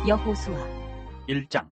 여호수아 1장.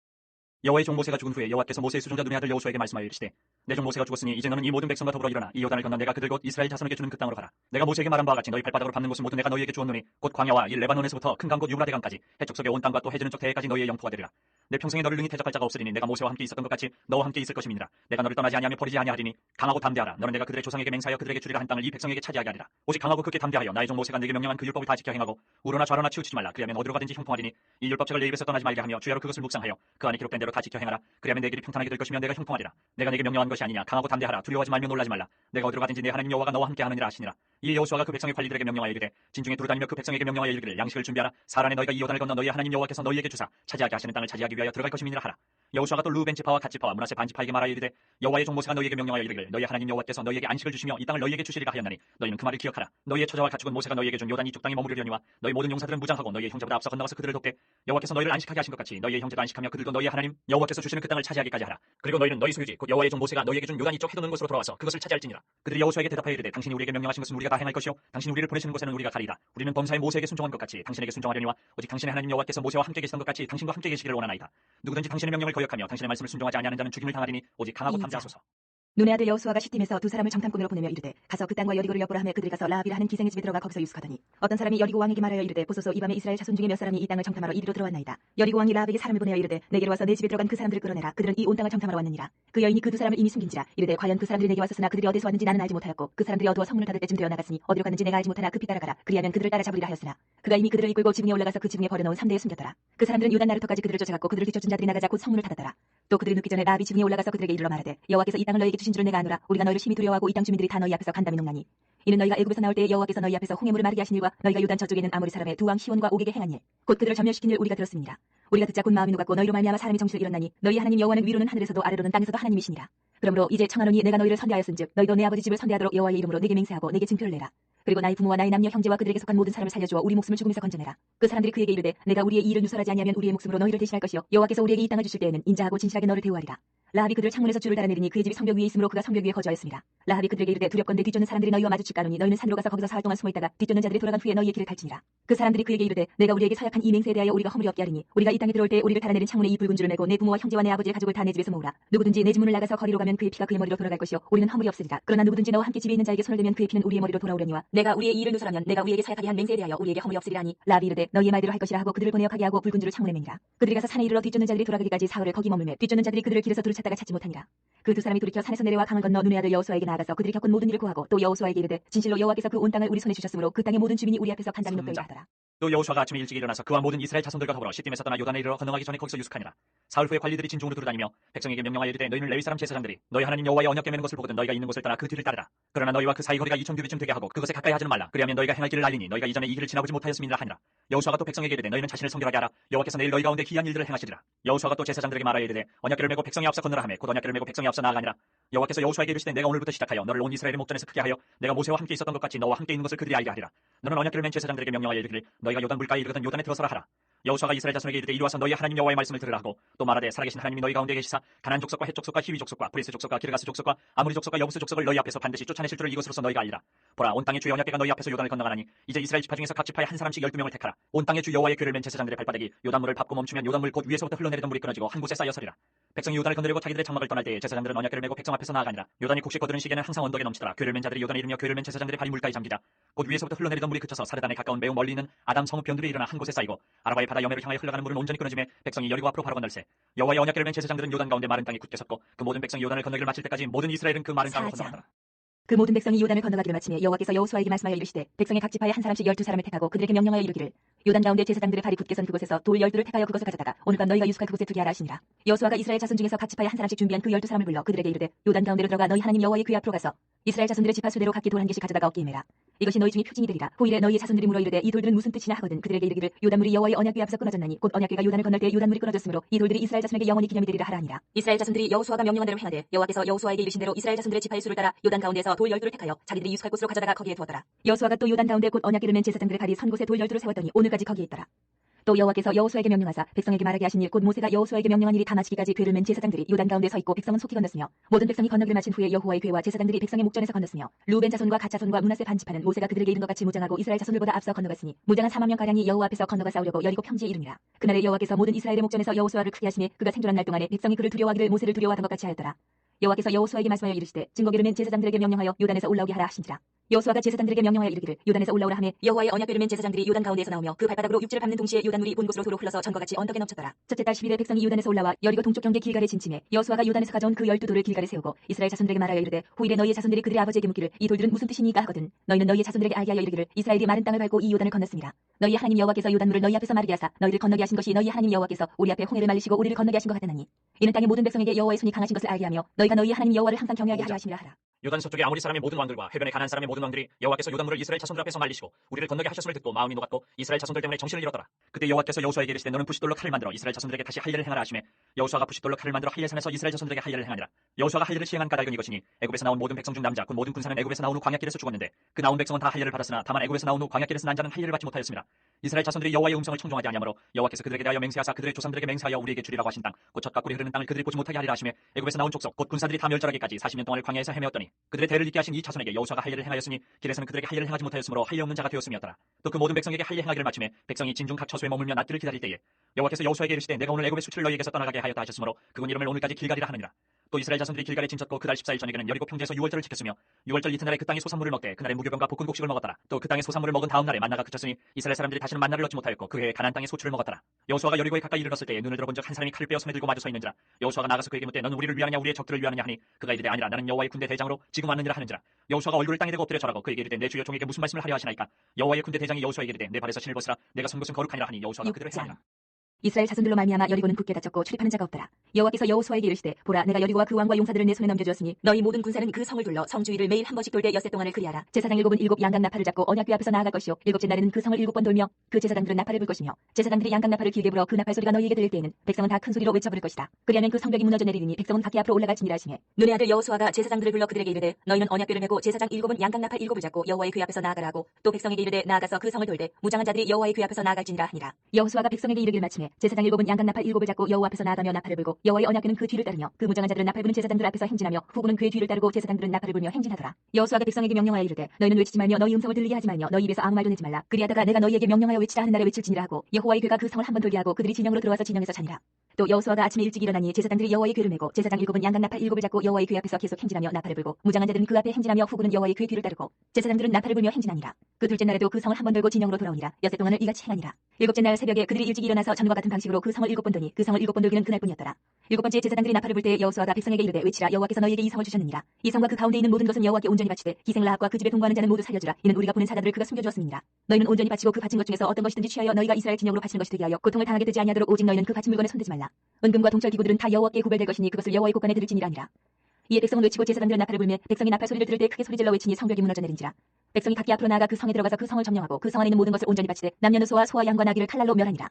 여호와의 종 모세가 죽은 후에 여호와께서 모세의 수종자 눈의 아들 여호수아에게 말씀하여 이르시되 내 종 모세가 죽었으니 이제 너는 이 모든 백성과 더불어 일어나 이 요단을 건너 내가 그들 곧 이스라엘 자손에게 주는 그 땅으로 가라. 내가 모세에게 말한 바와 같이 너희 발바닥으로 밟는 곳은 모두 내가 너희에게 주었노니 곧 광야와 이 레바논에서부터 큰 강 곧 유브라데 강까지 해쪽 속의 온 땅과 또 해지는 쪽 대해까지 너희의 영토가 되리라. 내 평생에 너를 능히 대적할 자가 없으리니 내가 모세와 함께 있었던 것 같이 너와 함께 있을 것임이니라. 내가 너를 떠나지 아니하며 버리지 아니하리니 강하고 담대하라. 너는 내가 그들의 조상에게 맹세하여 그들에게 주리라 한 땅을 이 백성에게 차지하게 하리라. 오직 강하고 크게 담대하여 나의 종 모세가 내게 명령한 그 율법을 다 지켜 행하고 우로나 좌로나 치우치지 말라. 그리하면 어디로 가든지 형통하리니 이 율법책을 내 입에서 떠나지 말게 하며 주야로 그것을 묵상하여 그 안에 기록된 대로 다 지켜 행하라. 그리하면 내 길이 평탄하게 될 것이며 내가 형통하리라. 내가 내게 명령한 것이 아니냐. 강하고 담대하라. 두려워하지 말며 놀라지 말라. 내가 어디로 가든지 내 하나님 여호와가 너와 함께 하느니라 하시니라. 이 여호수아가 그 백성의 관리들에게 명령하여 이르되 진중에 두루다니며 그 백성에게 명령하여 이르기를 양식을 준비하라. 사흘 안에 너희가 이 요단을 건너 너희 하나님 여호와께서 너희에게 주사 차지하게 하시는 땅을 차지하기 위하여 들어갈 것임이니라 하라. 여호수아가 또 루벤 지파와 갓 지파와 므낫세 반 지파에게 말하여 이르되 여호와의 종 모세가 너희에게 명령하여 이르기를 너희 하나님 여호와께서 너희에게 안식을 주시며 이 땅을 너희에게 주시리라 하였나니 너희는 그 말을 기억하라. 너희의 처자와 가축은 모세가 너희에게 준 요단 이쪽 땅에 머무르려니와 너희 모든 용사들은 무장하고 너희의 형제보다 앞서 건너가서 그들을 돕되 여호와께서 너희를 안식하게 하신 것 같이 너희의 형제도 안식하며 그들도 너희의 하나님 여호와께서 주시는 그 땅을 차지하기까지 하라. 그리고 너희는 너희 소유지 곧 여호와의 종 모세가 너희에게 준 요단 이쪽 해돋는 곳으로 돌아와서 그것을 차지할지니라. 그들이 여호수아에게 대답하여 이르되 당신이 우리에게 명령하신 것은 우리가 다 행할 것이요 당신이 우리를 보내시는 곳에는 우리가 가리라. 우리는 범사의 모세에게 순종한 것 같이 당신에게 순종하려니와 오직 당신의 하나님 여호와께서 모세와 함께 계시던 것 같이 당신과 함께 계시기를 원하나이다. 누구든지 당신의 명령을 거역하며 당신의 말씀을 순종하지 아니하는 자는 죽임을 당하리니 오직 강하고 담대하소서. 눈의 아들 여호수아가 시팀에서 두 사람을 정탐꾼으로 보내며 이르되 가서 그 땅과 여리고를 엿보라 하며 그들이 가서 라합이라 하는 기생의 집에 들어가 거기서 유숙하더니 어떤 사람이 여리고 왕에게 말하여 이르되 보소서 이 밤에 이스라엘 자손 중에 몇 사람이 이 땅을 정탐하러 이리로 들어왔나이다. 여리고 왕이 라합에게 사람을 보내어 이르되 내게로 와서 내 집에 들어간 그 사람들을 끌어내라. 그들은 이 온 땅을 정탐하러 왔느니라. 그 여인이 그 두 사람을 이미 숨긴지라. 이르되 과연 그 사람들이 내게 왔었으나 그들이 어디서 왔는지 나는 알지 못하였고 그 사람들이 어두워 성문을 닫을 때쯤 되어 나갔으니 어디로 갔는지 내가 알지 못하나 급히 따라가라. 그리하면 그들을 따라 잡으리라 하였으나 그가 이미 그들을 이끌고 지붕에 올라가서 그 지붕에 버려놓은 삼대에 숨겼더라. 그 사람들은 요단 나루터까지 그들을 쫓아갔고 그들을 뒤쫓은 자들이 나가자 곧 성문을 닫았더라. 또 그들이 눕기 전에 라합이 지붕에 올라가서 그들에게 이르러 말하되 여호와께서 이 땅을 너희에게 주신 줄을 내가 아노라. 우리가 너희를 심히 두려워하고 이 땅 주민들이 다 너희 앞에서 간담이 농나니 이는 너희가 애굽에서 나올 때에 여호와께서 너희 앞에서 홍해물을 마르게 하신 일과 너희가 요단 저쪽에 있는 아모리 사람의 두 왕 시온과 오게게 행한 일 곧 그들을 전멸시킨 일 우리가 들었습니다. 우리가 듣자 곧 마음이 녹았고 너희로 말미암아 사람이 정신을 잃었나니 너희 하나님 여호와는 위로는 하늘에서도 아래로는 땅에서도 하나님이시니라. 그러므로 이제 청하노니 내가 너희를 선대하였은즉 너희도 내 아버지 집을 선대하도록 여호와의 이름으로 내게 맹세하고 내게 증표를 내라. 그리고 나의 부모와 나의 남녀 형제와 그들에게 속한 모든 사람을 살려주어 우리 목숨을 죽음에서 건져내라. 그 사람들이 그에게 이르되 내가 우리의 이 일을 누설하지 아니하면 우리의 목숨으로 너희를 대신할 것이요 여호와께서 우리에게 이 땅을 주실 때에는 인자하고 진실하게 너를 대우하리라. 라합이 그들을 창문에서 줄을 달아내리니 그의 집이 성벽 위에 있으므로 그가 성벽 위에 거주하였습니다. 라합이 그들에게 이르되 두렵건대 뒤쫓는 사람들이 너희와 마주칠까노니 너희는 산으로 가서 거기서 사흘 동안 숨어있다가 뒤쫓는 자들이 돌아간 후에 너희의 길을 갈지니라. 그 사람들이 그에게 이르되 내가 우리에게 서약한 이 맹세에 대하여 우리가 허물이 없게 하리니 우리가 이 땅에 들어올 때 우리를 달아내린 창문에 이 붉은 줄을 메고 내 부모와 형제와 내 아버지의 가족을 다 내 집에서 모으라. 누구든지 내 집 문을 나가서 거리로 가면 그의 피가 그의 머리로 돌아갈 것이요 우리는 허물이 없으리라. 그러나 누구든지 너와 함께 집에 있는 자에게 손을 대면 그의 피는 우리의 머리로 돌아오려니와 내가 우리의 이 일을 누설하면 내가 우리에게 서약하게 한 맹세에 대하여 우리에게 허물이 없으리라니. 라합이 이르되 너희의 말대로 할 것이라 하고 그들을 보내어 가게 하고 붉은 줄을 창문에 매니라. 그들이 가서 산에 이르러 뒤쫓는 자들이 돌아가기까지 사흘을 거기 머물매 뒤쫓는 자들이 그들을 길에서 두루 찾다가 찾지 못하니라. 그 두 사람이 돌이켜 산에서 내려와 강을 건너 눈의 아들 여호수아에게 나아가서 그들이 겪은 모든 일을 고하고 또 여호수아에게 이르되 진실로 여호와께서 그 온 땅을 우리 손에 주셨으므로 그 땅의 모든 주민이 우리 앞에서 간담이 높더이다 하더라. 또 여호수아가 아침에 일찍 일어나서 그와 모든 이스라엘 자손들과 더불어 시팀에서 떠나 요단에 이르러 건너가기 전에 거기서 유숙하니라. 사흘 후에 관리들이 진중으로 두루다니며 백성에게 명령하여 이르되 너희는 레위 사람 제사장들이 너희 하나님 여호와의 언약궤 매는 것을 보거든 너희가 있는 곳을 떠나 그 뒤를 따르라. 그러나 너희와 그 사이 거리가 2000규빗쯤 되게 하고 그것에 가까이 하지는 말라. 그리하면 너희가 행할 길을 알리니 너희가 이전에 이 길을 지나보지 못하였음이니라 하니라. 여호수아가 또 백성에게 이르되 너희는 자신을 성결하게 하라. 여호와께서 내일 너희 가운데 기이한 일들을 행하시리라. 여호수아가 또 제사장들에게 말하여 이르되 언약궤를 메고 백성이 앞서 건너라 하매 곧 언약궤를 메고 백성이 앞서 나아가니라. 여호와께서 여호수아에게 이르시되 내가 오늘부터 시작하여 너를 온 이스라엘의 목전에서 크게 하여 내가 모세와 함께 있었던 것 같이 너와 함께 있는 것을 그들이 알게 하리라. 너는 언약궤를 맨 제사장들에게 명령하여 이르기를 너희가 요단 물가에 이르거든 요단에 들어서라 하라. 여호수아가 이스라엘 자손에게 이르되 이리 와서 너희 하나님 여호와의 말씀을 들으라 하고 또 말하되 살아계신 하나님이 너희 가운데 계시사 가나안 족속과 헷 족속과 히위 족속과 브리스 족속과 기르가스 족속과 아무리 족속과 여부스 족속을 너희 앞에서 반드시 쫓아내실 줄을 이것으로서 너희가 알리라. 보라 온 땅의 주의 언약궤가 너희 앞에서 요단을 건너가나니 이제 이스라엘 지파 중에서 각 지파에 한 사람씩 12명을 택하라. 온 땅의 주 여호와의 궤를 맨 제사장들의 발바닥이 요단물을 밟고 멈추면 요단물 곧 위에서부터 흘러내리던 물이 끊어지고 한 곳에 쌓여 서리라. 백성이 요단을 건너려고 자기들의 장막을 떠날 때에 제사장들은 언약궤를 메고 백성 앞에서 나아가니라. 요단이 곡식 거두는 시기에는 항상 언덕에 넘치더라. 궤를 맨 자들이 요단에 이르며 궤를 맨 제사장들의 발이 물가에 잠기자 곧 위에서부터 흘러내리던 물이 그쳐서 사르단에 가까운 매우 멀리 있는 아담 성읍 변두리에 일어나 한 곳에 쌓이고 아라바의 바다 여매를 향하여 흘러가는 물은 온전히 끊어지매 백성이 여리고 앞으로 바로 건널세. 여호와의 언약궤를 맨 제사장들은 요단 가운데 마른 땅에 굳게 섰고 그 모든 백성이 요단을 건너기를 마칠 때까지 모든 이스라엘은 그 마른 땅으로 건너가더라. 그 모든 백성이 요단을 건너가기를 마치며 여호와께서 여호수아에게 말씀하여 이르시되 백성의 각 지파에 한 사람씩 12사람을 택하고 그들에게 명령하여 이르기를 요단 가운데 제사장들의 발이 굳게 선 그곳에서 돌 12를 택하여 그것을 가져다가 오늘 밤 너희가 유숙할 그곳에 두게 하라 하시니라. 여호수아가 이스라엘 자손 중에서 각 지파에 한 사람씩 준비한 그 12사람을 불러 그들에게 이르되 요단 가운데로 들어가 너희 하나님 여호와의 궤 앞으로 가서 이스라엘 자손들의 지파 수대로 각기 돌 한 개씩 가져다가 어깨에 매라. 이것이 너희 중에 표징이 되리라. 후일에 너희의 자손들이 물어 이르되 이 돌들은 무슨 뜻이냐 하거든 그들에게 이르기를 요단물이 여호와의 언약궤 앞에서 끊어졌나니 곧 언약궤가 요단을 건널 때 요단물이 끊어졌으므로 이 돌들이 이스라엘 자손에게 영원히 기념이 되리라 하라 하니라. 이스라엘 자손들이 여호수아가 명령한 대로 행하되 여호와께서 여호수아에게 이르신 대로 이스라엘 자손들의 지파의 수를 따라 요단 가운데에서 돌 12를 택하여 자기들이 유숙할 곳으로 가져다가 거기에 두었더라. 여호수아가 또 요단 가운데 곧 언약궤를 맨 제사장들의 발이 선 곳에 돌 12를 세웠더니 오늘까지 거기에 있더라. 또 여호와께서 여호수아에게 명령하사 백성에게 말하게 하신 일 곧 모세가 여호수아에게 명령한 일이 다 마치기까지 궤를 맨 제사장들이 요단 가운데 서 있고 백성은 속히 건넜으며 모든 백성이 건너기를 마친 후에 여호와의 궤와 제사장들이 백성의 목전에서 건넜으며 루벤 자손과 갓 자손과 므낫세 반지파는 모세가 그들에게 이른 것 같이 무장하고 이스라엘 자손들보다 앞서 건너갔으니 무장한 4만 명 가량이 여호와 앞에서 건너가 싸우려고 여리고 평지에 이르니라. 그날에 여호와께서 모든 이스라엘의 목전에서 여호수아를 크게 하시니 그가 생존한 날 동안에 백성이 그를 두려워하기를 모세를 두려워하던 것 같이 하였더라. 여호와께서 여호수아에게 말씀하여 이르시되 증거궤를 맨 제사장들에게 명령하여 요단에서 올라오게 하라 하신지라. 여호수아가 제사장들에게 명령하여 이르기를 요단에서 올라오라 하매 여호와의 언약궤를 맨 제사장들이 요단 가운데에서 나오며 그 발바닥으로 육지를 밟는 동시에 요단물이 본 곳으로 도로 흘러서 전과같이 언덕에 넘쳤더라. 첫째 달 10일에 백성이 요단에서 올라와 여리고 동쪽 경계 길갈에 진침해 여호수아가 요단에서 가져온 그 12돌을 길갈에 세우고 이스라엘 자손들에게 말하여 이르되 후일에 너희의 자손들이 그들의 아버지에게 묻기를 이 돌들은 무슨 뜻이니까 하거든 너희는 너희의 자손들에게 알게 하여 이르기를 이스라엘이 마른 땅을 밟고 이 요단을 건넜습니다. 너희 하나님 여호와께서 요단물을 너희 앞에서 마르게 하사 너희를 건너게 하신 것이 너희 하나님 여호와께서 우리 앞에 홍해를 말리시고 우리를 건너게 하신 것 같다나니 이는 땅의 모든 백성에게 여호와의 손이 강하신 것을 알게 하며 너희가 너희 하나님 여호와를 항상 경외하게 하려 하심이라 하라. 요단 서쪽의 아모리 사람의 모든 왕들과 해변의 가나안 사람의 모든 왕들이 여호와께서 요단물을 이스라엘 자손들 앞에서 말리시고 우리를 건너게 하셨음을 듣고 마음이 녹았고 이스라엘 자손들 때문에 정신을 잃었더라. 그때 여호와께서 여호수아에게 이르시되 너는 부싯돌로 칼을 만들어 이스라엘 자손들에게 다시 할례를 행하라 하시매 여호수아가 부싯돌로 칼을 만들어 할례산에서 이스라엘 자손들에게 할례를 행하니라. 여호수아가 할례를 시행한 까닭은 이것이니 애굽에서 나온 모든 백성 중 남자 곧 모든 군사는 애굽에서 나온 후 광야길에서 죽었는데 그 나온 백성은 다 할례를 받았으나 다만 애굽에서 나온 후 광야길에서 난 자는 할례를 받지 못하였습니다. 이스라엘 자손들이 여호와의 음성을 청종하지 아니하므로 여호와께서 그들에게 대하여 맹세하사 그들의 조상들에게 맹세하여 우리에게 주리라고 하신 땅 곧 젖과 꿀이 흐르는 땅을 그들이 보지 못하게 하리라 하시매 애굽에서 나온 족속 곧 군사들이 다 멸절하기까지 40년 동안을 광야에서 헤매었더니 그들의 대를 잇게 하신 이 자손에게 여호수아가 할례를 행하였으니 길에서는 그들에게 할례를 행하지 못하였으므로 할례 없는 자가 되었음이었더라. 또 그 모든 백성에게 할례 행하기를 마치매 백성이 진중 각 처소에 머물며 낮들을 기다릴 때에 여호와께서 여호수아에게 이르시되 내가 오늘 애굽의 수치를 너희에게서 떠나가게 하였다 하셨으므로 그분 이름을 오늘까지 길갈이라 하느니라. 또 이스라엘 자손들이 길갈에 진쳤고 그달 14일 저녁에는 여리고 평지에서 유월절을 지켰으며 유월절 이튿날에 그 땅의 소산물을 먹되 그날에 무교병과 볶은 곡식을 먹었더라. 또 그 땅의 소산물을 먹은 다음 날에 만나가 그쳤으니 이스라엘 사람들이 다시는 만나를 얻지 못하였고 그 해에 가나안 땅의 소출을 먹었더라. 여호수아가 여리고에 가까이 이르렀을 때에 눈을 들어본 적 한 사람이 칼을 빼어 손에 들고 마주 서 있는지라. 여호수아가 나가서 그에게 묻되 너는 우리를 위하느냐 우리의 적들을 위하느냐 하니 그가 이르되 아니라 나는 여호와의 군대 대장으로 지금 왔느니라 하는지라. 여호수아가 얼굴을 땅에 대고 엎드려 절하고 그에게 이르되 내 주여 종에게 무슨 말씀을 하려 하시나이까. 여호와의 군대 대장이 여호수아에게 이르되 내 발에서 신을 벗으라 내가 선 것은 거룩하니라 하니 여호수아가 그대로 행하니라. 이스라엘 자손들로 말미암아 여리고는 굳게 닫혔고 출입하는 자가 없더라. 여호와께서 여호수아에게 이르시되 보라 내가 여리고와 그 왕과 용사들을 내 손에 넘겨주었으니 너희 모든 군사는 그 성을 둘러 성 주위를 매일 한 번씩 돌되 엿새 동안을 그리하라. 제사장 7은 7 양각 나팔을 잡고 언약궤 앞에서 나아갈 것이요 7째 날에는 그 성을 7번 돌며 그 제사장들은 나팔을 불 것이며 제사장들이 양각 나팔을 길게 불어 그 나팔 소리가 너희에게 들릴 때에는 백성은 다 큰 소리로 외쳐 부를 것이다. 그리하면 그 성벽이 무너져 내리리니 백성은 각기 앞으로 올라갈지니라 하시매 눈의 아들 여호수아가 제사장들을 불러 그들에게 이르되 너희는 언약궤를 메고 제사장 7은 양각 나팔 7을 잡고 여호와의 궤 앞에서 나아가라 하고 또 백성에게 이르되 나아가서 그 성을 돌되 무장한 자들이 여호와의 궤 앞에서 나아갈지니라 하니라. 여호수아가 백성에게 이르기를 마치매 제사장 7은 양각 나팔 7을 잡고 여호와 앞에서 나아가며 나팔을 불고 여호와의 언약궤는 그 뒤를 따르며 그 무장한 자들은 나팔 부는 제사장들 앞에서 행진하며 후군은 그의 뒤를 따르고 제사장들은 나팔을 불며 행진하더라. 여호수아가 백성에게 명령하여 이르되 너희는 외치지 말며 너희 음성을 들리게 하지 말며 너희 입에서 아무 말도 내지 말라. 그리하다가 내가 너희에게 명령하여 외치라 하는 날에 외칠지니라 하고 여호와의 궤가 그 성을 한 번 돌게 하고 그들이 진영으로 들어와서 진영에서 자니라. 또 여호수아가 아침에 일찍 일어나니 제사장들이 여호와의 궤를 메고 제사장 7은 양각 나팔 7을 잡고 여호와의 궤 앞에서 계속 행진하며 나팔을 불고 무장한 자들은 그 앞에 행진하며 후군은 여호와의 궤 뒤를 따르고 제사장들은 나팔을 불며 행진하니라. 그 둘째 날에도 그 성을 한 번 돌고 진영으로 돌아오니라. 엿새 동안을 이같이 행하니라. 일곱째 날 새벽에 그들이 일찍 일어나서 전과 같은 방식으로 그 성을 7번 도니 그 성을 7번 돌기는 그날뿐이었더라. 7번째 제사장들이 나팔을 불 때 여호수아가 백성에게 이르되 외치라 여호와께서 너희에게 이 성을 주셨느니라. 이 성과 그 가운데 있는 모든 것은 여호와께 온전히 바치되 기생 라합과 그 집에 동거하는 자는 모두 살려주라. 이는 우리가 보낸 사자들을 그가 숨겨주었음이니라. 너희는 온전히 바치고 그 바친 것 중에서 어떤 것이든지 취하여 너희가 이스라엘 진영으로 바치는 것이 되게 하여 고통을 당하게 되지 아니하도록 오직 너희는 그 바친 물건에 손대지 말라. 은금과 동철 기구들은 다 여호와께 구별될 것이니 그것을 여호와의 곳간에 들을지니라 하니라. 이에 백성은 외치고 제사장들은 나팔을 불매 백성이 나팔 소리를 들을 때 크게 소리질러 외치니 성벽이 무너져 내린지라. 백성이 각기 앞으로 나아가 그 성에 들어가서 그 성을 점령하고 그 성 안에 있는 모든 것을 온전히 바치되 남녀노소와 소와 양과 나귀를 칼날로 멸하니라.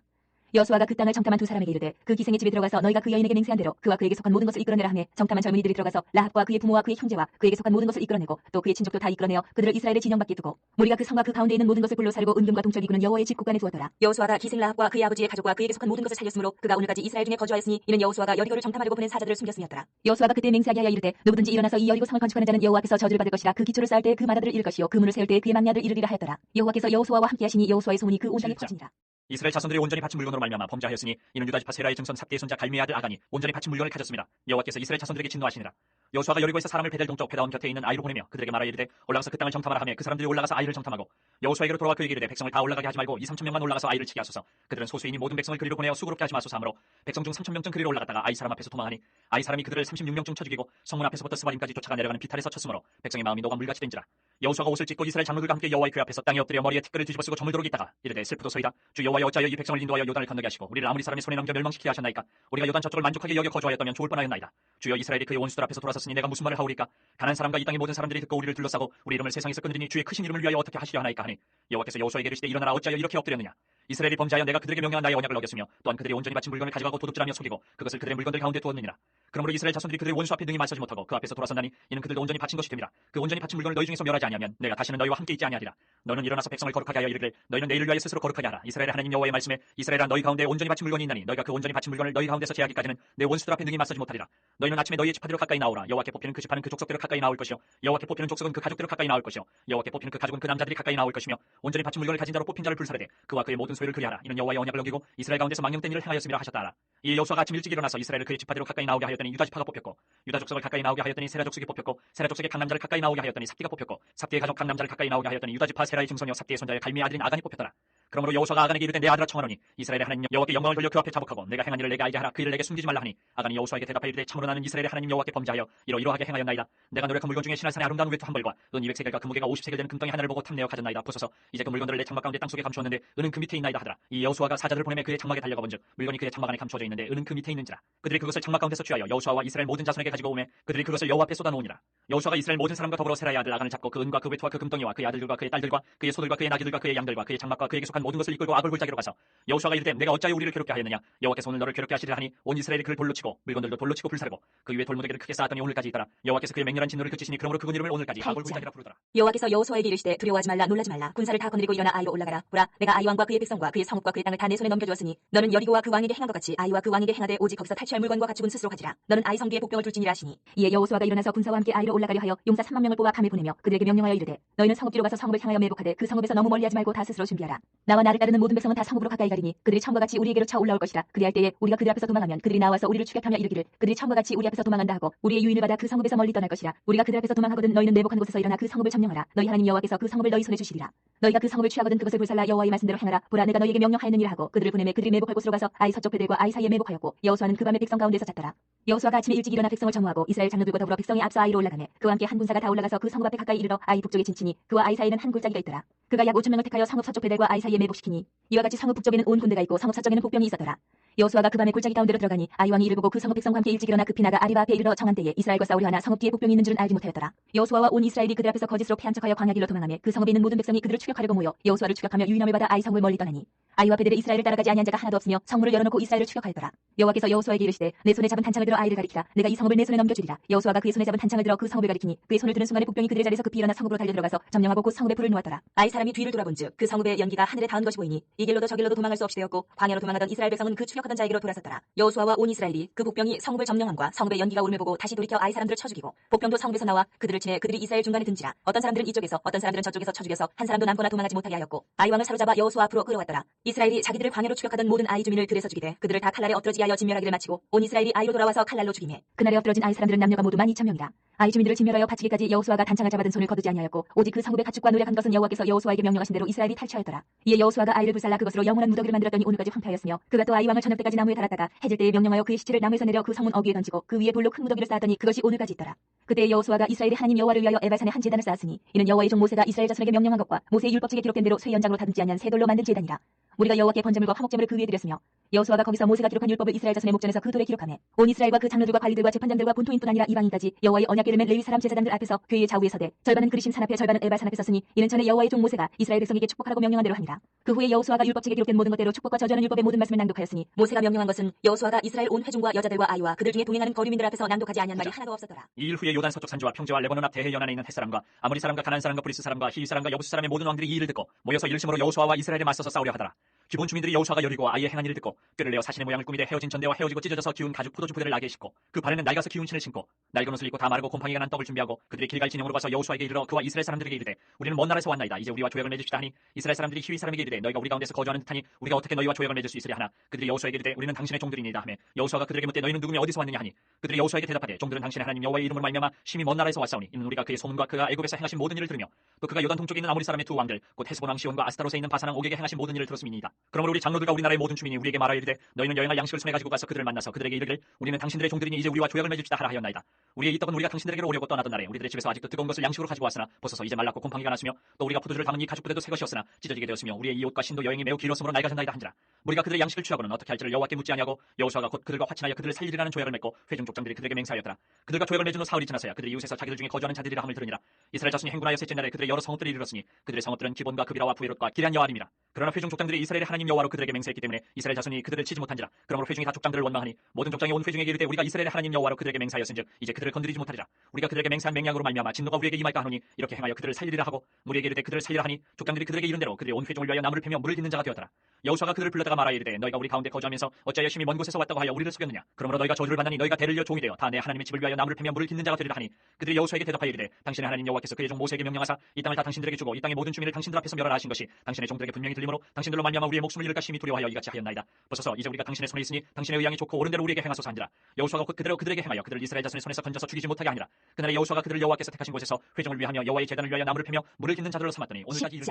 여호수아가 그 땅을 정탐한 두 사람에게 이르되 그 기생의 집에 들어가서 너희가 그 여인에게 맹세한 대로 그와 그에게 속한 모든 것을 이끌어내라 하매 정탐한 젊은이들이 들어가서 라합과 그의 부모와 그의 형제와 그에게 속한 모든 것을 이끌어내고 또 그의 친족도 다 이끌어내어 그들을 이스라엘의 진영 밖에 두고 무리가 그 성과 그 가운데 있는 모든 것을 불로 사르고 은금과 동철 기구는 여호와의 집 곳간에 두었더라. 여호수아가 기생 라합과 그의 아버지의 가족과 그에게 속한 모든 것을 살렸으므로 그가 오늘까지 이스라엘 중에 거주하였으니 이는 여호수아가 여리고를 정탐하려고 보낸 사자들을 숨겼음이었더라. 여호수아가 그때 맹세하게 하여 이르되 누구든지 일어나서 이 여리고 성을 건축하는 자는 여호와 앞에서 저주를 받을 것이라. 그 기초를 쌓을 때 그 마다들을 잃을 것이요 그 문을 세울 때 그의 망냐들을 잃으리라 하였더라. 여호와께서 여호수아와 함께 하시니 여호수아의 소문이 그 온 땅에 퍼지니라. 이스라엘 자손들이 온전히 바친 물건으로 말미암아 범죄하였으니 이는 유다 지파 세라의 증손 삽디의 손자 갈미의 아들 아간이 온전히 바친 물건을 가졌습니다. 여호와께서 이스라엘 자손들에게 진노하시니라. 여호수아가 여리고에서 사람을 베델 동쪽 페다온 곁에 있는 아이로 보내며 그들에게 말하여 이르되 올라가서 그 땅을 정탐하라 하며 그 사람들이 올라가서 아이를 정탐하고 여호수아에게로 돌아와 그에게 이르되 백성을 다 올라가게 하지 말고 2-3천 명만 올라가서 아이를 치게 하소서. 그들은 소수이니 모든 백성을 그리로 보내어 수고롭게 하지 마소서 하므로 백성 중 3,000명쯤 그리로 올라갔다가 아이 사람 앞에서 도망하니 아이 사람이 그들을 36명쯤 쳐 죽이고 성문 앞에서부터 스바림까지 쫓아가 내려가는 비탈에서 쳤으므로 백성의 마음이 녹아 물같이 된지라. 여호수아가 옷을 찢고 이스라엘 장로들과 함께 여호와의 궤 앞에서 땅에 엎드려 머리에 티끌을 뒤집어 쓰고 저물도록 있다가 이르되 슬프도소이다. 주 여호와여 어찌하여 이 백성을 인도하여 요단을 건너게 하시고 우리를 아무리 사람의 손에 넘겨 멸망시키게 하셨나이까. 우리가 요단 저쪽을 만족하게 여겨 거주하였다면 좋을 뻔하였나이다. 주여 이스라엘이 그의 원수들 앞에서 돌아섰으니 내가 무슨 말을 하오리까. 가난 사람과 이 땅의 모든 사람들이 듣고 우리를 둘러싸고 우리 이름을 세상에서 끊으리니 주의 크신 이름을 위하여 어떻게 하시려 하나이까 하니 여호와께서 여호수아에게 이르시되 일어나라 어찌하여 이렇게 엎드렸느냐. 이스라엘이 범죄하여 내가 그들에게 명령한 나의 언약을 어겼으며 또한 그들이 온전히 바친 물건을 가져가고 도둑질하며 속이고 그것을 그들의 물건들 가운데 두었느니라. 그러므로 이스라엘 자손들이 그들의 원수 앞에 능히 맞서지 못하고 그 앞에서 돌아선다니 이는 그들도 온전히 바친 것이 됨이라. 그 온전히 바친 물건을 너희 중에서 멸하지 아니하면 내가 다시는 너희와 함께 있지 아니하리라. 너는 일어나서 백성을 거룩하게 하여 이르기를 너희는 내일을 위하여 스스로 거룩하게 하라. 이스라엘의 하나님 여호와의 말씀에 이스라엘아 너희 가운데 온전히 바친 물건이 있나니 너희가 그 온전히 바친 물건을 너희 가운데서 제하기까지는 내 원수들 앞에 능히 맞서지 못하리라. 너희는 아침에 너희의 지파대로 가까이 나오라. 여호와께 뽑히는 그 지파는 그 족속대로 가까이 나올 것이요 여호와께 뽑히는 족속은 그 가족대로 가까이 나올 것이요 여호와께 뽑히는 그 가족은 그 남자들이 가까이 나올 것이며 온전히 바친 물건을 가진 자로 뽑힌 자를 불사르되 그와 그의 모든 소유를 그리하라. 이는 여호와의 언약을 어기고 이스라엘 가운데서 망령된 일을 행하였음이라 하셨다. 이 여호수아가 아침 일찍 일어나서 이스라엘을 그의 지파대로 가까이 나오게 하였더니 유다 지파가 뽑혔고 유다 족속을 가까이 나오게 하였더니 세라 족속이 뽑혔고 세라 족속의 각 남자를 가까이 나오게 하였더니 삽디가 뽑혔고 삽디의 가족 각 남자를 가까이 나오게 하였더니 유다 지파 세라의 증손이요 삽디의 손자의 갈미의 아들인 아간이 뽑혔더라. 그러므로 여호수아가 아간에게 이르되 내 아들아 청하노니 이스라엘의 하나님 여호와께 영광을 돌려 그 앞에 자복하고 내가 행한 일을 내게 알게 하라. 그 일을 내게 숨기지 말라 하니 아간이 여호수아에게 대답하여 이르되 참으로 나는 이스라엘의 하나님 여호와께 범죄하여 이러이러하게 행하였나이다. 내가 노력한 물건 중에 신할산의 아름다운 외투 한 벌과 은 200세겔과 그 무게가 50세겔 되는 금덩이 하나를 보고 탐내어 가졌나이다. 보소서 이제 그 물건들을 내 장막 가운데 땅속에 감추었는데 은은 그 밑에 있나이다 하더라. 이 여호수아가 사자들을 보내매 그의 장막에 달려가 본즉 물건이 그의 장막 안에 감추어져 있는데 은은 그 밑에 있는지라. 그들이 그것을 장막 가운데서 취하여 여호수아와 이스라엘 모든 자손에게 가지고 오매 그들이 그것을 여호와 앞에 쏟아놓으니라. 여호수아가 이스라엘 모든 사람과 더불어 세라의 아들 아간을 잡고 그 은과 그 외투와 그 금덩이와 그의 아들들과 그의 딸들과 그의 소들과 그의 나귀들과 그의 양들과 그의 장막과 그에게 속한 모든 것을 이끌고 아골 골짜기로 가서 여호수아가 이르되 내가 어찌하여 우리를 괴롭게 하였느냐. 여호와께서 오늘 너를 괴롭게 하시리라 하니 온 이스라엘이 그를 돌로 치고 물건들도 돌로 치고 불사르고 그 위에 돌무더기를 크게 쌓았더니 오늘까지 있더라. 여호와께서 그의 맹렬한 진노를 그치시니 그러므로 그분 이름을 오늘까지 아골 골짜기라 부르더라. 여호와께서 여호수아에게 이르시되 두려워하지 말라 놀라지 말라 군사를 다 거느리고 일어나 아이로 올라가라. 보라 내가 아이 왕과 그의 백성과 그의 성읍과 그의 땅을 다 내 손에 넘겨주었으니 너는 여리고와 그 왕에게 행한 것 같이 아이와 그 왕에게 행하되 오직 거기서 탈취할 물건과 가축은 스스로 가지라. 너는 아이 성기에 복병을 둘지니라 하시니 이에 여호수아가 일어나서 군사와 함께 아이로 올라가려 하여 용사 3만 명을 뽑아 밤에 보내며 그들에게 명령하여 이르되 너희는 성읍 뒤로 가서 성읍을 향하여 매복하되 그 성읍에서 너무 멀리하지 말고 다 스스로 준비하라. 나와 나를 따르는 모든 백성은 다 성읍으로 가까이 가리니 그들이 처음과 같이 우리에게로 차 올라올 것이라. 그리할 때에 우리가 그들 앞에서 도망하면 그들이 나와서 우리를 추격하며 이르기를 그들이 처음과 같이 우리 앞에서 도망한다 하고 우리의 유인을 받아 그 성읍에서 멀리 떠날 것이라. 우리가 그들 앞에서 도망하거든 너희는 매복한 곳에서 일어나 그 성읍을 점령하라. 너희 하나님 여호와께서 그 성읍을 너희 손에 주시리라. 너희가 그 성읍을 취하거든 그것을 불살라 여호와의 말씀대로 행하라. 보라 내가 너희에게 명령하였느니라 하고 그들을 보내매 그들이 매복할 곳으로 가서 아이 서쪽 베델과 아이 사이에 매복하였고 여호수아는 그 밤에 백성 가운데서 잤더라. 여호수아가 아침에 일찍 일어나 백성을 정오하고 이스라엘 장로들과 더불어 백성이 앞서 아이로 올라가매 그와 함께 한 군사가 다 올라가서 그 성읍 앞에 가까이 이르러 아이 북쪽에 진치니 그와 아이 사이에는 한 골짜기가 있더라. 그가 약 5,000명을 택하여 성읍 서쪽 베델과 아이 사이에 매복시키니 이와 같이 성읍 북쪽에는 온 군대가 있고 성읍 서쪽에는 복병이 있었더라. 여호수아가 그 밤에 골짜기 가운데로 들어가니 아이 왕이 이를 보고 그 성읍 백성과 함께 일찍 일어나 급히 나가 아리바 앞에 이르러 정한 때에 이스라엘과 싸우려 하나 성읍 뒤에 복병이 있는 줄은 알지 못하였더라. 여호수아와 온 이스라엘이 그들 앞에서 거짓으로 패한 척하여 광야 길로 도망하며 그 성읍에 있는 모든 백성이 그들을 추격하려고 모여 여호수아를 추격하며 유인함을 받아 아이 성읍을 멀리 떠나니 아이와 베델에 이스라엘을 따라가지 아니한 자가 하나도 없으며 성문을 열어놓고 이스라엘을 추격하였더라. 여호와께서 여호수아에게 이르시되 내 손에 잡은 단창을 들어 아이를 가리키라. 내가 이 성읍을 내 손에 넘겨주리라. 여호수아가 그의 손에 잡은 단창을 들어 그 성읍을 가리키니 그의 손을 드는 순간에 복병이 그들의 자리에서 급히 일어나 성읍으로 달려 들어가서 점령하고 곧 성읍에 불을 놓았더라. 아이 사람이 뒤를 돌아본즉 그 성읍의 연기가 하늘에 닿은 것이 보이니 이 길로도 저 길로도 도망할 수 없이 되었고 광야로 도망하던 이스라엘 백성은 그 추격하던 자에게로 돌아섰더라. 여호수아와 온 이스라엘이 그 복병이 성읍을 점령함과 성읍의 연기가 오름을 보고 다시 돌이켜 아이 사람들을 쳐 죽이고 복병도 성읍에서 나와 그들을 치매 그들이 이스라엘 중간에 든지라. 어떤 사람들은 이쪽에서 어떤 사람들은 저쪽에서 쳐 죽여서 한 사람도 남거나 도망하지 못하게 하였고 아이 왕을 사로잡아 여호수아 앞으로 끌어왔더라. 이스라엘이 자기들을 광야로 추격하던 모든 아이 주민을 들에서 죽이되 그들을 다 칼날에 엎드러지게 하여 진멸하기를 마치고 온 이스라엘이 아이로 돌아와서 칼날로 죽이매 그날에 엎드러진 아이 사람들은 남녀가 모두 12,000명이라. 아이 주민들을 진멸하여 바치기까지 여호수아가 단창을 잡아든 손을 거두지 아니하였고 오직 그 성읍의 가축과 노력한 것은 여호와께서 여호수아에게 명령하신 대로 이스라엘이 탈취하였더라. 이에 여호수아가 아이를 불살라 그것으로 영원한 무더기를 만들었더니 오늘까지 황폐하였으며 그가 또 아이 왕을 저녁 때까지 나무에 달았다가 해질 때에 명령하여 그의 시체를 나무에서 내려 그 성문 어귀에 던지고 그 위에 돌로 큰 무더기를 쌓았더니 그것이 오늘까지 있더라. 그때 여호수아가 이스라엘의 하나님 여호와를 위하여 에발산에 한 제단을 쌓았으니 이는 여호와의 종 모세가 이스라엘 자손에게 명령한 것과 모세의 율법책에 기록된 대로 쇠 연장으로 다듬지 아니한 새 돌로 만든 제단이라. 우리가 여호와께 번제물과 화목제물을 그 위에 드렸으며 여호수아가 거기서 모세가 기록한 율법을 이스라엘 자손의 목전에서 그 돌에 기록하매 온 이스라엘과 그 장로들과 관리들과 재판장들과 본토인뿐 아니라 이방인까지 여호와의 언약궤를 맨 레위 사람 제사장들 앞에서 괴의 좌우에 서되 절반은 그리심 산 앞에 절반은 에발 산 앞에 섰으니 이는 전에 여호와의 종 모세가 이스라엘 백성에게 축복하라고 명령한 대로 하니라. 그 후에 여호수아가 율법책에 기록된 모든 것대로 축복과 저주하는 율법의 모든 말씀을 낭독하였으니 모세가 명령한 것은 여호수아가 이스라엘 온 회중과 여자들과 아이와 그들 중에 동행하는 거류민들 앞에서 낭독하지 아니한 말이 하나도 없었더라. 이 일 후에 요단 서쪽 산지와 평지와 레바논 앞 대해 연안에 있는 햇사람과 아모리 사람과 가나안 사람과 브리스 사람과 히위 사람과 여부스 사람의 모든 왕들이 이 일을 듣고 모여서 일심으로 여호수아와 이스라엘에 맞서서 싸우려 하더라. 기본 주민들이 여호수아가 여리고 아이의 행한 일을 듣고 뼈를 내어 사신의 모양을 꾸미되 헤어진 전대와 헤어지고 찢어져서 기운 가죽 포도주 부대를 나게 싣고 그 발에는 낡아서 기운 신을 신고 낡은 옷을 입고 다 마르고 곰팡이가 난 떡을 준비하고 그들이 길갈 진영으로 가서 여호수아에게 이르러 그와 이스라엘 사람들에게 이르되 우리는 먼 나라에서 왔나이다. 이제 우리와 조약을 맺읍시다 하니 이스라엘 사람들이 히위 사람에게 이르되 너희가 우리 가운데서 거주하는 듯하니 우리가 어떻게 너희와 조약을 맺을 수 있으랴 하나 그들이 여호수아에게 이르되 우리는 당신의 종들이니이다 하며 여호수아가 그들에게 묻되 너희는 누구며 어디서 왔느냐 하니 그들이 여호수아에게 대답하되 종들은 당신의 하나님 여호와의 이름으로 말미암아 심히 먼 나라에서 왔사오니 이는 우리가 그의 소문과 그가 애굽에서 행하신 모든 일을 들으며 또 그가 요단 동쪽에 있는 아모리 사람의 두 왕들 곧 헤스본 왕 시온과 아스타롯에 있는 바산 왕 옥에게 행하신 모든 일을 들었음이니이다. 그러므로 우리 장로들과 우리나라의 모든 주민이 우리에게 말하여 이르되 너희는 여행할 양식을 손에 가지고 가서 그들을 만나서 그들에게 이르기를 우리는 당신들의 종들이니 이제 우리와 조약을 맺읍시다 하라 하였나이다. 우리의 이 떡은 우리가 당신들에게로 오려고 떠나던 날에 우리들의 집에서 아직도 뜨거운 것을 양식으로 가지고 왔으나 보소서 이제 말랐고 곰팡이가 났으며 또 우리가 포도주를 담은 이 가죽 부대도 새 것이었으나 찢어지게 되었으며 우리의 이 옷과 신도 여행이 매우 길었으므로 낡아졌나이다 한지라. 우리가 그들의 양식을 취하고는 어떻게 할지를 여호와께 묻지 아니하고 여호수아가 곧 그들과 화친하여 그들을 살리리라는 조약을 맺고 회중 족장들이 그들에게 맹세하였더라. 그들과 조약을 맺은 후 사흘이 지나서야 그들이 이웃에서 자기들 중에 거주하는 자들이라 함을 들으니라. 이스라엘 자손이 행군하여 셋째 날에 그들의 여러 성읍들이 이르렀으니 그들의 성읍들은 기본과 그비라와 부에롯과 기럇 여아림이라. 그러나 회중 족장들이 이스라엘의 하나님 여호와로 그들에게 맹세했기 때문에 이스라엘 자손이 그들을 치지 못한지라. 그러므로 회중이 다 족장들을 원망하니 모든 족장이 온 회중에게 이르되 우리가 이스라엘의 하나님 여호와로 그들에게 맹세하였은즉 이제 그들을 건드리지 못하리라. 우리가 그들에게 맹세한 맹약으로 말미암아 진노가 우리에게 임할까 하노니 이렇게 행하여 그들을 살리리라 하고 무리에게 이르되 그들을 살리라 하니 족장들이 그들에게 이른 대로 그들이 온 회중을 위하여 나무를 패며 물을 깃는 자가 되었더라. 여호수아가 그들을 불러다가 말하여 이르되 너희가 우리 가운데 거주하면서 어찌하여 심히 먼 곳에서 왔다고 하여 우리를 속였느냐. 그러므로 너희가 저주를 받나니 너희가 대를 이어 종이 되어 다 내 하나님의 집을 위하여 나무를 패며 물을 깃는 자가 되리라 하니 그들이 여호수아에게 대답하여 이르되 당신의 하나님 여호와께서 그의 종 모세에게 명령하사 이 땅을 다 당신들에게 주고 이 땅의 모든 주민을 당신들 앞에서 멸하라 하신 것이 당신의 종들에게 분명히 들리므로 당신들로 말미암아 우리의 목숨을 잃을까 심히 두려워하여 이같이 하였나이다. 보소서 이제 우리가 당신의 손에 있으니 당신의 의향이 좋고 옳은 대로 우리에게 행하소서 하니라. 여호수아가 곧 그대로 그들에게 행하여 그들을 이스라엘 자손의 손에서 건져서 죽이지 못하게 하니라. 그날에 여호수아가 그들을 여호와께서 택하신 곳에서 회중을 위하며 여호와의 제단을 위하여 나무를 패며 물을 깃는 자들로 삼았더니 오늘까지 이르.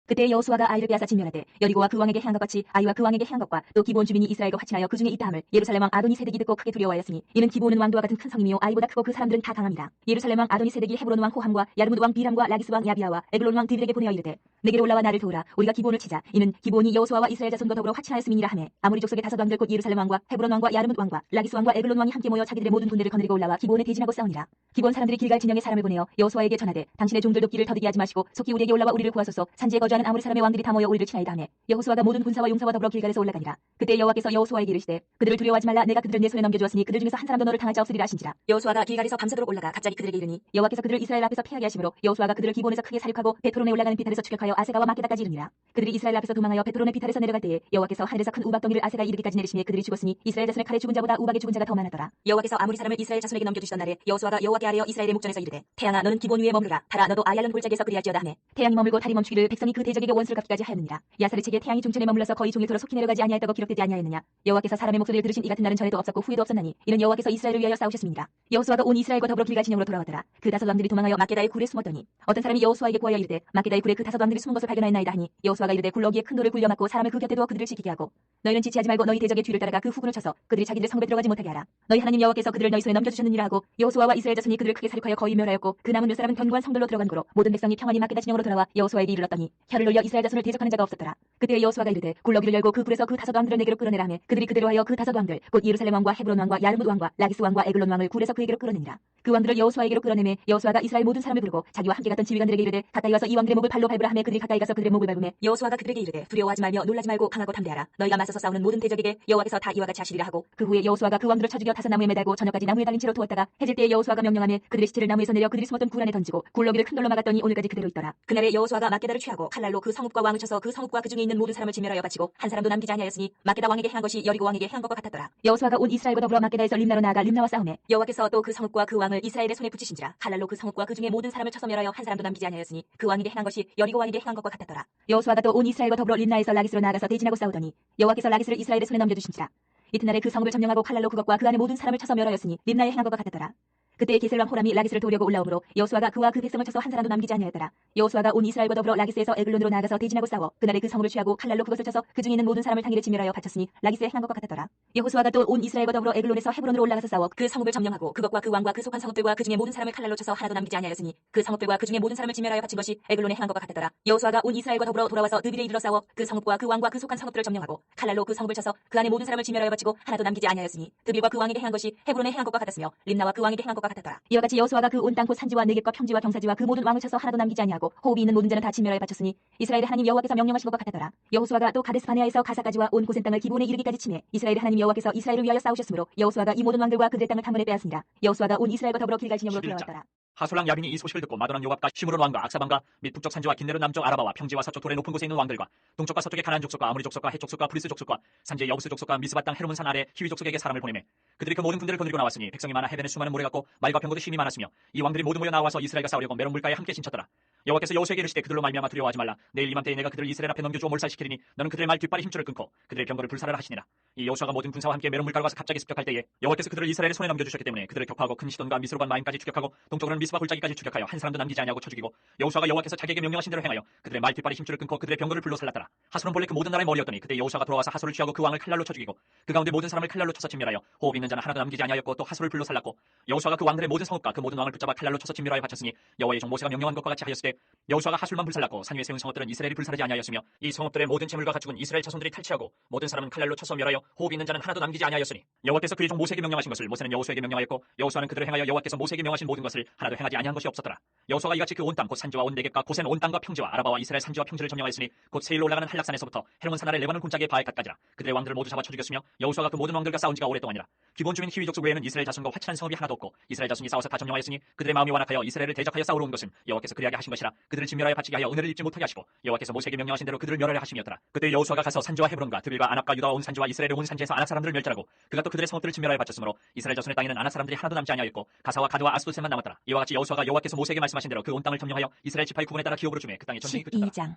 그때 여호수아가 아이를 빼앗아 진멸하되 여리고와 그 왕에게 행한 것 같이 아이와 그 왕에게 행한 것과 또 기브온 주민이 이스라엘과 화친하여 그 중에 있다함을 예루살렘 왕 아도니세덱이 듣고 크게 두려워하였으니 이는 기브온은 왕도와 같은 큰 성이며 아이보다 크고 그 사람들은 다 강합니다. 예루살렘 왕 아도니세덱이 헤브론 왕 호함과 야르무드 왕 비람과 라기스 왕 야비아와 에글론 왕 드빌에게 보내어 이르되 내게로 올라와 나를 도우라. 우리가 기브온을 치자. 이는 기브온이 여호수아와 이스라엘 자손과 더불어 화친하였음이니라 하매 아모리 족속의 다섯 왕들 곧 예루살렘 왕과 헤브론 왕과 야르무드 왕과 라기스 왕과 에글론 왕이 함께 모여 자기들의 모든 군대를 거느리고 올라와 기브온에 대진하고 싸우니라. 기브온 사람들이 길갈 진영에 사람을 보내어 여호수아에게 전하되 당신의 종들도 길을 더디게 하지 마시고 속히 우리에게 올라와 우리를 구하소서. 산지에 거주하는 아모리 사람의 왕들이 다 모여 우리를 치나이다 하매 여호수아가 모든 군사와 용사와 더불어 길갈에서 올라가니라. 그때 여호와께서 여호수아에게 이르시되 그들을 두려워하지 말라. 내가 그들을 내 손에 넘겨주었으니 그들 중에서 한 사람도 너를 당할 자 없으리라 하신지라. 여호수아가 길갈에서 밤새도록 올라가 갑자기 그들에게 이르니 여호와께서 그들을 이스라엘 앞에서 피하게 하심으로 여호수아가 그들을 기브온에서 크게 사륙하고 베토론에 올라가는 비탈에서 추격하여 아세가와 마케다까지 이르니라. 그들이 이스라엘 앞에서 도망하여 베토론의 비탈에서 내려갈 때에 여호와께서 하늘에서 큰 우박 덩이를 아세가 이르기까지 내리시며 그들이 죽었으니 이스라엘 자손의 칼에 죽은 자보다 우박에 죽은 자가 더 많았더라. 여호와께서 아모리 사람을 이스라엘 자손에게 넘겨주시던 날에 여호수아가 여호와께 아뢰어 이스라엘의 목전에서 이르되 태양아 너는 기브온 위에 머무르라. 달아 너도 아얄론 골짜기에서 그리할지어다 하매 태양이 머물고 달이 멈추기를 백성이 그 대적에게 원수를 갚기까지 하였느니라. 야살의 책에 태양이 중천에 머물러서 거의 종일 돌아 속히 내려가지 아니하였다고 기록되지 아니하였느냐. 여호와께서 사람의 목소리를 들으신 이 같은 날은 전에도 없었고 후에도 없었나니 이는 여호와께서 이스라엘을 위하여 싸우셨습니다. 여호수아가 온 이스라엘과 더불어 길갈 진영으로 돌아왔더라. 그 다섯 왕들이 도망하여 마케다의 굴에 숨었더니 어떤 사람이 여호수아에게 구하여 이르되 마케다의 굴에 그 다섯 왕들이 숨은 것을 발견하였나이다 하니 여호수아가 이르되 굴러기에 큰 돌을 굴려 맞고 사람을 그 곁에 두어 그들을 지키게 하고 너희는 지체하지 말고 너희 대적의 뒤를 따라가 그 후군을 쳐서 그들이 자기들 성읍에 들어가지 못하게 하라. 너희 하나님 여호와께서 그들을 너희 손에 넘겨주셨느니라 하고 여호수아와 이스라엘 자손이 그들을 크게 사륙하여 거의 멸하였고 그 남은 몇 사람은 견고한 성들로 들어간 고로 모든 백성이 평안히 마케다 진영으로 돌아와 여호수아에게 이르렀더니 혀를 놀려 이스라엘 자손을 대적하는 자가 없었더라. 그때 여호수아가 이르되 굴러기를 열고 그 굴에서 그 다섯 왕들을 내게로 끌어내라 하매 그들이 그대로 하여 그 다섯 왕들 곧 예루살렘 왕과 헤브론 왕과 야르무드 왕과 라기스 왕과 에글론 왕을 굴에서 그에게로 끌어내니라. 그 왕들을 여호수아에게로 끌어내매 여호수아가 이스라엘 모든 사람을 부르고 자기와 함께 갔던 지휘관들에게 이르되 가까이 와서 이 왕들의 목을 발로 밟으라 하매 그들이 가까이 가서 그들의 목을 밟으매 여호수아가 그들에게 이르되 두려워하지 말며 놀라지 말고 강하고 담대하라. 너희가 맞서서 싸우는 모든 대적에게 여호와께서 다 이와 같이 하시리라 하고 그 후에 여호수아가 그 왕들을 쳐 죽여 다섯 나무에 매달고 저녁까지 나무에 달린 채로 두었다가 해질 때에 여호수아가 명령하며 그들의 시체를 나무에서 내려 그들이 숨었던 굴 안에 던지고 굴러기를 큰 돌로 막았더니 오늘까지 그대로 있더라. 그날에 여호수아가 마케다를 취하고 칼날로 그 성읍과 왕을 쳐서 그 성읍과 그 중에 있는 모든 사람을 진멸하여 바치고 한 사람도 남기지 아니하였으니 마케다 왕에게 행한 것이 여리고 왕에게 행한 것과 같았더라. 여호수아가 온 이스라엘과 더불어 마케다에서 림나로 나아가 림나와 싸우매 여호와께서 또 그 성읍과 그 왕을 이스라엘의 손에 붙이신지라. 칼날로 그 성읍과 그 중에 모든 사람을 쳐서 멸하여 한 사람도 남기지 아니하였으니 그 왕에게 행한 것이 여리고 왕에게 행한 것과 같았더라. 여호수아가 또 온 이스라엘과 더불어 림나에서 라기스로 나아가서 대진하고 싸우더니 여호와께서 라기스를 이스라엘의 손에 넘겨주신지라. 이튿날에 그 성읍을 점령하고 칼날로 그것과 그 안에 모든 사람을 쳐서 멸하였으니 림나에 행한 것과 같았더라. 그때 게셀 왕 호람이 라기스를 도우려고 올라오므로 여호수아가 그와 그 백성을 쳐서 한 사람도 남기지 아니하였더라. 여호수아가 온 이스라엘과 더불어 라기스에서 에글론으로 나아가서 대진하고 싸워 그날에 그 성읍을 취하고 칼날로 그것을 쳐서 그 중에 있는 모든 사람을 당일에 진멸하여 바쳤으니 라기스에 행한 것과 같았더라. 여호수아가 또 온 이스라엘과 더불어 에글론에서 헤브론으로 올라가서 싸워 그 성읍을 점령하고 그것과 그 왕과 그 속한 성읍들과 그 중에 모든 사람을 칼날로 쳐서 하나도 남기지 아니하였으니 그 성읍들과 그 중에 모든 사람을 진멸하여 바친 것이 에글론에 행한 것과 같았더라. 여호수아가 온 이스라엘과 더불어 돌아와서 드빌에 이르러 싸워 그 성읍과 그 왕과 그 속한 성읍들을 점령하고 칼날로 그 성읍을 쳐서 그 안에 모든 사람을 진멸하여 바치고 하나도 남기지 아니하였으니 드빌과 그 왕에게 행한 것이 헤브론에 행한 것과 같았으며 림나와 그 왕에게 행한 것과 같았더라. 이와 같이 여호수아가 그 온 땅 곧 산지와 내겝과 평지와 경사지와 그 모든 왕을 쳐서 하나도 남기지 아니하고 호흡이 있는 모든 자는 다 진멸하여 바쳤으니 이스라엘의 하나님 여호와께서 명령하신 것과 같았더라. 여호수아가 또 가데스 바네아에서 가사까지와 온 고센 땅을 기브온에 이르기까지 치매 이스라엘의 하나님 여호와께서 이스라엘을 위하여 싸우셨으므로 여호수아가 이 모든 왕들과 그들의 땅을 한 번에 빼앗으니라. 여호수아가 온 이스라엘과 더불어 길갈 진영으로 돌아왔더라. 하솔랑 야빈이 이 소식을 듣고 마도난 요압과 시므론 왕과 악사방과 및 북쪽 산지와 긴네르 남쪽 아라바와 평지와 서쪽 돌의 높은 곳에 있는 왕들과 동쪽과 서쪽의 가나안 족속과 아모리 족속과 헷 족속과 브리스 족속과 산지의 여부스 족속과 미스바 땅 헤르몬 산 아래 히위 족속에게 사람을 보내매 그들이 그 모든 군대를 거느리고 나왔으니 백성이 많아 해변에 수많은 모래 같고 말과 병거도 힘이 많았으며 이 왕들이 모두 모여 나와서 이스라엘과 싸우려고 메론 물가에 함께 진쳤더라. 여호와께서 여호수아에게 이르시되 그들로 말미암아 두려워하지 말라. 내일 이맘때에 내가 그들을 이스라엘 앞에 넘겨주어 몰살시키리니 너는 그들의 말 뒷발의 힘줄을 끊고 그들의 병거를 불살하라 하시니라. 이 여호수아가 모든 군사와 함께 메론 물가로 가서 갑자기 습격할 때에 여호와께서 그들을 이스라엘의 손에 넘겨주셨기 때문에 그들을 격파하고 큰 시돈과 미스로반 마임까지 추격하고 동쪽으로는 미스바 골짜기까지 추격하여 한 사람도 남기지 아니하고 쳐 죽이고 여호수아가 여호와께서 자기에게 명령하신 대로 행하여 그들의 말 뒷발의 힘줄을 끊고 그들의 병거를 불로 살랐더라. 하솔은 본래 그 모든 나라의 머리였더니 그때 여호수아가 돌아와서 하솔을 취하고 그 왕을 칼날로 쳐 죽이고 그 가운데 모든 사람을 칼날로 쳐서 진멸하여 호흡 있는 자는 하나도 남기지 아니하였고 또 하솔을 불로 살랐고 여호수아가 그 왕들의 모든 성읍과 그 모든 왕을 붙잡아 칼날로 쳐서 진멸하여 바쳤으니 여호와의 종 모세가 명령한 것과 같이 하였으되 여호수아가 하술만 불살랐고 산 위에 세운 성읍들은 이스라엘이 불사르지 아니하였으며 이 성읍들의 모든 재물과 가축은 이스라엘 자손들이 탈취하고 모든 사람은 칼날로 쳐서 멸하여 호흡 있는 자는 하나도 남기지 아니하였으니 여호와께서 그의 종 모세에게 명령하신 것을 모세는 여호수아에게 명령하였고 여호수아는 그들을 행하여 여호와께서 모세에게 명하신 모든 것을 하나도 행하지 아니한 것이 없었더라. 여호수아가 이같이 그 온 땅 곧 산지와 온 내겝과 고센 온 땅과 평지와 아라바와 이스라엘 산지와 평지를 점령하였으니 곧 세일로 올라가는 한락산에서부터 헤르몬 산 아래 레바논 골짜기의 바알갓까지라. 그들의 왕들을 모두 잡아 쳐 죽였으며 여호수아가 그 모든 왕들과 싸운 지가 오랫동안이라. 기본 주민 히위 족속 외에는 이스라엘 자손과 화친한 성읍이 하나도 없고 이스라엘 자손이 싸워서 다 점령하였으니 그들의 마음이 완악하여 이스라엘을 대적하여 싸우러 온 것은 여호와께서 그리하게 하신 것이라. 그들을 진멸하여 바치게 하여 은혜를 입지 못하게 하시고 여호와께서 모세에게 명령하신 대로 그들을 멸하려 하심이었더라. 그때 여호수아가 가서 산지와 헤브론과 드빌과 아낙과 유다와 온 산지와 이스라엘의 온 산지에서 아낙 사람들을 멸절하고 그가 또 그들의 성읍들을 진멸하여 바쳤으므로 이스라엘 자손의 땅에는 아낙 사람들이 하나도 남지 아니하였고 가사와 가드와 아스도셋만 남았더라. 이와 같이 여호수아가 여호와께서 모세에게 말씀하신 대로 그 온 땅을 점령하여 이스라엘 지파의 구분에 따라 기업으로 주매 그 땅에 전쟁이 그쳤더라. 12장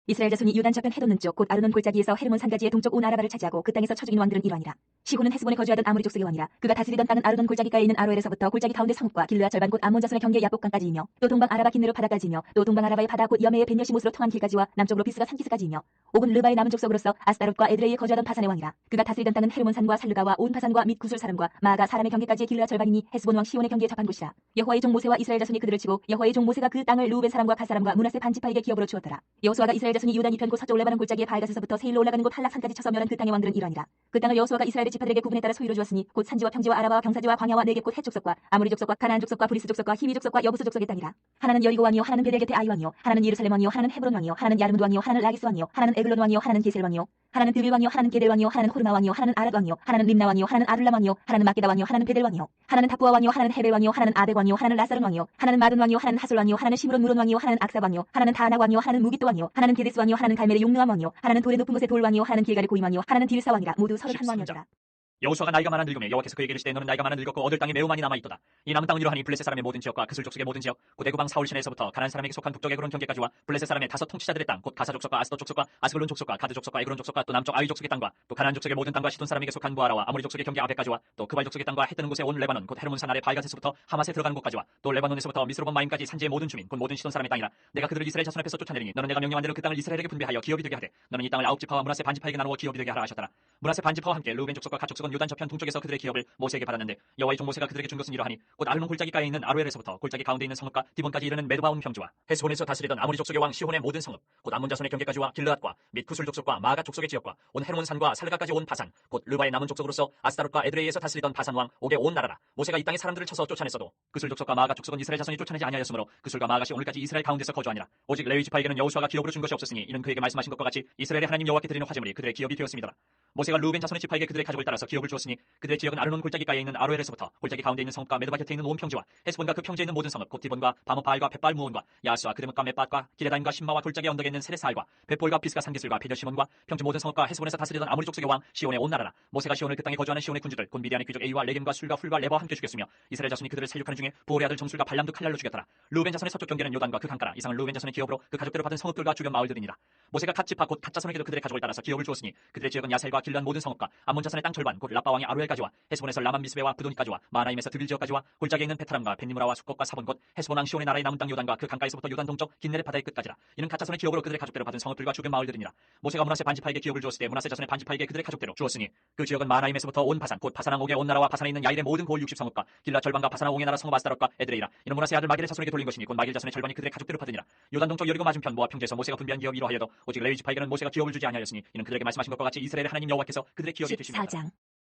이스라엘 자손이 유단 저편 해돋는 쪽 곧 아르논 골짜기에서 헤르몬 산가지의 동쪽 온 아라바를 차지하고 그 땅에서 쳐 죽인 왕들은 이러하니라. 시혼은 헤스본에 거주하던 아모리 족속의 왕이라. 그가 다스리던 땅은 아르논 골짜기가에 있는 아로엘에서부터 골짜기 가운데 성읍과 길르앗 절반 곧 암몬 자손의 경계 야복강까지이며 또 동방 아라바 긴느르 바다까지이며 또 동방 아라바의 바다 곧 여메의 벤여시못으로 통한 길까지와 남쪽으로 비스가 산기스까지이며 오분 르바의 남은 족속으로서 아스타롯과 에드레이에 거주하던 바산의 왕이라. 그가 다스리던 땅은 헤르몬 산과 살르가와 온 바산과 및 구술 사람과 마아가 사람의 경계까지의 길르앗 절반이니 헤스본 왕 시온의 경계에 접한 곳이라. 여호와의 종 모세와 이스라엘 자손이 그들을 치고 여호와의 종 모세가 그 땅을 루벤 사람과 갓 사람과 므낫세 반 지파에게 기업으로 주었더라. 여호수아가 이스라엘 자손이 유단 이편 곧 서쪽 레바논 골짜기의 바알갓에서부터 세일로 올라가는 곳 한락산까지 쳐서 멸한 그 땅의 왕들은 이러하니라. 그 땅을 여호수아가 이스라엘의 지파들에게 구분에 따라 소유로 주었으니 곧 산지와 평지와 아라바와 경사지와 광야와 네겝 곧 헷 족속과 아모리 족속과 가나안 족속과 브리스 족속과 히위 족속과 여부스 족속의 땅이라. 하나는 여리고 왕이요 하나는 베델 게테 아이 왕이요 하나는 예루살렘 왕이요 하나는 헤브론 왕이요 하나는 야르무드 왕이요 하나는 라기스 왕이요 하나는 에글론 왕이요 하나는 게셀 왕이요 하나는 드빌 왕이요 하나는 게델 왕이요 하나는 호르마 왕이요 하나는 아랏 왕이요 하나는 림나 왕이요 하나는 아둘람 왕이요 하나는 마게다 왕이요 하나는 베델 왕이요 하나는 다푸아 왕이요 하나는 헤벨 왕이요 하나는 아벡 왕이요 하나는 라사론 왕이요 하나는 마돈 왕이요 하나는 하솔 왕이요 하나는 시므론 무론 왕이요 하나는 악사 왕이요 하나는 다나 왕이요 하나는 무기또 왕이요 하나는 게데스 왕이요 하나는 갈멜의 용능함 왕이요 하나는 돌의 높은 곳의 돌 왕이요 하나는 길갈의 고임 왕이요 하나는 딜사 왕이라. 모두 31 왕이었더라. 여호수아가 나이가 많아 늙음에 여호와께서 그에게 이르시되 너는 나이가 많아 늙었고 얻을 땅이 매우 많이 남아있도다. 이 남은 땅은 이러하니 블레셋 사람의 모든 지역과 그술 족속의 모든 지역 곧 애굽 왕 사울 시내에서부터 가나안 사람에게 속한 북쪽 에그론 경계까지와 블레셋 사람의 다섯 통치자들의 땅 곧 가사 족속과 아스도 족속과 아스글론 족속과 가드 족속과 에그론 족속과 또 남쪽 아위 족속의 땅과 또 가나안 족속의 모든 땅과 시돈 사람에게 속한 무아라와 아모리 족속의 경계 아벡까지와 또 그발 족속의 땅과 해 뜨는 곳에 온 레바논 곧 헤르몬 산 아래 바알갓에서부터 하맛에 들어가는 곳까지와 또 레바논에서부터 미스로본 마임까지 산지의 모든 주민 곧 모든 시돈 사람의 땅이라. 내가 그들을 이스라엘 자손 앞에서 쫓아내리니 너는 내가 명령한 대로 그 땅을 이스라엘에게 분배하여 기업이 되게 하되 너는 이 땅을 아홉 지파와 므낫세 반 지파에게 나누어 기업이 되게 하라 하셨더라. 므낫세 반 지파와 함께 르우벤 족속과 갓 족속은 요단 저편 동쪽에서 그들의 기업을 모세에게 받았는데 여호와의 종 모세가 그들에게 준 것은 이러하니 곧 아르논 골짜기가에 있는 아로엘에서부터 골짜기 가운데 있는 성읍과 디본까지 이르는 메드바온 평지와 헤스본에서 다스리던 아모리 족속의 왕 시혼의 모든 성읍 곧 암몬 자손의 경계까지와 길르앗과 및 구술 족속과 마아가 족속의 지역과 온 헤르몬 산과 살르가까지 온 바산 곧 르바의 남은 족속으로서 아스타롯과 에드레이에서 다스리던 바산 왕 옥의 온 나라라. 모세가 이 땅에 사람들을 쳐서 쫓아냈어도 구술 족속과 마아가 족속은 이스라엘 자손이 쫓아내지 아니하였으므로 구술과 마아가시 오늘까지 이스라엘 가운데서 거주하니라. 오직 레위 지파에게는 여호수아가 기업으로 준 것이 없었으니 이는 그에게 말씀하신 것과 같이 이스라엘의 하나님 여호와께 드리는 화제물이 그들의 기업이 되었습니다. 모세가 루벤 자손의 지파에게 그들의 가족을 따라서 기업을 주었으니 그들의 지역은 아르논 골짜기가에 있는 아로엘에서부터 골짜기 가운데 있는 성읍과 메드바 곁에 있는 온 평지와 헤스본과 그 평지에 있는 모든 성읍 곧 디본과 바모바알과 벳바알 무온과 야스와 그드뭇과 멧밭과 기레다임과 신마와 골짜기 언덕에 있는 세레사알과 벳볼과 비스가 산기슬과 베델시몬과 평지 모든 성읍과 헤스본에서 다스리던 아모리 족속의 왕 시온의 온 나라라. 모세가 시온을 그 땅에 거주하는 시온의 군주들 곧 미디안의 귀족 에이와 레겜과 술과 훌과 레바와 함께 죽였으며 이스라엘 자손이 그들을 살육하는 중에 부올의 아들 점술과 발람도 칼날로 죽였더라. 루벤 자손의 서쪽 경계는 요단과 그 강가라. 이상은 루벤 자손의 기업으로 그 가족대로 받은 성읍들과 주변 마을들이니라. 모세가 갓 지파 곧 갓 자손에게도 그들의 가족을 따라서 기업을 주었으니 그들의 지역은 야셀과 길르앗 모든 성읍과 암몬 자손의 땅 절반 곧 라빠 왕의 아루엘까지와 헤스본에서 라만 미스베와 부도니까지와 마나임에서 드빌 지역까지와 골짜기에 있는 베타람과 벤니무라와 수kop과 사본 곧 헤스본 왕 시온의 나라의 남은 땅 요단과 그 강가에서부터 요단 동쪽 긴네렛 바다의 끝까지라. 이는 갓 자손의 기업으로 그들의 가족대로 받은 성읍들과 주변 마을들이니라. 모세가 므낫세 반지파에게 기업을 주었을 때 므낫세 자손의 반지파에게 그들의 가족대로 주었으니 그 지역은 마나임에서부터 온 바산 곧 바산왕 옥의 온 나라와 바산에 있는 야일의 모든 고을 60성읍과 길라 절반과 바산왕 옥의 나라 성읍 아스타롯과 에드레이라. 이는 므낫세 아들 마길의 자손에게 돌린 것이니 곧 마길 자손의 절반이 그들의 가족대로 받으니라. 요단 동쪽 여리고 맞은편 모압 평지에서 모세가 분배한 기업이 이러하여도 오직 레위 지파에게는 모세가 기업을 주지 아니하였으니 이는 그들에게 말씀하신 것과 같이 이스라엘의 하나님 여호와께서 그들의 기업이 되십니다. 14장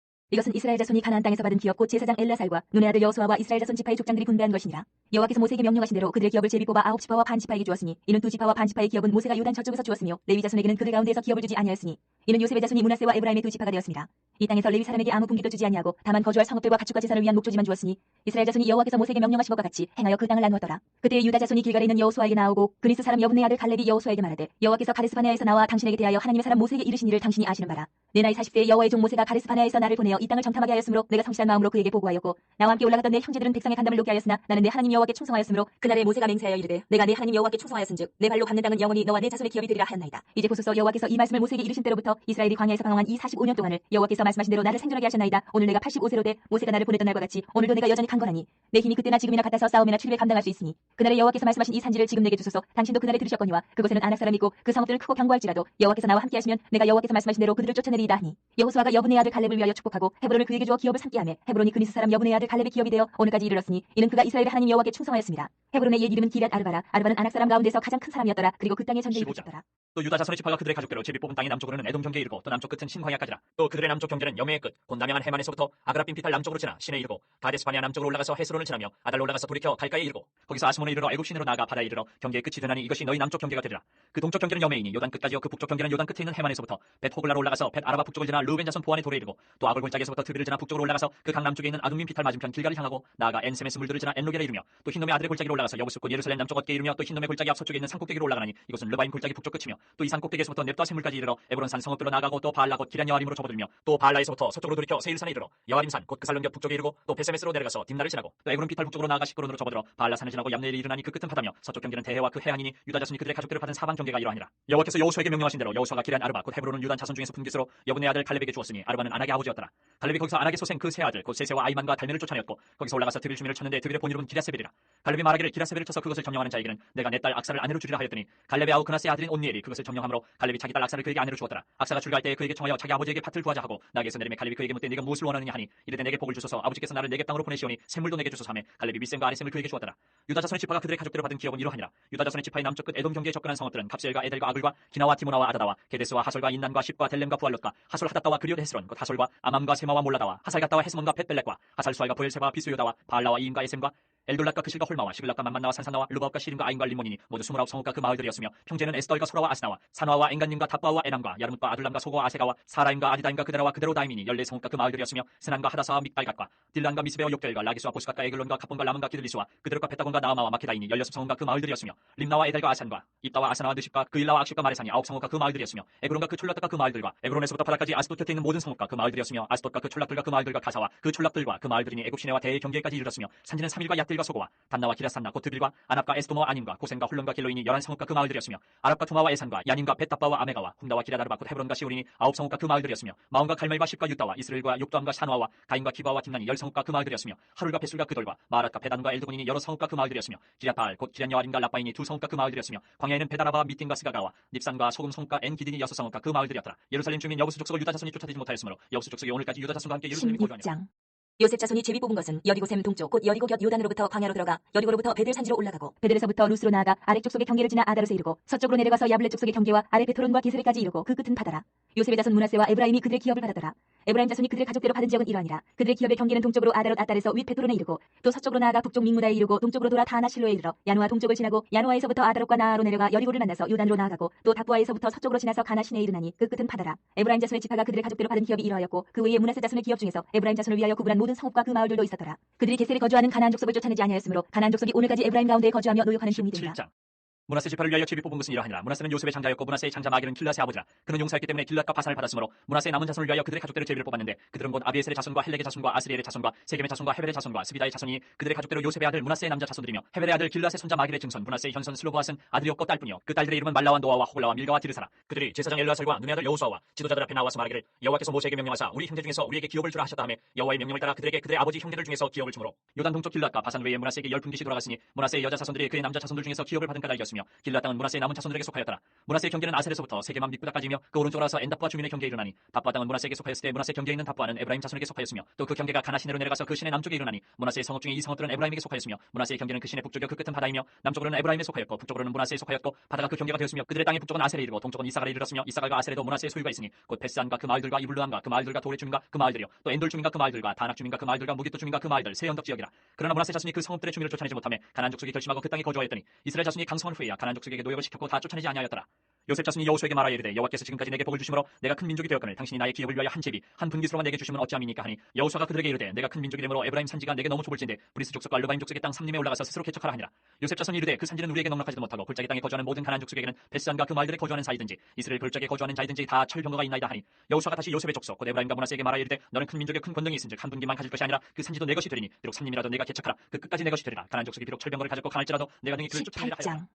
이것은 이스라엘 자손이 가나안 땅에서 받은 기업 곧 제사장 엘라살과 눈의 아들 여호수아와 이스라엘 자손 지파의 족장들이 분배한 것이니라. 여호와께서 모세에게 명령하신 대로 그들의 기업을 제비 뽑아 아홉 지파와 반 지파에게 주었으니 이는 두 지파와 반 지파의 기업은 모세가 요단 저쪽에서 주었으며 레위 자손에게는 그들 가운데에서 기업을 주지 아니하였으니 이는 요셉의 자손이 므낫세와 에브라임의 두 지파가 되었습니다. 이 땅에서 레위 사람에게 아무 분기도 주지 아니하고 다만 거주할 성읍들과 가축과 제사를 위한 목조지만 주었으니 이스라엘 자손이 여호와께서 모세에게 명령하신 것과 같이 행하여 그 땅을 나누었더라. 그때 유다 자손이 길갈에 있는 여호수아에게 나오고 그리스 사람 여분의 아들 갈렙이 여호수아에게 말하되 여호와께서 가데스 바네아에서 나와 당신에게 대하여 하나님의 사람 모세에게 이르신 일을 당신이 아시는 바라. 내 나이 40세에 여호와의 종 모세가 가데스 바네아에서 나를 보내어 이 땅을 정탐하게 하였으므로 내가 성실한 마음으로 그에게 보고하였고 나와 함께 올라갔던 내 형제들은 백성의 간담을 놓게 하였으나 나는 내 하나님 여호와께 충성하였으므로 그날에 모세가 맹세하여 이르되 내가 내 하나님 여호와께 충성하였은즉 내 발로 밟는 땅은 영원히 너와 내 자손의 기업이 되리라 하였나이다. 이제 보소서 여호와께서 이 말씀을 모세에게 이르신 때로부터 이스라엘이 광야에서 방황한 이 45년 동안을 여호와께서 말씀하신 대로 나를 생존하게 하셨나이다. 오늘 내가 85세로 돼 모세가 나를 보냈던 날과 같이 오늘도 내가 여전히 강건하니 내 힘이 그때나 지금이나 같아서 싸움이나 출입에 감당할 수 있으니 그날에 여호와께서 말씀하신 이 산지를 지금 내게 주소서. 당신도 그날에 들으셨거니와 그곳에는 아낙 사람이고 그 성읍들은 크고 견고할지라도 여호와께서 나와 함께 하시면 내가 여호와께서 말씀하신 대로 그들을 쫓아내리이다 하니 여호수아가 여분의 아들 갈렙을 위하여 축복하고 하고 헤브론을 그에게 주어 기업을 삼게 하며 헤브론이 그니스 사람 여분의 아들 갈렙의 기업이 되어 오늘까지 이르렀으니 이는 그가 이스라엘의 하나님 여호와께 충성하였습니다. 헤브론의 옛 이름은 기럇 아르바라. 아르바는 아낙 사람 가운데서 가장 큰 사람이었더라. 그리고 그 땅에 전쟁이 15장. 붙었더라. 또 유다 자손의 지파가 그들의 가족대로 제비 뽑은 땅이 남쪽으로는 에돔 경계에 이르고 또 남쪽 끝은 신광야까지라. 또 그들의 남쪽 경계는 여매의 끝 곧 남양한 해만에서부터 아그라빈 피탈 남쪽으로 지나 신에 이르고 가데스바네아 남쪽으로 올라가서 헤스론을 지나며 아달로 올라가서 돌이켜 갈가에 이르고 거기서 아스몬에 이르러 애굽 신으로 나아가 바다에 이르러 경계의 끝이 되나니 이것이 너희 남쪽 경계가 되리라. 그 동쪽 경계는 여매이니 요단 끝까지요 그 북쪽 경계는 요단 끝에 있는 해만에서부터 벳 호글라로 올라가서 벳 아라바 북쪽을 지나 르우벤 자손 보안의 돌에 이르고 또 아골 골짜기에서부터 드비를 지나 북쪽으로 올라가서 그 강 남쪽에 있는 아둠민 피탈 맞은편 길가를 향하고 나아가 엔세메스 물들을 지나 엔로겔에 이르며 또 흰놈의 아들의 골짜기로 올라가서 여부스곧 예루살렘 남쪽 어깨에 이르며 또 흰놈의 골짜기 앞서쪽에 있는 산꼭대기로 올라가나니 이것은 르바임 골짜기 북쪽 끝이며 또 이 산꼭대기에서부터 넵다 샘물까지 이르러 에브론 산 성읍들로 나아가고 또 바알라 곧 기럇 여아림으로 접어들며 또 바알라에서부터 서쪽으로 돌이켜 세일산에 이르러 여아림산 곧 그 살론곁 북쪽에 이르고 또 베세메스로 내려가서 딥나를 지나고 또 에브론 피탈 북쪽으로 나아가 시크론으로 접어들어 바알라산을 지나고 얌네일에 이르나니 그 끝은 바다며 서쪽 경계는 대해와 그 해안이니 유다 자손이 그들의 가족들을 받은 사방 경계가 이러하니라. 여호와께서 여호수아에게 명령하신 대로 여호수아가 기럇 아르바 곧 헤브론은 유단 자손 중에서 분깃으로 여분의 아들 갈렙에게 주었으니 아르바는 아낙의 아버지였더라. 갈렙이 거기서 아낙의 소생 그 세 아들 곧 세세와 아이만과 달면을 쫓아내었고 거기서 올라가서 드빌 주민을 쳤는데 드빌의 본 이름은 기랴세벨이라. 갈렙이 말하기를 기랴세벨을 쳐서 그것을 점령하는 자에게는 내가 내 딸 악사를 아내로 주리라 하였더니 갈렙의 아우 그나스의 아들인 온니엘이 그것을 점령함으로 갈렙이 자기 딸 악사를 그에게 아내로 주었더라. 악사가 출가할 때에 그에게 청하여 자기 아버지에게 밭을 구하자 하고 나귀에서 내리매 갈렙이 그에게 묻되 네가 무엇을 원하느냐 하니 이르되 내게 복을 주소서 아버지께서 나를 내게 땅으로 보내시오니 샘물도 내게 주소서 하며 갈렙이 밀셈과 아랫셈을 그에게 주었더라. 유다 자손의 지파가 그들의 가족들을 받은 기업은 이러하니라. 유다 자손의 지파의 남쪽 끝 에돔 경계에 접근한 성읍들은 갑셀과 에델과 아글과 기나와 디모나와 아다다와 게데스와 하솔과 인난과 십과 델렘과 부알롯과 하솔 하닷다와 그리옷 헤스론 곧 하솔과 아맘과 세마와 몰라다와 하살갓다와 헤스몬과 벳벨렉과 하살수알과 보엘세바 비수요다와 바알라와 이인과 에셈과 엘돌랏과 그실과 홀마와 시글락과 만만나와 산산나와 르바업과 시림과 아인과 림몬이니 모두 29성읍과 그 마을들이었으며 평제는 에스덜과 소라와 아스나와 사나와 엔간님과 답바와 에남과 야르뭇과 아둘람과 소고와 아세가와 사라임과 아디다임과 그데라와 그데로다임이니 14성읍과 그 마을들이었으며 스난과 하다사와 믹발갓과 딜란과 미스베와 욕델과 라기스와 보스갓과 에글론과 갑본과 라문과 기들리스와 그들과 베타곤과 나아마와 마케다이니 16성읍과 그 마을들이었으며 림나와 에델과 아산과 입다와 아사나와 느십과 그 일라와 악십과 마레산이 9성읍과 그 마을들이었으며 에그론과 그 촐락과 그 마을들과 에그론에서부터 바다까지 아스돗 곁에 있는 모든 성읍과 그 마을들이었으며 아스돗과 그 촐락들과 그 마을들과 가사와 그 촐락들과 그 마을들이니 애굽 시내와 대의 경계까지 이르렀으며 산지는 3일과 얏들과 소고와 단나와 기라산나 고트빌과 아납과 에스도모와 아님과 고센과 홀론과 길로인이 11성읍과 그 마을들이었으며 아랍과 투마와 에산과 야님과 벳답바와 아메가와 훔다와 기라다르바 곧 헤브론과 시오린이 9성읍과 그 마을들이었으며 마온과 갈멜과 십과 유다와 이스라엘과 욕도함과 샤노아와 가인과 기바와 tim난이 10성읍과 그 마을들이었으며 하룰과 베술과 그돌과 마라과 베단과 엘드곤이니 여러 성읍과 그 마을들이었으며 기랴바알 곧 기럇 여아림과 라빠인이 2성읍과 그 마을들이었으며 광야에는 베다라바 미팅과 스가가와 닙산과 소금 성읍과 엔기딘이 6성읍과 그 마을들이었더라. 예루살렘 주민 여부수 족속을 유다 자손이 쫓아내지 못하였으므로 여부수 족속이 오늘까지 유다 자손과 함께 예루살렘에 거주하니라. 16장. 요셉 자손이 제비 뽑은 것은 여리고 샘 동쪽 곧 여리고 곁 요단으로부터 광야로 들어가 여리고로부터 베델 산지로 올라가고 베델에서부터 루스로 나아가 아래 족속의 경계를 지나 아다롯에 이르고 서쪽으로 내려가서 야블렛 족속의 경계와 아래 베토론과 게세레까지 이르고 그 끝은 바다라. 요셉의 자손 므낫세와 에브라임이 그들의 기업을 받았더라. 에브라임 자손이 그들의 가족대로 받은 지역은 이러하니라. 그들의 기업의 경계는 동쪽으로 아다롯 아달에서 윗 베토론에 이르고 또 서쪽으로 나아가 북쪽 믹무다에 이르고 동쪽으로 돌아 다나실로에 이르러 야누아 동쪽을 지나고 야누아에서부터 아다롯과 나아로 내려가 여리고를 만나서 요단으로 나아가고 또 답부아에서부터 서쪽으로 지나서 가나시내에 이르나니 그 끝은 바다라. 에브라임 자손의 지파가 그들의 가족대로 받은 기업이 이러하였고 그 외에 므낫세 자손의 기업 중에서 에브라임 자손을 위하여 구분한 모든 성읍과 그 마을들도 있었더라. 그들이 게셀에 거주하는 가나안 족속을 쫓아내지 아니하였으므로 가나안 족속이 오늘까지 에브라임 가운데에 거주하며 노역하는 힘이 되니라. 17장. 므낫세 지파를 위하여 제비 뽑은 것은 이러하니라. 므낫세는 요셉의 장자였고 므낫세의 장자 마길은 길앗의 아버지라. 그는 용사였기 때문에 길앗과 바산을 받았으므로 므낫세의 남은 자손을 위하여 그들의 가족대로 제비를 뽑았는데 그들은 곧 아비에셀의 자손과 헬렉의 자손과 아스리엘의 자손과 세겜의 자손과 헤벨의 자손과 스비다의 자손이 그들의 가족대로 요셉의 아들 므낫세의 남자 자손들이며 헤벨의 아들 길앗의 손자 마길의 증손 므낫세의 현손 슬로보앗은 아들이 없고 딸뿐이요 그 딸들의 이름은 말라와 노아와 호글라와 밀가와 디르사라. 그들이 제사장 엘르아살과 눈의 아들 여호수아와 지도자들 앞에 나와서 말하기를 여호와께서 모세에게 명령하사 우리 형제 중에서 우리에게 기업을 주라 하셨다 하며 여호와의 명령을 따라 그들에게 그들의 아버지 형제들 중에서 기업을 주므로 요단 동쪽 길앗과 바산 외에 므낫세에게 10분깃이 돌아갔으니 므낫세의 여자 자손들이 그의 남자 자손들 중에서 기업을 받은 까닭이었으며 길앗 땅은 므낫세의 남은 자손들에게 속하였더라. 므낫세의 경계는 아셀에서부터 세겜만 믹부다까지이며 그 오른쪽으로 와서 엔답과 주민의 경계에 이르나니 답부아 땅은 므낫세에게 속하였을 때 므낫세 경계에 있는 답부아는 에브라임 자손에게 속하였으며 또 그 경계가 가나 시내로 내려가서 그 시내 남쪽에 이르나니 므낫세의 성읍 중에 이 성읍들은 에브라임에게 속하였으며 므낫세의 경계는 그 시내 북쪽에 그 끝은 바다이며 남쪽으로는 에브라임에 속하였고 북쪽으로는 므낫세에 속하였고 바다가 그 경계가 되었으며 그들의 땅의 북쪽은 아셀에 이르고 동쪽은 이사갈에 이르렀으며 이사갈과 아셀에도 므낫세의 소유가 있으니 곧 베스안과 그 마을들과 이블루함과 그 마을들과 도레 주민과 그 마을들이요 또 엔돌 주민과 그 마을들과 다낙 주민과 그 마을들과 무기토 주민과 그 마을들 세 언덕 지역이라. 그러나 므낫세 자손이 그 성읍들의 주민을 쫓아내지 못하며 가나안 족속이 결심하고 그 땅에 거주하였더니 이스라엘 자손이 강성한 후에야 가나안 족속에게 노역을 시켰고 다 쫓아내지 아니하였더라. 요셉 자손이 여호수아에게 말하여 이르되 여호와께서 지금까지 내게 복을 주심으로 내가 큰 민족이 되었거늘 당신이 나의 기업을 위하여 한 제비 한 분깃으로만 내게 주시면 어찌함이니까 하니 여호수아가 그들에게 이르되 내가 큰 민족이 되므로 에브라임 산지가 내게 너무 좁을진데 브리스 족속과 르바임 족속의 땅 삼림에 올라가서 스스로 개척하라 하니라. 요셉 자손이 이르되 그 산지는 우리에게 넉넉하지도 못하고 골짜기 땅에 거주하는 모든 가나안 족속에게는 베스안과 그 마을들에 거주하는 자이든지 이스라엘 골짜기에 거주하는 자이든지 다 철병거가 있나이다 하니 여호수아가 다시 요셉의 족속 곧 에브라임과 므낫세에게 말하여 이르되 너는 큰 민족의 큰 권능이 있은즉 한 분기만 가질 것이 아니라 그 산지도 내 것이 되리니 비록 삼림이라도 내가 개척하라 그 끝까지 내 것이 되리라. 가나안 족속이 비록 철병거를 가졌고 강할지라도 내가 능히 그를 쫓아내리라 하였다.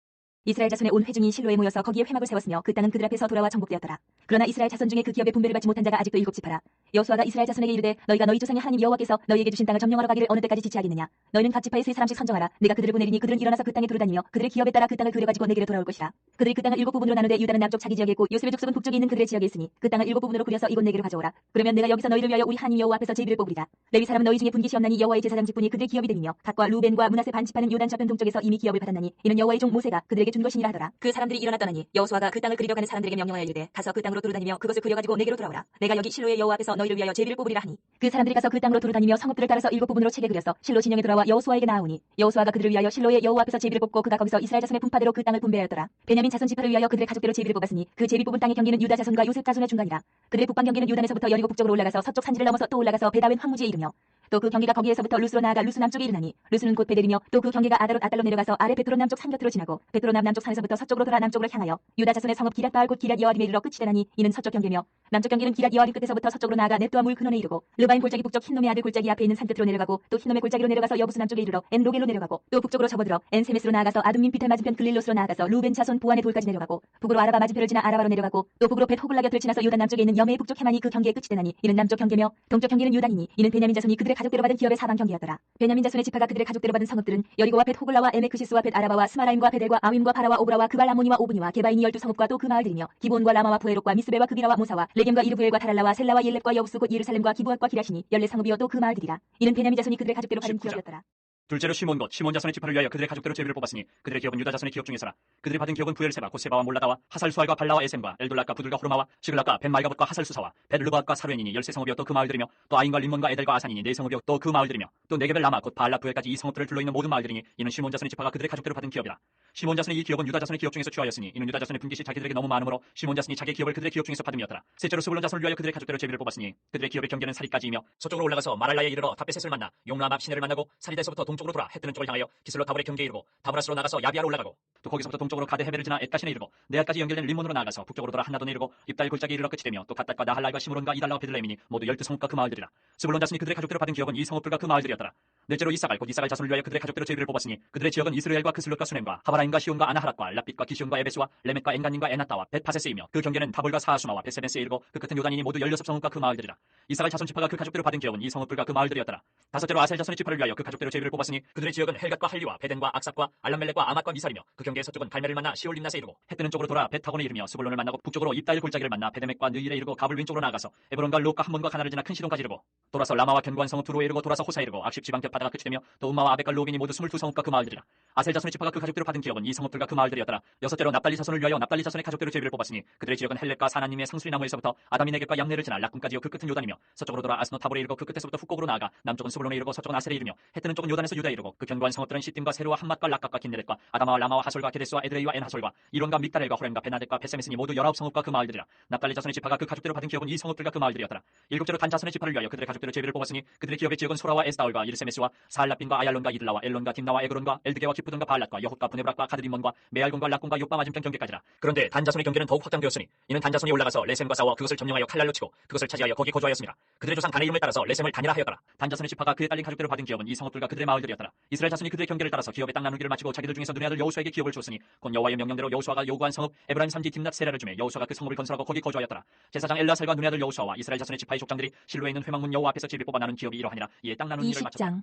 이스라엘 자손의 온 회중이 실로에 모여서 거기에 회막을 세웠으며 그 땅은 그들 앞에서 돌아와 정복되었더라. 그러나 이스라엘 자손 중에 그 기업에 분배를 받지 못한 자가 아직도 7지파라. 여호수아가 이스라엘 자손에게 이르되 너희가 너희 조상의 하나님 여호와께서 너희에게 주신 땅을 점령하러 가기를 어느 때까지 지체하겠느냐. 너희는 각 지파에 3사람씩 선정하라. 내가 그들을 보내리니 그들은 일어나서 그 땅에 두루다니며 그들의 기업에 따라 그 땅을 그려가지고 내게로 돌아올 것이라. 그들이 그 땅을 7부분으로 나누되 유다는 남쪽 자기 지역에 있고 요셉의 족속은 북쪽에 있는 그들의 지역에 있으니 그 땅을 7부분으로 그려서 이곳 내게로 가져오라. 그러면 내가 여기서 너희를 위하여 우리 하나님 여호와 앞에서 제비를 뽑으리라. 레위 사람은 너희 중에 분깃이 없나니 여호와의 제사장 직분이 그들의 기업이 되니며 갓과 루벤과 므낫세 반 지파는 요단 저편 동쪽에서 이미 기업을 받았나니 이는 여호와의 종 모세가 그들에게 준 것이니라 하더라. 그 사람들이 일어나 떠나니 여호수아가 그 땅을 그리려 가는 사람들에게 명령하여 이르되 가서 그 땅으로 두루다니며 그것을 그려가지고 내게로 돌아오라. 내가 여기 실로의 여호와 앞에서 너희를 위하여 제비를 뽑으리라 하니 그 사람들이 가서 그 땅으로 두루다니며 성읍들을 따라서 7부분으로 책에 그려서 실로 진영에 돌아와 여호수아에게 나아오니 여호수아가 그들을 위하여 실로의 여호와 앞에서 제비를 뽑고 그가 거기서 이스라엘 자손의 분파대로 그 땅을 분배하였더라. 베냐민 자손 지파를 위하여 그들의 가족대로 제비를 뽑았으니 그 제비 뽑은 땅의 경계는 유다 자손과 요셉 자손의 중간이라. 그들의 북방 경계는 유단에서부터 여리고 북쪽으로 올라가서 서쪽 산지를 넘어서 또 올라가서 베다웬 황무지에 이르며 또 그 경계가 거기에서부터 루스로 나아가 루스 남쪽에 이르나니 루스는 곧 베델이며 또 그 경계가 아다롯 아달로 내려가서 아래 베트로 남쪽 산 곁으로 지나고 베트로 남쪽 산에서부터 서쪽으로 돌아 남쪽으로 향하여 유다 자손의 성읍 기랏 바알 곧 기랏 여아림에 이르러 끝이 되나니 이는 서쪽 경계며 남쪽 경계는 기랏 여아림 끝에서부터 서쪽으로 나아가 넵도와 물 근원에 이르고 르바인 골짜기 북쪽 흰놈의 아들 골짜기 앞에 있는 산 끝으로 내려가고 또 흰놈의 골짜기로 내려가서 여부스 남쪽에 이르러 엔 로겔로 내려가고 또 북쪽으로 접어들어 엔 세메스로 나아가서 아둠민 비탈 맞은편 글릴로스로 나아가서 루벤 자손 보안의 돌까지 내려가고 북으로 아라바 맞은편을 지나 아라바로 내려가고 또 북으로 벳 호글라 곁을 지나서 요단 남쪽에 있는 여메의 북쪽 해만이 그 경계의 끝이 되나니 이는 남쪽 경계며 동쪽 경계는 유단이니 이는 베냐민 자손이 그들의 가족대로 받은 기업의 사방 경계였더라. 베냐민 자손의 지파가 그들의 가족대로 받은 성읍들은 여리고와 벳 호글라와 에메크시스와 벳 아라바와 스마라임과 베델과 아윈과 바라와 오브라와 그발 아모니와 오브니와 게바인이 12성읍과 또 그 마을들이며 기브온과 라마와 부에록과 미스베와 그비라와 모사와 레겜과 이르부엘과 다랄라와 셀라와 옐렙과 여우스 곧 예루살렘과 기브앗과 기라시니 14성읍이요 또 그 마을들이라. 이는 베냐민 자손이 그들의 가족대로 받은 19장. 기업이었더라. 둘째로 시몬 것 시몬 자손의 지파를 위하여 그들의 가족대로 제비를 뽑았으니 그들의 기업은 유다 자손의 기업 중에서라. 그들이 받은 기업은 부엘세바 곧세바와 몰라다와 하살수알과 발라와 에셈과 엘돌락과 부들과 호르마와 시글락과 벤말가봇과 하살수사와 벳르바앗과 사르엔이니 13성읍이요 또 그 마을들이며 또 아인과 림몬과 에델과 아산이니 4성읍이요 또 그 마을들이며 또 네게벨 라마 곧 바알라 부엘까지 이 성읍들을 둘러있는 모든 마을들이니 이는 시몬 자손의 지파가 그들의 가족대로 받은 기업이라. 시몬 자손의 이 기업은 유다 자손의 기업 중에서 취하였으니 이는 유다 자손의 분깃이 자기들에게 너무 많으므로 시몬 자손이 자기의 기업을 그들의 기업 중에서 받음이었더라. 셋째로 스불론 자손을 위하여 그들의 가족대로 제비를 뽑았으니 그들의 기업의 경계는 사리까지이며 서쪽으로 올라가서 마랄라에 이르러 다베셋을 만나 용람 앞 시내를 만나고 사리다에서부터 동쪽으로 돌아 해 뜨는 쪽을 향하여 기슬로 다볼의 경계에 이르고 다브라스로 나가서 야비아로 올라가고 또 거기서부터 동쪽으로 가데 헤베를 지나 엣가신에 이르고 네앗까지 연결된 림몬으로 나아가서 북쪽으로 돌아 한나돈에 이르고 입달 골짜기 이르러 끝이 되며 또 갓닷과 나할랄과 시므론과 이달라와 베들레헴이니 모두 12성읍과 그 마을들이라. 스불론 자손이 그들의 가족대로 받은 기업은 이 성읍들과 그 마을들이었더라. 넷째로 이사갈 곧 이사갈 자손을 위하여 그들의 가족대로 제비를 뽑았으니 그들의 지역은 이스라엘과 그슬롯과 수넴과 하바라임과 시온과 아나하락과 랍빛과 기시온과 에베스와 레멧과 엔간님과 에나따와 벳파세스이며 그 경계는 다볼과 사하수마와 베세벤스에 이르고 그 끝은 요단이니 모두 16성읍과 그 마을들이라. 이사갈 자손 지파가 그 가족대로 받은 기업은 이 성읍들과 그 마을들이었더라. 다섯째로 아셀 자손의 지파를 위하여 그 가족대로 제비를 뽑았으니 그들의 지역은 헬갓과 할리와 베덴과 악삭과 알람멜렉과 아맛과 미살이며 그 경계의 서쪽은 갈멜을 만나 시올림낫에 이르고 해 뜨는 쪽으로 돌아 벳타곤에 이르며 스불론을 만나고 북쪽으로 입다일 골짜기를 만나 베데멕과 느일에 이르고 가불 왼쪽으로 나아가서 에브론과 롯과 함몬과 가나를 지나 큰 시돈까지 이르고 돌아서 라마와 견고한 성읍 두로에 이르고 돌아서 호사에 이르고 악십 지방 곁바다가 끝이 되며 또 음마와 아벡과 로빈이 모두 22성읍과 그 마을들이라. 아셀 자손의 지파가 그 가족대로 받은 기업은 이 성읍들과 그 마을들이었더라. 여섯째로 납달리 자손을 위하여 납달리 자손의 가족대로 제비를 뽑았으니 그들의 지역은 헬렉과 사나님의 상수리 나무에서부터 아담이 네겝과 얌네를 지나 락군까지요 그 끝은 요단이며 서쪽으로 돌아 아스노 타볼에 이르고 그 끝에서부터 후곡으로 나아가 남쪽은 스불론에 이르고 서쪽은 아셀에 이르며 해 뜨는 쪽은 요단에서 유다에 이르고 그 견고한 성읍들은 시딤과 세루와 함맛과 락각과 긴네렛과 아다마와 라마와 하솔과 게데스와 에드레이와 엔하솔과 이론과 믹다렐과 호렘과 베나덱과 베세메스니 모두 19성읍과 그 마을들이라. 납달리 자손의 지파가 그 가족대로 받은 기업은 이 성읍들과 그 마을들이었더라. 일곱째로 단 자손의 지파를 위하여 그들의 가족대로 제비를 뽑았으니 그들의 기업의 지역은 소라와 에스다올과 이르세메스와 사알라빈과 아얄론과 이들라와 엘론과 딥나와 에그론과 엘드게와 기프돈과 바알랏과 여훗과 부네브락과 가드림몬과 메알곤과 락곤과 요빠 맞은편 경계까지라. 그런데 단 자손의 경계는 더욱 확장되었으니 이는 단 자손이 올라가서 레셈과 싸워 그것을 점령하여 칼날로 치고 그것을 차지하여 거기 거주하였습니다. 그들의 조상 단의 이름에 따라서 레셈을 단이라 하였더라. 단 자손의 지파가 그에 딸린 가족대로 받은 기업은 이 성읍들과 그들의 마을들이었더라. 이스라엘 자손이 그들의 경계를 따라서 기업의 땅 나누기를 마치고 자기들 중에서 눈의 아들 여호수아에게 기업을 줬으니 곧 여호와의 명령대로 여호수아가 요구한 성읍 에브라임 산지 딥낫 세라를 주매 여호수아가 그 성읍을 건설하고 거기 거주하였더라. 제사장 엘라살과 눈의 아들 여호수아와 이스라엘 자손의 지파의 족장들이 실로에 있는 회막문 여호와 앞에서 제비 뽑아 나눈 기업이 이러하니라. 이에 땅 나누는 일을 마쳤다. 20장.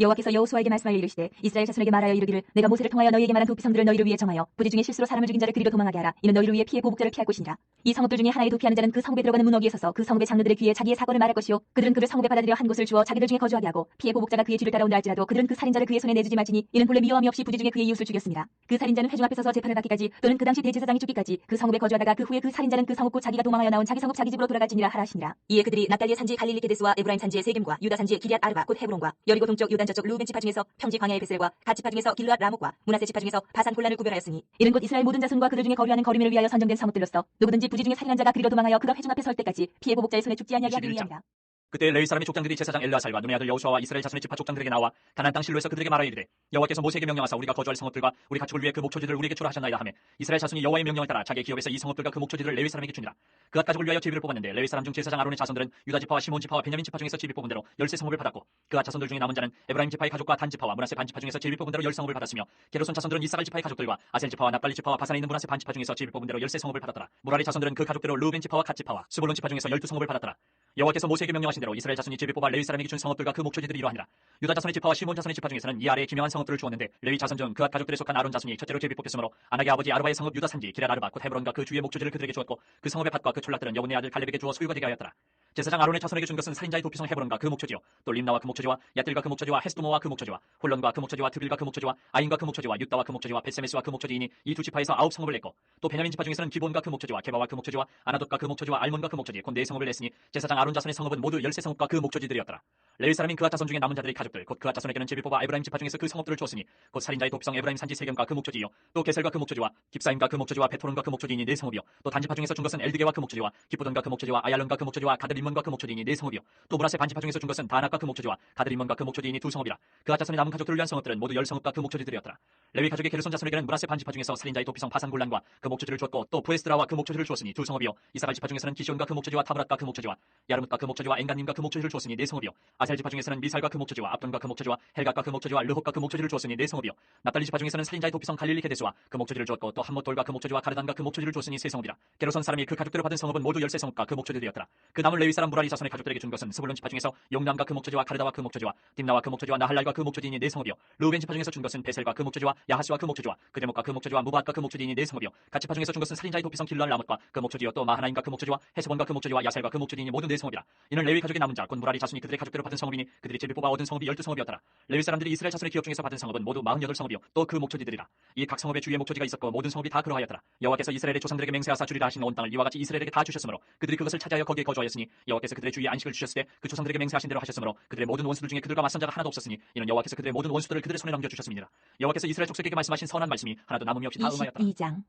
여호와께서 여호수아에게 말씀하여 이르시되 이스라엘 자손에게 말하여 이르기를 내가 모세를 통하여 너희에게 말한 두 피성들을 너희를 위해 정하여 부지 중에 실수로 사람을 죽인 자를 그리로 도망하게 하라. 이는 너희를 위해 피해 보복자를 피할 것이니라. 이 성읍들 중에 하나에 도피하는 자는 그 성읍에 들어가는 문 어귀에 서서 그 성읍의 장로들의 귀에 자기의 사건을 말할 것이요 그들은 그를 성읍에 받아들여 한 곳을 주어 자기들 중에 거주하게 하고 피해 보복자가 그의 뒤를 따라온다 할지라도 그들은 그 살인자를 그의 손에 내주지 말지니 이는 본래 미워함이 없이 부지 중에 그의 이웃을 죽였습니다. 그 살인자는 회중 앞에 서서 재판을 받기까지 또는 그 당시 대제사장이 죽기까지 그 성읍에 거주하다가 그 후에 그 살인자는 그 성읍 곧 자기가 도망하여 나온 자기 성읍 자기 집으로 돌아갈지니라 하라 하시니라. 이에 그들이 납달리의 산지 갈릴리 게데스와 에브라임 산지의 세겜과 유다 산지의 기럇 아르바 곧 헤브론과 여리고 동쪽 요단 저쪽 루벤 지파 중에서 평지 광야의 베셀과 갓 지파 중에서 길르앗 라목과 므낫세 지파 중에서 바산 골란을 구별하였으니 이는 곧 이스라엘 모든 자손과 그들 중에 거류하는 거류민을 위하여 선정된 성읍들로서 누구든지 부지 중에 살인한 자가 그리로 도망하여 그가 회중 앞에 설 때까지 피해 보복자의 손에 죽지 아니하게 하기 위함이라. 그때 레위 사람의 족장들이 제사장 엘르아살과 눈의 아들 여호수아와 이스라엘 자손의 지파 족장들에게 나와 가나안 땅 실로에서 그들에게 말하여 이르되 여호와께서 모세에게 명령하사 우리가 거주할 성읍들과 우리 가축을 위해 그 목초지들을 우리에게 주라 하셨나이다 하며 이스라엘 자손이 여호와의 명령을 따라 자기의 기업에서 이 성읍들과 그 목초지들을 레위 사람에게 주니라. 그앗 가족을 위하여 제비를 뽑았는데 레위 사람 중 제사장 아론의 자손들은 유다 지파와 시몬 지파와 베냐민 지파 중에서 제비 뽑은 대로 13성읍을 받았고 그앗 자손들 중에 남은 자는 에브라임 지파의 가족과 단 지파와 므낫세 반 지파 중에서 제비 뽑은 대로 10성읍을 받았으며 게르손 자손들은 이사갈 지파의 가족들과 아셀 지파와 납달리 지파와 바산에 있는 므낫세 반 지파 중에서 제비 뽑은 대로 13성읍을 받았더라. 무라리 자손들은 그 가족대로 르우벤 지파와 갓 지파와 스불론 지파 중에서 12성읍을 받았더라. 여호와께서 모세에게 명령하신 대로 이스라엘 자손이 제비 뽑아 레위 사람에게 준 성읍들과 그 목초지들이 이러하니라. 유다 자손의 지파와 시몬 자손의 지파 중에서는 이 아래에 기명한 성읍들을 주었는데 레위 자손 중 그앗 가족들에 속한 아론 자손이 첫째로 제비 뽑혔으므로 아낙의 아버지 아르바의 성읍 유다 산지 기럇 아르바 곧 헤브론과 그 주위의 목초지를 그들에게 주었고 그 성읍의 밭과 그 촌락들은 여분의 아들 갈렙에게 주어 소유가 되게 하였더라. 제사장 아론의 자손에게 준 것은 살인자의 도피성 헤브론과 그 목초지요 또 림나와 그 목초지와 야뜰과 그 목초지와 헤스도모와 그 목초지와 홀론과 그 목초지와 드빌과 그 목초지와 아인과 그 목초지와 유다와 그 목초지와 벳세메스와 그 목초지이니 이 두 지파에서 9성읍을 냈고 또 베냐민 지파 중에서는 기본과 그 목초지와 게바와 그 목초지와 아나돗과 그 목초지와 알몬과 그 목초지 곧 4성읍을 냈으니 제사장 아론 자손의 성읍은 모두 13성읍과 그 목초지들이었더라. 레위 사람인 그앗 자손 중에 남은 자들의 가족들 곧 그앗 자손에게는 제비 뽑아 에브라임 지파 중에서 그 성읍들을 주었으니 곧 살인자의 도피성 에브라임 산지 세겜과 그 목초지요 또 게셀과 그 목초지와 깁사임과 그 목초지와 베토론과 그 목초지이니 4성읍이요 또 단지파 중에서 준 것은 엘드게와 그 목초지와 기쁘돈과 그 목초지와 아얄론과 그 목초지와 가드림몬과 그 목초지이니 4성읍이요 또 므낫세 반지파 중에서 준 것은 다낙과 그 목초지와 가드림몬과 그 목초지이니 2성읍이라. 그앗 자손의 남은 가족들을 위한 성읍들은 모두 10성읍과 그 목초지들이었더라. 레위 가족의 게르손 자손에게는 므낫세 반지파 중에서 살인자의 도피성 바산굴란과 그 목초지를 주었고 또 부에스드라와 그 목초지를 주었으니 2성읍이요 이사갈 지파 중에서는 기시온과 그 목초지와 타브랏과 그 목초지와 야르뭇과 그 목초지와 엔간님과 그 목초지를 주었으니 4성읍이요 아셀 지파 중에서는 미살과 그 목초지와 압돈과 그 목초지와 헬각과 그 목초지와 르홉과 그 목초지를 주었으니 4성읍이요 납달리 지파 중에서는 살인자의 도피성 갈릴리 게데스와 그 목초지를 주었고 또 함못돌과 그 목초지와 가르단과 그 목초지를 주었으니 3성읍이라. 게르손 사람이 그 가족들을 받은 성읍은 모두 13성읍과 그 목초지들이었더라. 그 남은 레위 사람 무라리 자손의 가족들에게 준 것은 스불론 지파 중에서 용남과 그 목초지와 가르다와 그 목초지와 딥나와 그 목초지와 나할랄과 그 목초지이니 4성읍이요 르우벤 지파 중에서 준 것은 베셀과 그 목초지와 야하스와 그 목초지와 그데목과 그 목초지와 무바앗과 그 목초지이니 4성읍이요 갓 지파 중에서 준 것은 살인자의 도피성 길르알 라못과 그 목초지요 또 마하나임과 그 목초지와 헤스본과 그 목초지와 야셀과 그 목초지이니 모두 4성읍이라. 이는 레위 가족의 남은 자 곧 무라리 자손이 그들의 가족대로 받은 성읍이니 그들이 제비 뽑아 얻은 성읍이 12성읍이었더라. 레위 사람들이 이스라엘 자손의 기업 중에서 받은 성읍은 모두 48성읍이요 또 그 목초지들이라. 이 각 성읍의 주위에 목초지가 있었고 모든 성읍이 다 그러하였더라. 여호와께서 이스라엘의 조상들에게 맹세하사 주리라 하신 온 땅을 이와 같이 이스라엘에게 다 주셨으므로 그들이 그것을 차지하여 거기에 거주하였으니 여호와께서 그들의 주위에 안식을 주셨을 때 그 조상들에게 맹세하신 대로 하셨으므로 그들의 모든 원수들 중에 그들과 맞선 자가 하나도 없었으니 이는 여호와께서 그들의 모든 원수들을 그들의 손에 넘겨 주셨음이니라. 여호와께서 이스라엘 족속에게 말씀하신 선한 말씀이 하나도 남음이 없이 다 응하였더라. 22장.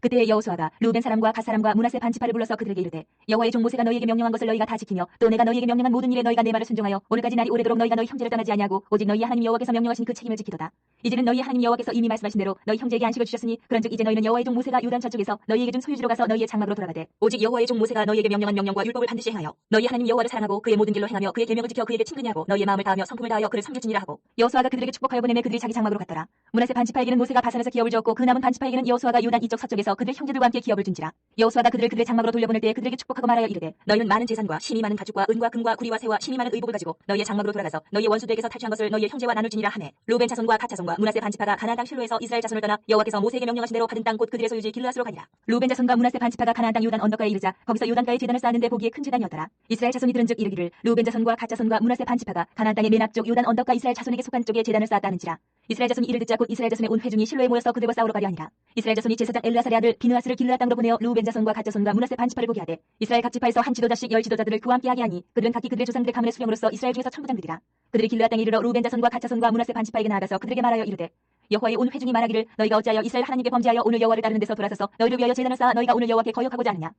그때 여호수아가 르우벤 사람과 갓 사람과 므낫세 반 지파를 불러서 그들에게 이르되 여호와의 종 모세가 너희에게 명령한 것을 너희가 다 지키며 또 내가 너희에게 명령한 모든 일에 너희가 내 말을 순종하여 오늘까지 날이 오래도록 너희가 너희 형제를 떠나지 아니하고 오직 너희 하나님 여호와께서 명령하신 그 책임을 지키도다. 이제는 너희 하나님 여호와께서 이미 말씀하신 대로 너희 형제에게 안식을 주셨으니 그런즉 이제 너희는 여호와의 종 모세가 요단 저쪽에서 너희에게 준 소유지로 가서 너희의 장막으로 돌아가되 오직 여호와의 종 모세가 너희에게 명령한 명령과 율법을 반드시 행하여 너희 하나님 여호와를 사랑하고 그의 모든 길로 행하며 그의 계명을 지켜 그에게 친근히 하고 너희의 마음을 다하며 성품을 다하여 그를 섬길지니라 하고 여호수아가 그들에게 축복하여 보내매 그들이 자기 장막으로 갔더라. 므낫세 반 지파에게는 모세가 바산에서 기업을 주었고 그 남은 반 지파에게는 여호수아가 요단 이쪽 서쪽에서 그들 형제들과 함께 기업을 준지라. 여호수아가 그들을 그들의 장막으로 돌려보낼 때 그들에게 축복하고 말하여 이르되 너희는 많은 재산과 심이 많은 가축과 은과 금과 구리와 새와 심이 많은 의복을 가지고 너희의 장막으로 돌아가서 너희의 원수들에게서 탈취한 것을 너희의 형제와 나눌지니라 하매 르우벤 자손과 갓 자손과 므낫세 반 지파가 가나안 땅 실로에서 이스라엘 자손을 떠나 여호와께서 모세에게 명령하신 대로 받은 땅 곧 그들의 소유지 길르앗으로 가니라. 르우벤 자손과 므낫세 반 지파가 가나안 땅 요단 언덕가에 이르자 거기서 요단가에 제단을 쌓았는데 보기에 큰 제단이었더라. 이스라엘 자손이 들은즉 이르기를 르우벤 자손과 갓 자손과 므낫세 반 지파가 가나안 땅의 맨 앞쪽 요단 언덕가 이스라엘 자손에게 속한 쪽에 제단을 쌓았다는지라. 이스라엘 자손이 이를 듣자 곧 이스라엘 자손의 온 회중이 실로에 모여서 그들과 싸우러 가려 하니라. 이스라엘 자손이 제사장 엘르아살의 아들 비느하스를 길르앗 땅으로 보내어 르우벤 자손과 갓 자손과 므낫세 반 지파를 보게 하되 이스라엘 각 지파에서 한 지도자씩 10지도자들을 그와 함께 하게 하니 그들은 각기 그들의 조상들의 가문의 수령으로서 이스라엘 중에서 천부장들이라. 그들이 길르앗 땅에 이르러 르우벤 자손과 갓 자손과 므낫세 반 지파에게 나아가서 그들에게 말하여 이르되 여호와의 온 회중이 말하기를 너희가 어찌하여 이스라엘 하나님께 범죄하여 오늘 여호와를 따르는 데서 돌아서서 너희를 위하여 제단을 쌓아 너희가 오늘 여호와께 거역하고자 하느냐.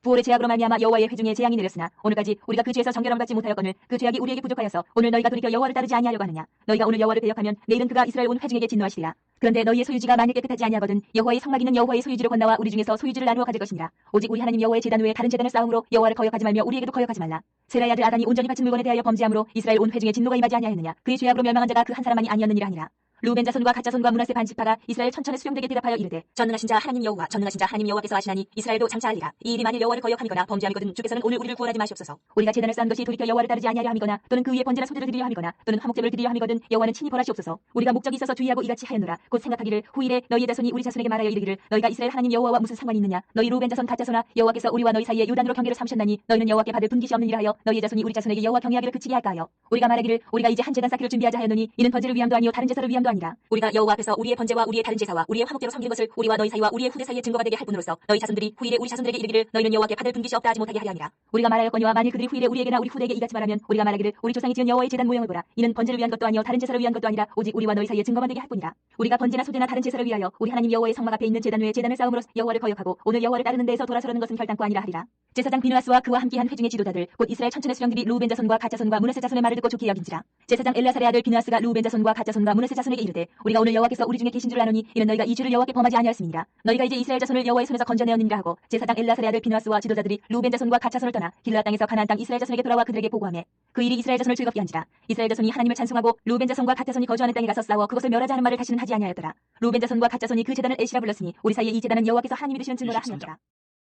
부올의 죄악으로 말미암아 여호와의 회중에 재앙이 내렸으나 오늘까지 우리가 그 죄에서 정결함 받지 못하였거늘 그 죄악이 우리에게 부족하여서 오늘 너희가 돌이켜 여호와를 따르지 아니하려고 하느냐. 너희가 오늘 여호와를 배역하면 내일은 그가 이스라엘 온 회중에게 진노하시리라. 그런데 너희의 소유지가 만일 깨끗하지 아니하거든 여호와의 성막 있는 여호와의 소유지로 건너와 우리 중에서 소유지를 나누어 가질 것이니라. 오직 우리 하나님 여호와의 제단 외에 다른 제단을 쌓음으로 여호와를 거역하지 말며 우리에게도 거역하지 말라. 세라의 아들 아단이 온전히 바친 물건에 대하여 범죄함으로 이스라엘 온 회중에 진노가 임하지 아니하였느냐. 그의 죄악으로 멸망한 자가 그 한 사람만이 아니었느니라 하니라. 르우벤 자손과 갓 자손과 므낫세 반 지파가 이스라엘 천천의 수령들에게 대답하여 이르되 전능하신 자 하나님 여호와 전능하신 자 하나님 여호와께서 하시나니 이스라엘도 장차하리라. 이 일이 만일 여호와를 거역함이거나 범죄함이거든 주께서는 오늘 우리를 구원하지 마시옵소서. 우리가 제단을 쌓은 것이 돌이켜 여호와를 따르지 아니하려 함이거나 또는 그 위에 번제나 소제를 드리려 함이거나 또는 화목제를 드리려 함이거든 여호와는 친히 벌하시옵소서. 우리가 목적이 있어서 주의하고 이같이 하였노라. 곧 생각하기를 후일에 너희의 자손이 우리 자손에게 말하여 이르기를 너희가 이스라엘 하나님 여호와와 무슨 상관이 있느냐. 너희 르우벤 자손 갓 자손아 여호와께서 우리와 너희 사이에 요단으로 경계를 삼으셨나니 너희는 여호와께 받을 분깃이 없는 일을 하여 너희의 자손이 우리 자손에게 여호와 경외하기를 그치게 할까 하여 우리가 말하기를 우리가 이제 한 제단 쌓기를 준비하자 하였노니 이는 번제를 위함도 아니요 다른 제사를 위함도 영광도 아니라 우리가 여호와 앞에서 우리의 번제와 우리의 다른 제사와 우리의 화목제로 섬기는 것을 우리와 너희 사이와 우리의 후대 사이에 증거가 되게 할 뿐으로써 너희 자손들이 후일에 우리 자손들에게 이르기를 너희는 여호와께 받을 분깃이 없다 하지 못하게 하려 함이라. 우리가 말하였거니와 만일 그들이 후일에 우리에게나 우리 후대에게 이같이 말하면 우리가 말하기를 우리 조상이 지은 여호와의 제단 모형을 보라. 이는 번제를 위한 것도 아니요 다른 제사를 위한 것도 아니라 오직 우리와 너희 사이에 증거만 되게 할 뿐이라. 우리가 번제나 소제나 다른 제사를 위하여 우리 하나님 여호와의 성막 앞에 있는 제단 외에 제단을 쌓음으로 여호와를 거역하고 오늘 여호와를 따르는 데에서 돌아서려는 것은 결단코 아니라 하리라. 제사장 비느하스와 그와 함께한 회중의 지도자들 곧 이스라엘 천천의 수령들이 루벤 자손과 갓 자손과 므낫세 자손의 말을 듣고 좋게 여긴지라. 제사장 엘라살의 아들 비느하스가 루벤 자손과 갓 자손과 므낫세 자손에게 이르되 우리가 오늘 여호와께서 우리 중에 계신 줄 아노니 이는 너희가 이 주를 여호와께 범하지 아니하였음이니라. 너희가 이제 이스라엘 자손을 여호와의 손에서 건져내었느니라 하고 제사장 엘라살의 아들 비느하스와 지도자들이 루벤 자손과 갓 자손을 떠나 길르앗 땅에서 가나안 땅 이스라엘 자손에게 돌아와 그들에게 보고하매 그 일이 이스라엘 자손을 즐겁게 한지라. 이스라엘 자손이 하나님을 찬송하고 루벤 자손과 갓 자손이 거주하는 땅에 가서 싸워 그것을 멸하자 하는 말을 다시는 하지 아니하였더라. 루벤 자손과 갓 자손이 그 제단을 에시라 불렀으니 우리 사이에 이 제단은 여호와께서 하나님이 되시는 증거라 하였더라.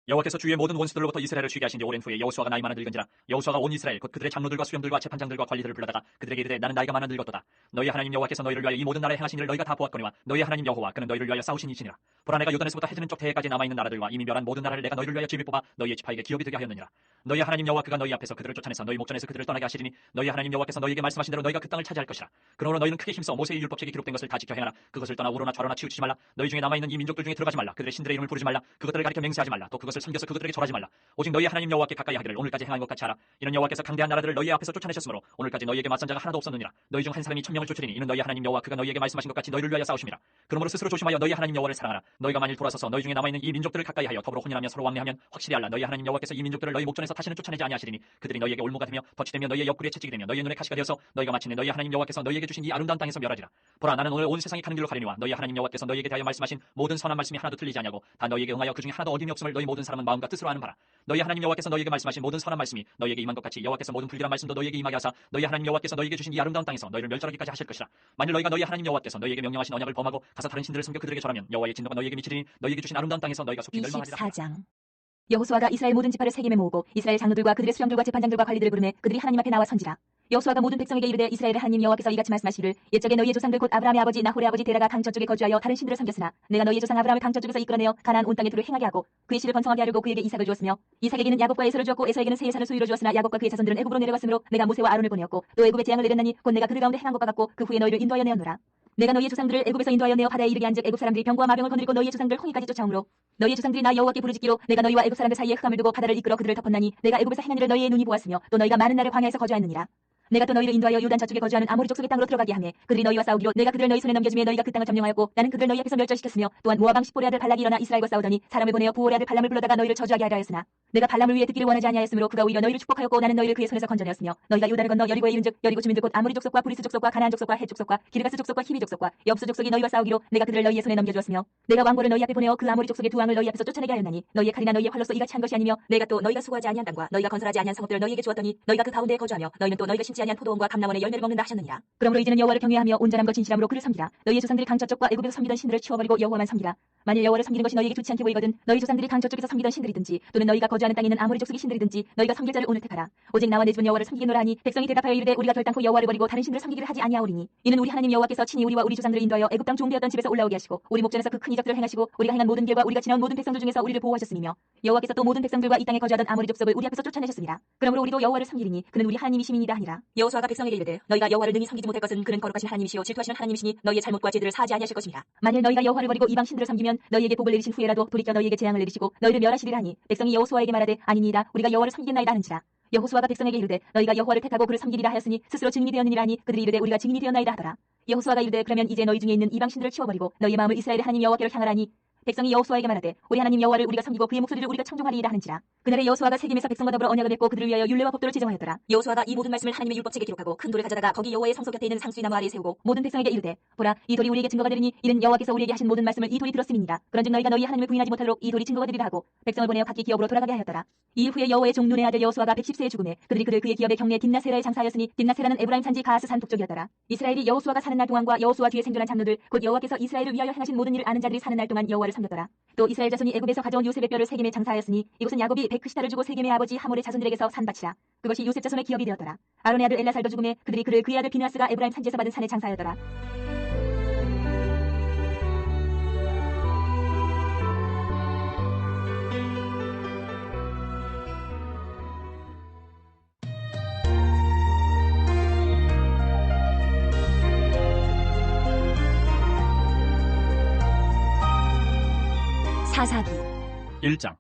여호와께서 주의 모든 원수들로부터 이스라엘을 쉬게 하신 지 오랜 후에 여호수아가 나이 많아 늙은지라. 여호수아가 온 이스라엘 곧 그들의 장로들과 수령들과 재판장들과 관리들을 불러다가 그들에게 이르되 나는 나이가 많아 늙었도다. 너희 하나님 여호와께서 너희를 위하여 이 모든 나라에 행하신 일을 너희가 다 보았거니와 너희 하나님 여호와 그는 너희를 위하여 싸우신 이시니라. 보라 내가 요단에서부터 해지는 쪽 대해까지 남아있는 나라들과 이미 멸한 모든 나라를 내가 너희를 위하여 집에 뽑아 너희의 지파에게 기업이 되게 하였느니라. 너희 하나님 여호와 그가 너희 앞에서 그들을 쫓아내서 너희 목전에서 그들을 떠나게 하시리니 너희 하나님 여호와께서 너희에게 말씀하신 대로 너희가 그 땅을 차지할 것이라. 그러므로 너희는 크게 힘써 모세의 율법책에 기록된 것을 다 지켜 행하라. 그것을 떠나 우로나 좌로나 치우치지 말라. 너희 중에 남아있는 이 민족들 중에 들어가지 말라. 그들의 신들의 이름을 부르지 말라. 그것들을 가리켜 맹세하지 말라. 또 그것을 섬겨서 그것들에게 절하지 말라. 오직 너희 하나님 여호와께 가까이 하기를 오늘까지 행한 것 같이 하라. 이는 여호와께서 강대한 나라들을 너희 앞에서 쫓아내셨으므로 오늘까지 너희에게 맞선 자가 하나도 없었느니라. 너희 중 한 사람이 1000명을 쫓으리니 이는 너희 하나님 여호와 그가 너희에게 말씀하신 것 같이 너희를 위하여 싸우심이라. 그러므로 스스로 조심하여 너희 하나님 여호와를 사랑하라. 너희가 만일 돌아서서 너희 중에 남아있는 이 민족들을 가까이 하여 더불어 혼인하며 서로 왕래하면 확실히 알라. 너희 하나님 여호와께서 이 민족들을 너희 목전에서 다시는 쫓아내지 아니하시리니 그들이 너희에게 올무가 되며 덫이 되며 너희의 옆구리에 채찍이 되며 너희의 눈에 가시가 되어서 너희가 마침내 너희 하나님 여호와께서 너희에게 주신 이 아름다운 땅에서 멸하리라. 보라 나는 오늘 온 세상이 가는 길로 가려니와 너희 하나님 여호와께서 너희에게 대하여 말씀하신 모든 선한 말씀이 하나도 틀리지 아니하고 다 너희에게 응하여 그 중에 하나도 어김이 없음을 너희 모든 사람은 마음과 뜻으로 아는 바라. 너희 하나님 여호와께서 너희에게 말씀하신 모든 선한 말씀이 너희에게 임한 것 같이 여호와께서 모든 불길한 말씀도 너희에게 임하게 하사 너희 하나님 여호와께서 너희에게 주신 이 아름다운 땅에서 너희를 멸절하기까지 하실 것이라. 만일 너희가 너희 하나님 여호와께서 너희에게 명령하신 언약을 범하고 가서 다른 신들을 섬겨 그들에게 절하면 여호와의 진노가 너희에게 미치리니 너희에게 주신 아름다운 땅에서 너희가 속히 멸망하리라. 24장 여호수아가 이스라엘 모든 지파를 세겜에 모으고 이스라엘 장로들과 그들의 수령들과 재판장들과 관리들을 부르매 그들이 하나님 앞에 나와 선지라. 여호수아가 모든 백성에게 이르되 이스라엘의 하나님 여호와께서 이같이 말씀하시기를 옛적에 너희의 조상들 곧 아브라함의 아버지 나홀의 아버지 데라가 강 저쪽에 거주하여 다른 신들을 섬겼으나 내가 너희의 조상 아브라함을 강 저쪽에서 이끌어내어 가나안 온 땅에 두루 행하게 하고 그의 씨를 번성하게 하려고 그에게 이삭을 주었으며 이삭에게는 야곱과 에서를 주었고 에서에게는 세 예산을 소유로 주었으나 야곱과 그의 자손들은 애굽으로 내려갔으므로 내가 모세와 아론을 보내었고 또 애굽에 재앙을 내렸나니 곧 내가 그들 가운데 행한 것과 같고 그 후에 너희를 인도하여 내었노라. 내가 너희의 조상들을 애굽에서 인도하여 내어 바다에 이르게 한즉 애굽 사람들이 병과 마병을 거느리고 너희의 조상들 홍해까지 쫓아오므로 너희의 조상들이 나 여호와께 부르짖기로 내가 너희와 애굽 사람들 사이에 흑암을 두고 바다를 이끌어 그들을 덮었나니 내가 애굽에서 행한 일을 너희의 눈이 보았으며 또 너희가 많은 날을 광야에서 거주하였느니라. 내가 또 너희를 인도하여 요단 저쪽에 거주하는 아모리 족속의 땅으로 들어가게 하매 그들이 너희와 싸우기로 내가 그들을 너희 손에 넘겨주며 너희가 그 땅을 점령하였고 나는 그들을 너희 앞에서 멸절시켰으며 또한 모압 왕 십볼의 아들 발락이 일어나 이스라엘과 싸우더니 사람을 보내어 부올의 아들 발람을 불러다가 너희를 저주하게 하려 하였으나 내가 발람을 위해 듣기를 원하지 아니하였으므로 그가 오히려 너희를 축복하였고 나는 너희를 그의 손에서 건져내었으며 너희가 요단을 건너 여리고에 이른즉 여리고 주민들 곧 아모리 족속과 브리스 족속과 가나안 족속과 헷 족속과 기르가스 족속과 히비 족속과 엽수 족속이 너희와 싸우기로 내가 그들을 너희의 손에 넘겨주었으며 내가 왕고를 너희 앞에 보내어 그 아모리 족속의 두 왕을 너희 앞에서 쫓아내게 하였나니 너희의 칼이나 너희의 활로서 이같이 한 것이 아니며 내가 또 너희가 수고하지 아니한 땅과 너희가 건설하지 아니한 성읍들을 너희에게 주었더니 너희가 그 가운데에 거주하며 너희는 또 너희가 심지 아니한 포도원과 감람원의 열매를 먹는다 하셨느니라. 그러므로 이제는 여호와를 경외하며 온전함과 진실함으로 그를 섬기라. 너희의 조상들이 강 저쪽과 애굽에서 섬기던 신들을 치워버리고 여호와만 섬기라. 만일 여호와를 섬기는 것이 너희에게 좋지 않게 보이거든 너희 조상들이 강 저쪽에서 섬기던 신들이든지 또는 너희가 거주하는 땅에 있는 아모리 족속의 신들이든지 너희가 섬길 자를 오늘 택하라. 오직 나와 내 집은 여호와를 섬기노라 하니 백성이 대답하여 이르되 우리가 결단코 여호와를 버리고 다른 신들을 섬기기를 하지 아니하오리니 이는 우리 하나님 여호와께서 친히 우리와 우리 조상들을 인도하여 애굽 땅 종되었던 집에서 올라오게 하시고 우리 목전에서 그 큰 이적들을 행하시고 우리가 행한 모든 길과 우리가 지나온 모든 백성들 중에서 우리를 보호하셨으며 여호와께서 또 모든 백성들과 이 땅에 거주하던 아모리 족속을 우리 앞에서 쫓아내셨습니다. 그러므로 우리도 여호와를 섬기리니 그는 우리 하나님이심이니이다 하니라. 여호수아가 백성에게 이르되 너희가 여호와를 능히 섬기지 못할 것은 그는 거룩하신 하나님이시요 질투하시는 하나님이시니 너희의 잘못과 죄들을 사하지 아니하실 것입니다. 만일 너희가 여호와를 버리고 이방 신들을 섬기면 너희에게 복을 내리신 후에라도 돌이켜 너희에게 재앙을 내리시고 너희를 멸하시리라 하니 백성이 여호수아에게 말하되 아니니이다 우리가 여호와를 섬기겠나이다 하는지라. 여호수아가 백성에게 이르되 너희가 여호와를 택하고 그를 섬기리라 하였으니 스스로 증인이 되었느니라 하니 그들이 이르되 우리가 증인이 되었나이다 하더라. 여호수아가 이르되 그러면 이제 너희 중에 있는 이방 신들을 치워버리고 너희의 마음을 이스라엘의 하나님 여호와께로 향하라니 백성이 여호수아에게 말하되 우리 하나님 여호와를 우리가 섬기고 그의 목소리를 우리가 청종하리이다 하는지라. 그날에 여호수아가 세겜에서 백성과 더불어 언약을 맺고 그들을 위하여 율례와 법도를 제정하였더라. 여호수아가 이 모든 말씀을 하나님의 율법책에 기록하고 큰 돌을 가져다가 거기 여호와의 성소 곁에 있는 상수리 나무 아래에 세우고 모든 백성에게 이르되 보라 이 돌이 우리에게 증거가 되리니 이는 여호와께서 우리에게 하신 모든 말씀을 이 돌이 들었음이니라. 그런즉 너희가 너희 하나님을 부인하지 못하도록 이 돌이 증거가 되리라 하고 백성을 보내어 각기 기업으로 돌아가게 하였더라. 이 후에 여호와의 종 눈의 아들 여호수아가 110세에 죽음에 그들이 그를 그의 기업의 경내 딥나세라에 장사하였으니 딥나세라는 에브라임 산지 가하스 산 북쪽이었더라. 이스라엘이 여호수아가 사는 날 동안과 여호수아 뒤에 생존한 장로들 곧 여호와께서 이스라엘을 위하여 행하신 모든 일을 아는 자들이 사는 날 동안 여호와를 섬겼더라. 또 이스라엘 자손이 애굽에서 가져온 요셉의 뼈를 세겜에 장사하였으니 이곳은 야곱이 베크시다를 주고 세겜의 아버지 하몰의 자손들에게서 산 밭이라. 그것이 요셉 자손의 기업이 되었더라. 아론의 아들 엘라살도 죽음에 그들이 그를 그의 아들 비느하스가 에브라임 산지에서 받은 산에 장사하였더라. 사사기 1장.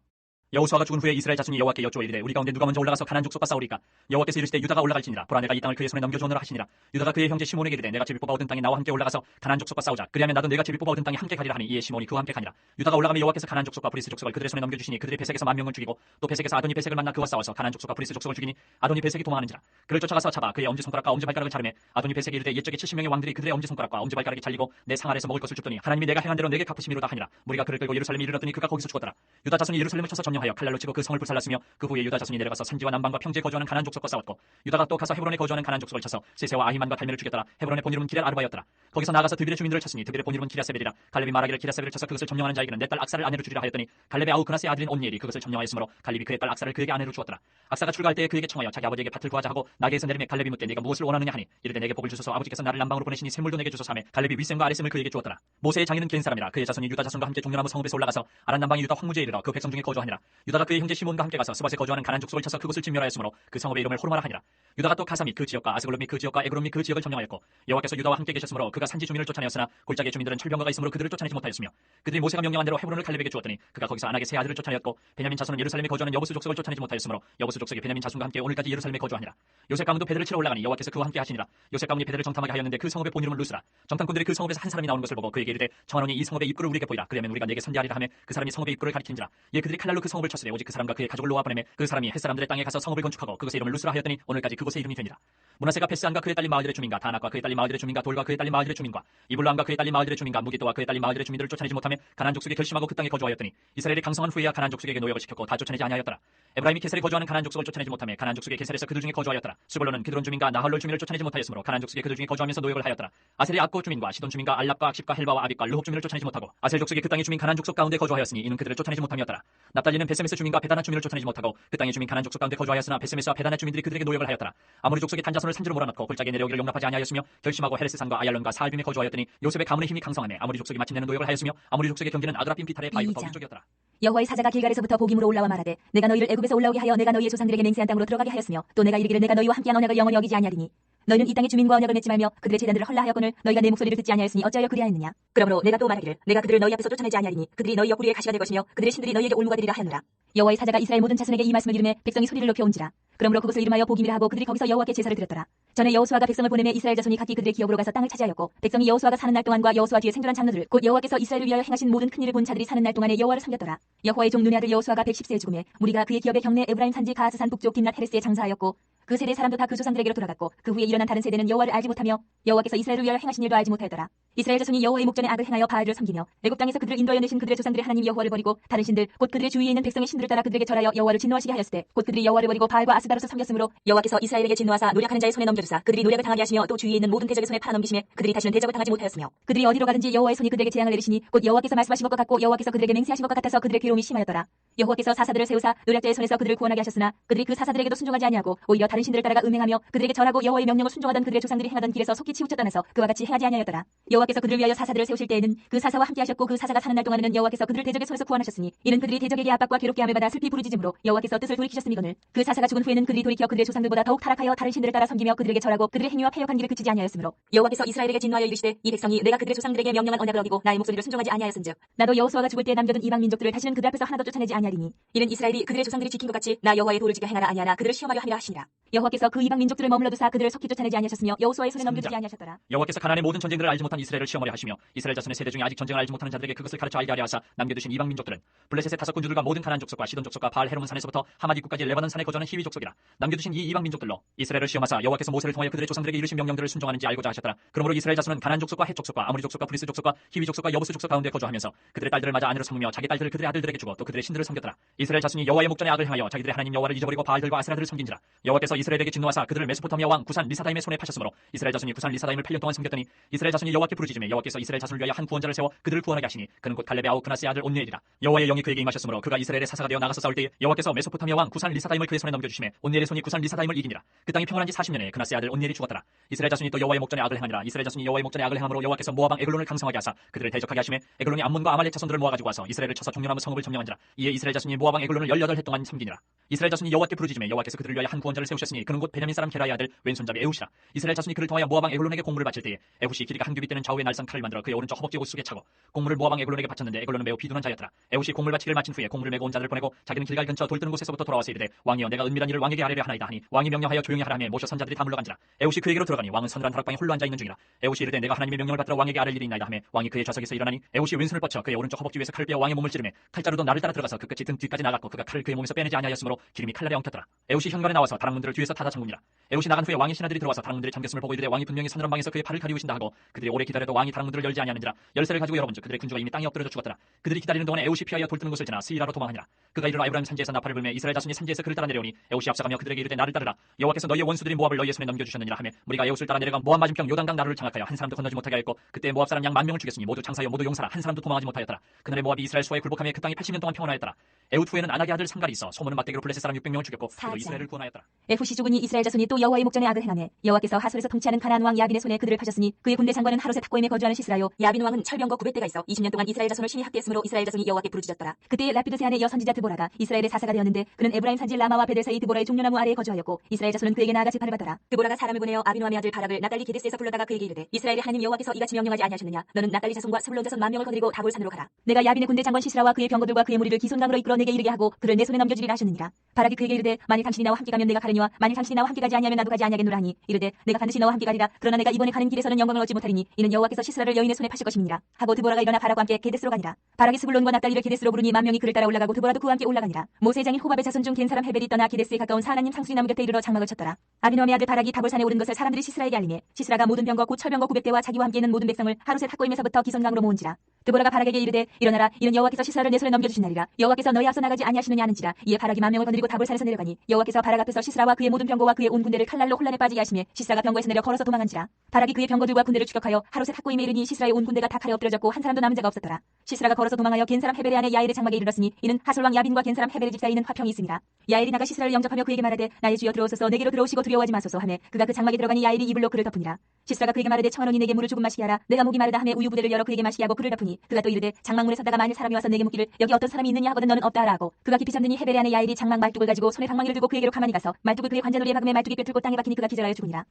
여호수아가 죽은 후에 이스라엘 자손이 여호와께 여쭈어 이르되 우리 가운데 누가 먼저 올라가서 가나안 족속과 싸우리까? 여호와께서 이르시되 유다가 올라갈지니라. 보라 내가 이 땅을 그의 손에 넘겨주오노라 하시니라. 유다가 그의 형제 시몬에게 이르되 내가 제비 뽑아 얻은 땅에 나와 함께 올라가서 가나안 족속과 싸우자. 그리하면 나도 내가 제비 뽑아 얻은 땅에 함께 가리라 하니 이에 시몬이 그와 함께 가니라. 유다가 올라가며 여호와께서 가나안 족속과 브리스 족속을 그들의 손에 넘겨주시니 그들이 베색에서 10,000명을 죽이고 또 베색에서 아도니 베색을 만나 그와 싸워서 가나안 족속과 브리스 족속을 죽이니 아도니 베색이 도망하는지라. 그를 쫓아가서 잡아 그의 엄지손가락과 엄지발가락을 자르매 아도니 베색이 이르되 옛적에 70명의 왕들이 그들의 엄지손가락과 엄지발가락이 잘리고 내 상 아래서 먹을 것을 줍더니 하나님이 내가 행한 대로 내게 갚으심이로다 하니라. 무리가 그를 끌고 예루살렘에 이르렀더니 그가 거기서 죽었더라. 유다 자손이 예루살렘을 쳐서 점령하여 칼날로 치고 그 성을 불살랐으며 그 후에 유다 자손이 내려가서 산지와 남방과 평지에 거주하는 가나안 족속과 싸웠고 유다가 또 가서 헤브론에 거주하는 가나안 족속을 쳐서 세세와 아히만과 달메를 죽였더라. 헤브론의 본이름은 기럇 아르바였더라. 거기서 나아가서 드빌의 주민들을 쳤으니 드빌의 본이름은 기랴세벨이라. 갈렙이 말하기를 기랴세벨을 쳐서 그것을 점령하는 자에게는 내 딸 악사를 아내로 주리라 하였더니 갈렙의 아우 그나스의 아들인 온니엘이 그것을 점령하였으므로 갈렙이 그의 딸 악사를 그에게 아내로 주었더라. 악사가 출가할 때에 그에게 청하여 자기 아버지에게 밭을 구하자 하고 나게에서 내리매 갈렙이 묻되 네가 무엇을 원하느냐 하니 이르되 내게 복을 주소서 아버지께서 나를 남방으로 보내시니 샘물도 내게 주소서 하매 갈렙이 윗샘과 아랫샘을 그에게 주었더라. 모세의 장인은 겐 사람이라. 그의 자손이 유다 자손과 함께 종려나무 성읍에서 올라가서 아란 남방의 유다 황무지에 이르러 그 백성 중에 거주하니라. 유다가 그의 형제 시몬과 함께 가서 스밧에 거주하는 가나안 족속을 쳐서 그곳을 진멸하였으므로 그 성읍의 이름을 호르마라 하니라. 유다가 또 가사 및 그 지역과 아스글론 및 그 지역과 에그론 및 그 지역을 점령하였고 여호와께서 유다와 함께 계셨으므로 그가 산지 주민을 쫓아내었으나 골짜기의 주민들은 철병거가 있으므로 그들을 쫓아내지 못하였으며 그들이 모세가 명령한 대로 헤브론을 갈렙에게 주었더니 그가 거기서 안악의 세 아들을 쫓아내었고 베냐민 자손은 예루살렘에 거주하는 여부스 족속을 쫓아내지 못하였으므로 여부스 족속이 베냐민 자손과 함께 오늘까지 예루살렘에 거주하니라. 요셉 가문도 베델을 치러 올라가니 여호와께서 그와 함께 하시니라. 요셉 가문이 베델을 정탐하게 하였는데 그 성읍의 본이름은 루스라. 정탐꾼들이 그 성읍에서 한 사람이 나오는 것을 보고 그에게 이르되 청하노니 이 성읍의 입구를 우리에게 보이라. 그러면 우리가 네게 선대하리라 하며 그 사람이 성읍의 입구를 가리킨지라. 예 그들이 칼날로 그 성읍을 쳤으되 오직 그 사람과 그의 가족을 놓아 보내매 그 사람이 햇사람들의 땅에 가서 성읍을 건축하고 그것의 이름을 루스라 하였더니 오늘까지 그곳의 이름이 되니라. 므낫세가 베스안과 그의 딸린 마을들의 주민과 다낙과 그의 딸린 마을들의 주민과 돌과 그의 딸린 마을들의 주민과 이블람과 그의 딸린 마을들의 주민과 무기또와 그의 딸린 마을들의 주민들을 쫓아내지 못하며 가나안 족속에 결심하고 그 땅에 거주하였더니 이스라엘이 강성한 후에야 가나안 족속에게 노역을 시켰고 다 쫓아내지 아니하였더라. 에브라임이 게살에 거주하는 가나안 족속을 쫓아내지 못하며 가나안 족속의 게살에서 그들 중에 거주하였더라. 스불론은 기드론 주민과 나할롤 주민을 쫓아내지 못하였으므로 가나안 족속의 그들 중에 거주하면서 노역을 하였더라. 아셀이 악고 주민과 시돈 주민과 알랍과 악십과 헬바와 아빅과 르홉 주민을 쫓아내지 못하고 아셀 족속의 그 땅의 주민 가나안 족속 가운데 거주하였으니 이는 그들을 쫓아내지 못함이었더라. 납달리는 베세메스 주민과 베다나 주민을 쫓아내지 못하고 그 땅의 주민 가나안 족속 가운데 거주하였으나 베세메스와 베다나 주민들이 그들에게 노역을 하였더라. 아모리 족속의 단자손을 산지로 몰아넣고 골짜기에 내려오기를 용납하지 아니하였으며 결심하고 헤레스산과 아얄론과 사알빔에 거주하였더니 요셉의 가문의 힘이 강성하매 아모리 족속이 마침내는 노역을 하였으며 아모리 족속의 경기는 아그라빔 비탈의 바위부터 위쪽이었더라. 여호와의 사자가 길갈에서부터 복임으로 올라와 말하되 내가 너희를 애굽에서 올라오게 하여 내가 너희의 조상들에게 맹세한 땅으로 들어가게 하였으며 또 내가 이르기를 내가 너희와 함께한 언약을 영원히 어기지 아니하리니 너희는 이 땅의 주민과 언약을 맺지 말며 그들의 제단들을 헐라하였거늘 너희가 내 목소리를 듣지 아니하였으니 어찌하여 그리하였느냐. 그러므로 내가 또 말하기를 내가 그들을 너희 앞에서 쫓아내지 아니하리니 그들이 너희 옆구리에 가시가 될 것이며 그들의 신들이 너희에게 올무가 되리라 하였노라. 여호와의 사자가 이스라엘 모든 자손에게 이 말씀을 이르매 백성이 소리를 높여 온지라. 그러므로 그것을 이름하여 복임이라 하고 그들이 거기서 여호와께 제사를 드렸더라. 전에 여호수아가 백성을 보내매 이스라엘 자손이 각기 그들의 기업으로 가서 땅을 차지하였고 백성이 여호수아가 사는 날 동안과 여호수아 뒤에 생존한 장로들 곧 여호와께서 이스라엘을 위하여 행하신 모든 큰 일을 본 자들이 사는 날 동안에 여호와를 섬겼더라. 여호와의 종 눈의 아들 여호수아가 110세에 죽음에 무리가 그의 기업의 경내 에브라임 산지 가하스산 북쪽 딥낫 헤레스에 장사하였고 그 세대 사람도 다 그 조상들에게로 돌아갔고 그 후에 일어난 다른 세대는 여호와를 알지 못하며 여호와께서 이스라엘을 위하여 행하신 일도 알지 못하였더라. 이스라엘 자손이 여호와의 목전에 악을 행하여 바알을 섬기며 애굽 땅에서 그들을 인도하여 내신 그들의 조상들의 하나님 여호와를 버리고 다른 신들 곧 그들의 주위에 있는 백성의 신들을 따라 그들에게 절하여 여호와를 진노하시게 하였을 때 곧 그들이 여호와를 버리고 바알과 아스다로서 섬겼으므로 여호와께서 이스라엘에게 진노하사 노력하는 자의 손에 넘겨주사 그들이 노력을 당하게 하시며 또 주위에 있는 모든 대적의 손에 팔아넘기시며 그들이 다시는 대적을 당하지 못하였으며 그들이 어디로 가든지 여호와의 손이 그들에게 재앙을 내리시니 곧 여호와께서 말씀하신 것과 같고 여호와께서 그들에게 맹세하신 것 같아서 그들의 괴로움이 심하였더라. 여호와께서 사사들을 세우사 노략자의 손에서 그들을 구원하게 하셨으나 그들이 그 사사들에게도 순종하지 아니하고 오히려 다른 신들을 따라가 음행하며 그들에게 절하고 여호와의 명령을 순종하던 그들의 조상들이 행하던 길에서 속히 치우쳐 떠나서 그와 같이 행하지 아니하였더라. 여호와께서 그들을 위하여 사사들을 세우실 때에는 그 사사와 함께 하셨고 그 사사가 사는 날 동안에는 여호와께서 그들을 대적의 손에서 구원하셨으니 이는 그들이 대적에게 압박과 괴롭게 함을 받아 슬피 부르짖음으로 여호와께서 뜻을 돌이키셨음이거늘 그 사사가 죽은 후에는 그들이 돌이켜 그들의 조상들보다 더욱 타락하여 다른 신들을 따라 섬기며 그들에게 절하고 그들의 행위와 패역한 길을 그치지 아니하였으므로 여호와께서 이스라엘에게 진노하여 이르시되 이 백성이 내가 그들의 조상들에게 명령한 언약을 어기고 나의 목소리를 순종하지 아니하였은즉 나도 여호수아가 죽을 때 남겨둔 이방 민족들을 다시는 그들 앞에서 하나도 쫓아내지 아니하리니 이는 이스라엘이 그들의 조상들이 지킨 것 같이 나 여호와의 도를 지켜 행하라 아니하나 그들을 시험하려 함이라 하시니라. 여호와께서 그 이방 민족들을 머물러 두사 그들을 속히 쫓아내지 아니하셨으며 여호수아의 손에 넘겨주지 아니하셨더라. 여호와께서 가나안의 모든 전쟁들을 알지 못한 이스라엘을 시험하려 하시며 이스라엘 자손의 세대 중에 아직 전쟁을 알지 못하는 자들에게 그것을 가르쳐 알게 하려 하사 남겨두신 이방 민족들은 블레셋의 5 군주들과 모든 가나안 족속과 시돈 족속과 바알 헤르몬 산에서부터 하맛 입구까지 레바논 산에 거주하는 히위 족속이라. 남겨두신 이 이방 민족들로 이스라엘을 시험하사 여호와께서 모세를 통하여 그들의 조상들에게 이르신 명령들을 순종하는지 알고자 하셨더라. 그러므로 이스라엘 자손은 가나안 족속과 헷 족속과 아모리 족속과 브리스 족속과 히위 족속과 여부스 족속 가운데 거주하면서 그들의 딸들을 맞아 아내로 삼으며 자기 딸들을 그들의 아들들에게 주고 또 그들의 신들을 섬겼더라. 이스라엘 자손이 여호와의 목전에 악을 행하여 자기들의 하나님 여호와를 잊어버리고 바알들과 아세라들을 섬긴지라. 여호와께서 이스라엘에게 진노하사 그들을 메소포타미아 왕 구산 리사다임의 손에 파셨으므로 이스라엘 자손이 구산 리사다임을 8년 동안 섬겼더니 이스라엘 자손이 여호와께 부르짖으며 여호와께서 이스라엘 자손을 위하여 한 구원자를 세워 그들을 구원하게 하시니 그는 곧 갈렙의 아우 그나스의 아들 온니엘이라. 여호와의 영이 그에게 임하셨으므로 그가 이스라엘의 사사가 되어 나가서 싸울 때에 여호와께서 메소포타미아 왕 구산 리사다임을 그의 손에 넘겨주시매 온니엘의 손이 구산 리사다임을 이기니라. 그 땅이 평안한 지 40년에 그나스의 아들 온니엘이 죽었더라. 이스라엘 자손이 또 여호와의 목전에 악을 행하니라. 이스라엘 자손이 여호와의 목전에 악을 행함으로 여호와께서 모압 왕 에글론을 강성하게 하사 그들을 대적하게 하시매 에글론이 암몬과 아말렉 자손들을 모아가지고 와서 이스라엘을 쳐서 종려나무 성읍을 점령한지라. 이에 이스라엘 자손이 모압 왕 에글론을 18해 동안 섬기니라. 이스라엘 자손이 여호와께 부르짖으며 여호와께서 그들을 위하여 한 구원자를 세우셨으니 그는 곧 베냐민 사람 게라의 아들 왼손잡이 에훗이라. 이스라엘 자손이 그를 통하여 모압 왕 에글론에게 공물을 바칠 때에 에훗이 길이가 한 규빗 되는 좌우의 날선 칼을 만들어 그의 오른쪽 허벅지 옷 속에 차고 공물을 모압 왕 에글론에게 바쳤는데 에글론은 매우 비둔한 자였더라. 에훗이 공물 바치기를 마친 후에 공물을 메고 온 자들을 보내고 자기는 길갈 근처 돌 뜨는 곳에서부터 돌아와서 이르되 왕이여 내가 은밀한 일을 왕에게 아뢰려 하나이다 하니 왕이 명령하여 조용히 하라 하며 모셔 선자들이 다 물러간지라. 에훗이 그에게로 들어가니 왕은 서늘한 다락방에 홀로 앉아 있는 중이라. 에훗이 이르되 내가 하나님의 명령을 받들어 왕에게 아뢰 일이 있나이다 하며 왕이 그의 좌석에서 일어나니 에훗이 왼손을 뻗쳐 그의 오른쪽 허벅지 위에서 칼을 빼어 왕의 몸을 찌르매 칼자루도 나를 따라 들어가서 그 끝이 등 뒤까지 나갔고 그가 칼을 그의 몸에서 빼내지 아니하였으므로 기름이 칼날에 엉켰더라. 에훗이 현관에 나와서 다락문들을 뒤에서 닫아 잠그니라. 에훗이 나간 후에 왕의 신하들이 들어와서 다락문들이 잠겼음을 보고 이르되 왕이 분명히 서늘한 방에서 그의 팔을 가리우신다 하고 그들이 오래 기다려도 왕이 다락문들을 열지 아니하는지라. 열쇠를 가지고 열어본즉 그들의 군주가 이미 땅에 엎드려져 죽었더라. 그들이 기다리는 동안에 에훗이 피하여 돌 뜨는 곳을 지나 스이라로 도망하니라. 그가 일어나 에브라임 산지에서 나팔을 불매 이스라엘 자손이 산지에서 그를 따라 내려오니 에훗이 앞서가며 그들에게 이르되 나를 따르라. 여호와께서 너희의 원수들인 모압을 너희의 손에 넘겨주셨느니라 하며 무리가 에훗을 따라 내려가 모압 맞은편 요단강 나루를 장악하여 한 사람도 건너지 못하게 하였고 그때 모압 사람 양 10,000명을 죽였으니 모두 장사여 모두 용사라. 한 사람도 도망하지 못하였더라. 그날에 모압이 이스라엘 수하에 굴복하며 그 땅이 80년 동안 평온하였더라. 에훗 후에는 아낙의 아들 상갈이 있어 소문은 막대기로 블레셋 사람 600명을 죽였고 그도 이스라엘을 구원하였더라. 에훗이 죽으니 이스라엘 자손이 또 여호와의 목전에 악을 행하매 여호와께서 하솔에서 통치하는 가나안 왕 야빈의 손에 그들을 파셨으니 그의 군대 장관은 하롯의 탁고임에 거주하는 시스라요. 야빈 왕은 철병거 900대가 있어 20년 동안 이스라엘 자손을 심히 학대했으므로 이스라엘 자손이 여호와께 부르짖었더라. 그때에 라피드 세안의 여선지자 드보라가 이스라엘의 사사가 되었는데 그는 에브라임 산지 라마와 베델 사이 드보라의 종려나무 아래에 거주하였고 이스라엘 자손은 그에게 나아가 재판을 받더라. 드보라가 사람을 보내어 아비노함의 아들 바락을 나달리 게데스에서 불러다가 그에게 이르되 이스라엘의 하나님 여호와께서 이같이 명령하지 아니하셨느냐. 너는 나달리 자손과 스불론 자손 10,000명을 거느리고 다볼산으로 가라. 내가 야빈의 군대 장관 시스라와 그의 병거들과 그의 무리를 기손강으로 이끌어 내게 이르게 하고 그를 내 손에 넘겨주리라 하셨느니라. 바락이 그에게 이르되 만일 당신이 나와 함께 가면 내가 가려니와 만일 당신이 나와 함께 가지 아니하면 나도 가지 아니하겠노라 하니 이르되 내가 반드시 너와 함께 가리라. 그러나 내가 이번에 가는 길에서는 영광을 얻지 못하리니 이는 여호와께서 시스라를 여인의 손에 파실 것임이니라 하고 드보라가 일어나 바락과 함께 게데스로 가니라. 바락이 스불론과 납달리를 게데스로 부르니 10,000명이 그를 따라 올라가고 드보라도 그와 함께 올라가니라. 모세 장인 호밥의 자손 중 겐 사람 헤벨이 떠나 게데스에 가까운 사하나님 상수리 나무 곁에 이르러 장막을 쳤더라. 아비노함의 아들 바락이 다볼산에 오른 것을 사람들이 시스라에게 알리매 시스라가 모든 병거 곧 철병거 900대와 자기와 함께 있는 모든 백성을 하루셋 탁고임에서부터 기손강으로 모은지라. 드보라가 바락에게 이르되 일어나라. 이는 여호와께서 시스라를 내 손에 넘겨주신 날이라. 여호와께서 너희 앞서 나가지 아니하시느냐 하는지라. 이에 바락이 10,000명을 거느리고 다볼산에서 내려가니 여호와께서 바락 앞에서 시스라와 그의 모든 병거와 그의 온 군대를 칼날로 혼란에 빠지게 하시며 시스라가 병거에서 내려 걸어서 도망한지라. 바락이 그의 병거들과 군대를 추격하여 하루셋 탁고임에 이르니 시스라의 온 군대가 다 칼에 엎드려졌고 한 사람도 남은 자가 없었더라. 시스라가 걸어서 도망하여 겐 사람 헤벨의 아내 야엘의 장막에 이르렀으니 이는 하솔왕 야빈과 겐 사람 헤벨의 집사에 있는 화평이 있습니다. 야엘이 나가 시스라를 영접하며 그에게 말하되 나의 주여 들어오소서. 내게로 들어오시고 두려워하지 마소서 하매 그가 그 장막에 들어가니 야엘이 이불로 그를 덮으니라. 시스라가 그에게 말하되 청하노니 내게 물을 조금 마시게 하라. 내가 목이 마르다 하매 우유 부대를 열어 그에게 마시게 하고 그를 덮으니 그가 또 이르되 장막문에 서다가 만일 사람이 와서 내게 묻기를 여기 어떤 사람이 있느냐 하거든 너는 없다 하라 하고 그가 깊이 잠드니 헤벨의 아내 야엘이 장막 말뚝을 가지고 손에 방망이를 들고 그에게로 가만히 가서 말뚝을 그의 관자놀이에 박음에 말뚝이 꿰뚫고 땅에 박히니 그가 기절하여 죽으니라.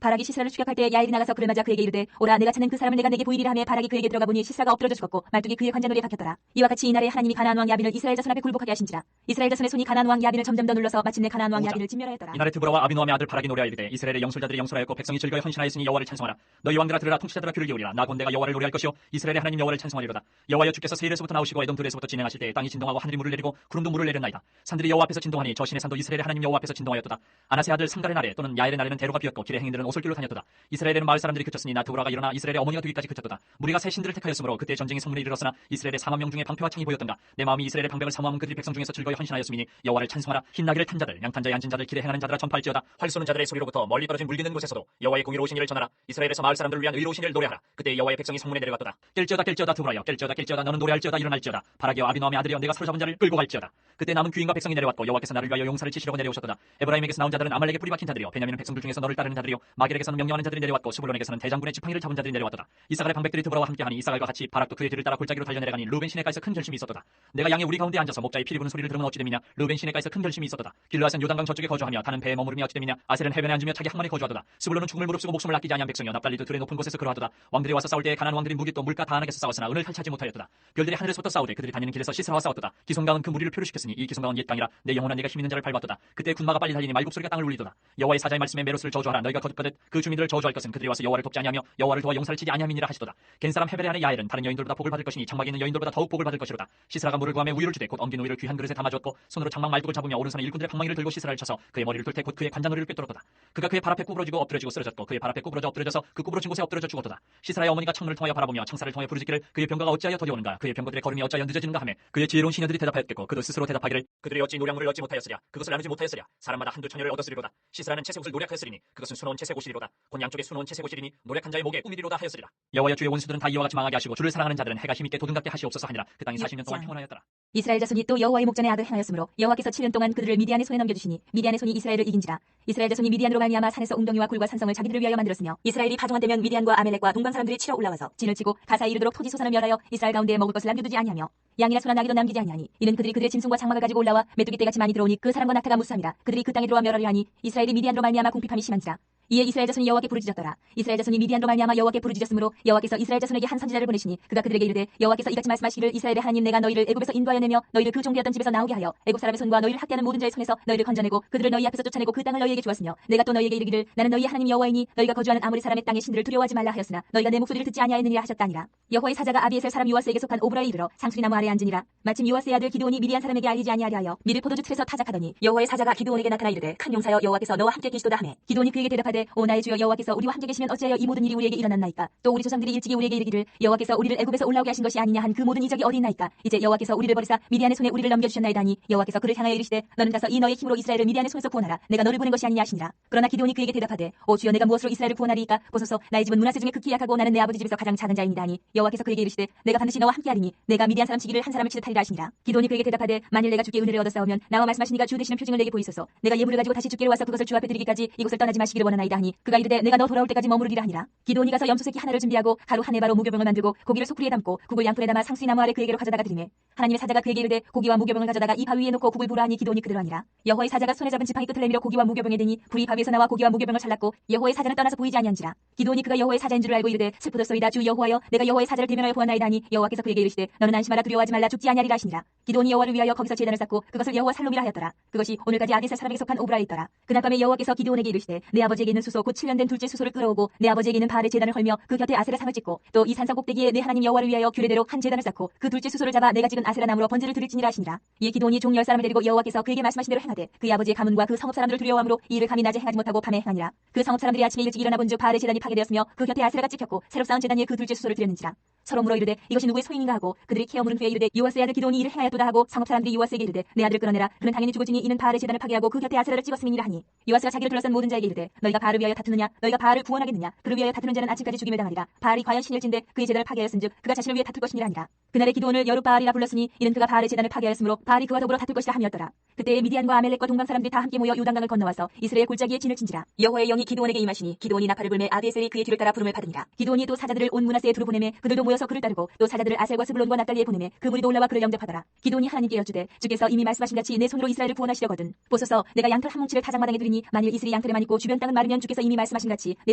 바락이 시스라를 추격할 때 야엘이 나가서 그를 맞아 그에게 이르되 오라 내가 찾는 그 사람을 내가 내게 보이리라 하며 바락이 그에게 들어가 보니 시스라가 엎드러져 죽었고 말뚝이 그의 관자놀이에 박혔더라. 이와 같이 이날에 하나님이 가나안 왕 야빈을 이스라엘 자손 앞에 굴복하게 하신지라. 이스라엘 자손의 손이 가나안 왕 야빈을 점점 더 눌러서 마침내 가나안 왕 야빈을 진멸하였더라. 이날에 드보라와 아비노함의 아들 바락이 노래하여 이르되 이스라엘의 영솔자들이 영솔하였고 백성이 즐거이 헌신하였으니 여호와를 찬송하라. 너희 왕들아 들으라. 통치자들아 귀를 기울이라. 나 곧 내가 여호와를 노래할 것이요 이스라엘의 하나님 여호와를 찬송하리로다. 여호와여 주께서 세일에서부터 나오시고 에돔 둘에서부터 진행하실 때 땅이 진동하고 하늘이 물을 내리고 구름도 물을 내렸나이다. 산들이 여호와 앞에서 진동하니 저 신의 산도 이스라엘의 하나님 여호와 앞에서 진동하였도다. 아나세 아들 상갈의 날에 또는 야엘의 날에는 대로가 비었고 길의 행인들은 오솔길로 다녔도다. 이스라엘에는 마을 사람들이 그쳤으니 나 드보라가 일어나 이스라엘의 어머니가 되기까지 그쳤도다. 무리가 새 신들을 택하였으므로 그때 전쟁이 성문에 이르렀으나 이스라엘의 40,000명 중에 방패와 창이 보였던가. 내 마음이 이스라엘의 방백을 사모하면 그들이 백성 중에서 즐거이 헌신하였으니 여호와를 찬송하라. 흰나귀를 탄 자들 양탄자에 앉은 자들 길에 행하는 자들아 전파할지어다. 활 쏘는 자들의 소리로부터 멀리 떨어진 물기는 곳에서도 여호와의 공의로우신 일을 전하라. 이스라엘에서 마을 사람들을 위한 의로우신 일을 노래하라. 그때 여호와의 백성이 성문에 내려갔도다. 깰지어다 깰지어다 드보라여 깰지어다 깰지어다 너는 노래할지어다 일어날지어다. 바락이여 아비노함의 아들이여 내가 사로잡은 자를 끌고 갈지어다. 그때 남은 귀인과 백성이 내려왔고 여호와께서 나를 위하여 용사를 치시려고 내려오셨도다. 에브라임에게서 나온 자들은 아말렉에 뿌리 박힌 자들이요 베냐민은 백성들 중에서 너를 따르는 자들이요 마겔에게서는 명령하는 자들이 내려왔고 스불론에게서는 대장군의 지팡이를 잡은 자들이 내려왔도다. 이사갈의 방백들이 드보라와 함께하니 이사갈과 같이 바락도 그의 뒤를 따라 골짜기로 달려내려가니 르우벤 시내가에서 큰 결심이 있었도다. 내가 양의 우리 가운데 앉아서 목자의 피리 부는 소리를 들으면 어찌 됨이냐. 르우벤 시내가에서 큰 결심이 있었도다. 길르앗은 요단강 저쪽에 거주하며 타는 배에 머무르며 어찌 됨이냐. 아셀은 해변에 앉으며 자기 항만에 거주하도다. 스불론은 죽음을 무릅쓰고 목숨을 아끼지 아니한 백성이여 납달리도 들의 높은 곳에서 그러하도다. 왕들이 와서 싸울 때에 가나안 왕들이 무기 또 물가 다안에게서 싸웠으나 은을 탈취하지 못하였도다. 별들이 하늘에서부터 싸우되 그들이 다니는 길에서 시스라와 싸웠도다. 기손강은 그 무리를 표류시켰으니 이 기손강은 옛 강이라. 내 영혼아 네가 힘 있는 자를 밟았도다. 그때 군마가 빨리 달리니 말국소리가 땅을 울리도다. 여호와의 사자의 말씀에 메로스를 저주하라. 너희가 거듭하듯 그 주민들을 저주할 것은 그들이 와서 여호와를 돕지 아니하며 여호와를 도와 용사를 치지 아니함이니라 하시도다. 겐 사람 헤벨의 아내 야엘은 다른 여인들보다 복을 받을 것이니 장막에 있는 여인들보다 더욱 복을 받을 것이로다. 시스라가 물을 구하며 우유를 주되 곧 엉긴 우유를 귀한 그릇에 담아주었고 손으로 장막 말뚝을 잡으며 오른손에 일꾼들의 방망이를 들고 시스라를 쳐서 그의 머리를 뚫되 곧 그의 관자놀이를 꿰뚫었도다. 그가 그의 발 앞에 구부러지고 엎드려지고 쓰러졌고 그의 발 앞에 구부러져 엎드려져서 그 구부러진 곳에 엎드려져 죽었도다. 시스라의 어머니가 창문을 통하여 바라보며 창살을 통해 부르짖기를 그의 병거가 어찌하여 더디 오는가 그의 병거들의 걸음이 어찌하여 늦어지는가 하며 그의 지혜로운 시녀들이 대답하였겠고 그도 스스로 대답하기를 그들이 어찌 노량물을 얻지 못하였으랴 그것을 나누지 못하였으랴 사람마다 한두 처녀를 얻었으리로다. 시스라는 채색 옷을 노략하였으리니 그것은 수놓은 채색 곳이리로다. 곧 양쪽에 수놓은 채색 옷이리니 노력한 자의 목에 꿈이리로다 하였으리라. 여호와여 주의 원수들은 다 이와 같이 망하게 하시고 주를 사랑하는 자들은 해가 힘있게 도든답게 하시옵소서 하니라. 그 땅이 40년 동안 평안하였더라. 이스라엘 자손이 또 여호와의 목전에 악을 행하였으므로 여호와께서 7년 동안 그들을 미디안의 손에 넘겨주시니 미디안의 손이 이스라엘을 이긴지라. 이스라엘 자손이 미디안으로 말미암아 산에서 웅덩이와 굴과 산성을 자기들을 위하여 만들었으며 이스라엘이 파종한 때면 미디안과 아멜렉과 동방 사람들이 치러 올라와서 진을 치고 가사에 이르도록 토지 소산을 멸하여 이스라엘 가운데 먹을 것을 남겨두지 아니하며 양이나 소나 나귀도 남기지 아니하니 이는 그들이 그들의 짐승과 장막을 가지고 올라와 메뚜기 떼같이 많이 들어오니 그 사람과 낙타가 무수함이라. 그들이 그 땅에 들어와 멸하려 하니 이스라엘이 미디안으로 말미암아 궁핍함이 심한지라. 이에 이스라엘 자손이 여호와께 부르짖었더라. 이스라엘 자손이 미디안으로 말미암아 여호와께 부르짖었으므로 여호와께서 이스라엘 자손에게 한 선지자를 보내시니 그가 그들에게 이르되 여호와께서 이같이 말씀하시기를 이스라엘의 하나님 내가 너희를 애굽에서 인도하여 내며 너희를 그 종되었던 집에서 나오게 하여 애굽 사람의 손과 너희를 학대하는 모든 자의 손에서 너희를 건져내고 그들을 너희 앞에서 쫓아내고 그 땅을 너희에게 주었으며 내가 또 너희에게 이르기를 나는 너희의 하나님 여호와이니 너희가 거주하는 아무리 사람의 땅의 신들을 두려워하지 말라 하였으나 너희가 내 목소리를 듣지 아니하였느니라 하셨다니라. 여호와의 사자가 아비에셀 사람 요아스에게 속한 오브라에 이르러 상수리나무 아래에 앉으니라. 마침 요아스의 아들 기드온이 미디안 사람에게 알리지 아니하려 하여 미리 포도주 틀에서 타작하더니 여호와의 사자가 기드온에게 나타나 이르되 큰 용사여 여호와께서 너와 함께 계시도다 하매 기드온이 그에게 대답하되 오 나의 주여 여호와께서 우리와 함께 계시면 어찌하여 이 모든 일이 우리에게 일어났나이까. 또 우리 조상들이 일찍이 우리에게 이르기를 여호와께서 우리를 애굽에서 올라오게 하신 것이 아니냐 한 그 모든 이적이 어디 있나이까. 이제 여호와께서 우리를 버리사 미디안의 손에 우리를 넘겨주셨나이다니 여호와께서 그를 향하여 이르시되 너는 가서 이 너의 힘으로 이스라엘을 미디안의 손에서 구원하라. 내가 너를 보낸 것이 아니냐 하시니라. 그러나 기드온이 그에게 대답하되 오 주여 내가 무엇으로 이스라엘을 구원하리이까. 보소서 나의 집은 므낫세 중에 극히 약하고 나는 내 아버지 집에서 가장 작은 자이니라 하니 여호와께서 그에게 이르시되 내가 반드시 너와 함께하리니 내가 미디안 사람 치기를 한 사람을 치듯하리라 하시니라. 기드온이 그에게 대답하되 만일 내가 주께 은혜를 얻었사오면 나와 말씀하시니가 주 되시는 표징을 내게 보이소서. 내가 예물을 가지고 다시 주께로 와서 그것을 주 앞에 드리기까지 이곳을 떠나지 마시기를 원하나이다 하니 그가 이르되 내가 너 돌아올 때까지 머무르리라 하니라. 기드온이 가서 염소새끼 하나를 준비하고 가루 한 에바로 무교병을 만들고 고기를 소쿠리에 담고 국을 양푼에 담아 상수리나무 아래 그에게로 가져다가 드리매 하나님의 사자가 그에게 이르되 고기와 무교병을 가져다가 이 바위에 놓고 국을 부라 하니 기드온이 그대로 하니라. 여호와의 사자가 손에 잡은 지팡이 끝을 내밀어 고기와 무교병에 대니 불이 바위에서 나와 고기와 무교병을 잘랐고 여호와의 사자는 떠나서 보이지 아니한지라. 기드온이 그가 여호와의 사자인 줄을 알고 이르되 슬프도소이다 주 여호와여 내가 여호와의 사자를 대면하여 보았나이다 하니 여호와께서 그에게 이르시되 너는 안심하라 두려워하지 말라 죽지 아니하리라 하시니라. 기드온이 여호와를 위하여 거기서 제단을 쌓고 그것을 여호와 살롬이라 하였더라. 그것이 오늘까지 아비셀 사람에게 속한 오브라에 있더라. 그날 밤에 여호와께서 기드온에게 이르시되 내 아버지에게 있는 수소 곧 7년 된 둘째 수소를 끌어오고 내 아버지에게 있는 바알의 제단을 헐며 그 곁에 아세라 상을 찍고 또 이 산성 꼭대기에 내 하나님 여호와를 위하여 규례대로 한 제단을 쌓고 그 둘째 수소를 잡아 내가 찍은 아세라 나무로 번제를 드릴지니라 하시니라. 이에 기드온이 종 10사람을 데리고 여호와께서 그에게 말씀하신 대로 행하되 그의 아버지의 가문과 그 성읍 사람들을 두려워함으로 이 일을 감히 낮에 행하지 못하고 밤에 행하니라. 그 성읍 사람들이 아침에 일찍 일어나 본즉 바알의 제단이 파괴되었으며 그 곁에 아세라가 찍혔고 새로 쌓은 제단 위에 그 둘째 수소를 드렸는지라. 서로 물어 이르되 이것이 누구의 소인인가 하고 그들이 캐어 물은 후에 이르되 요아스의 아들 기드온이 이를 행하였도다 하고 성읍 사람들이 요아스에게 이르되 내 아들을 끌어내라. 그는 당연히 죽을지니 이는 바알의 제단을 파괴하고 그 곁에 아세라를 찍었음이니라 하니 요아스가 자기를 둘러싼 모든 자에게 이르되 너희가 바알을 위하여 다투느냐 너희가 바알을 구원하겠느냐. 그를 위하여 다투는 자는 아침까지 죽임을 당하리라. 바알이 과연 신일진데 그의 제단을 파괴하였은즉 그가 자신을 위해 다툴 것이니라 하니라. 그날에 기드온을 여룻바알이라 불렀으니 이는 그가 바알의 제단을 파괴하였으므로 바알이 그와 더불어 다툴 것이라 함이었더라. 그때에 미디안과 아멜렉과 동방 사람들이 다 함께 모여 요단강을 건너와서 이스라엘 골짜기에 진을 친지라. 여호와의 영이 기드온에게 임하시니 기드온이 나팔을 불매 아비에셀이 그의 뒤를 따라 부름을 받으니라. 기드온이 또 사자들을 온 므낫세에 두루 보내매 그들도 모여서 그를 따르고 또 사자들을 아셀과 스불론과 납달리에 보내매 그 무리도 올라와 그를 영접하더라. 기드온이 하나님께 여쭈되 주께서 이미 말씀하신 같이 내 손으로 이스라엘을 구원하시려거든. 보소서 내가 양털 한 뭉치를 타작마당에 두리니 만일 이슬이 양털에만 있고 주변 땅은 마르면 주께서 이미 말씀하신 같이 내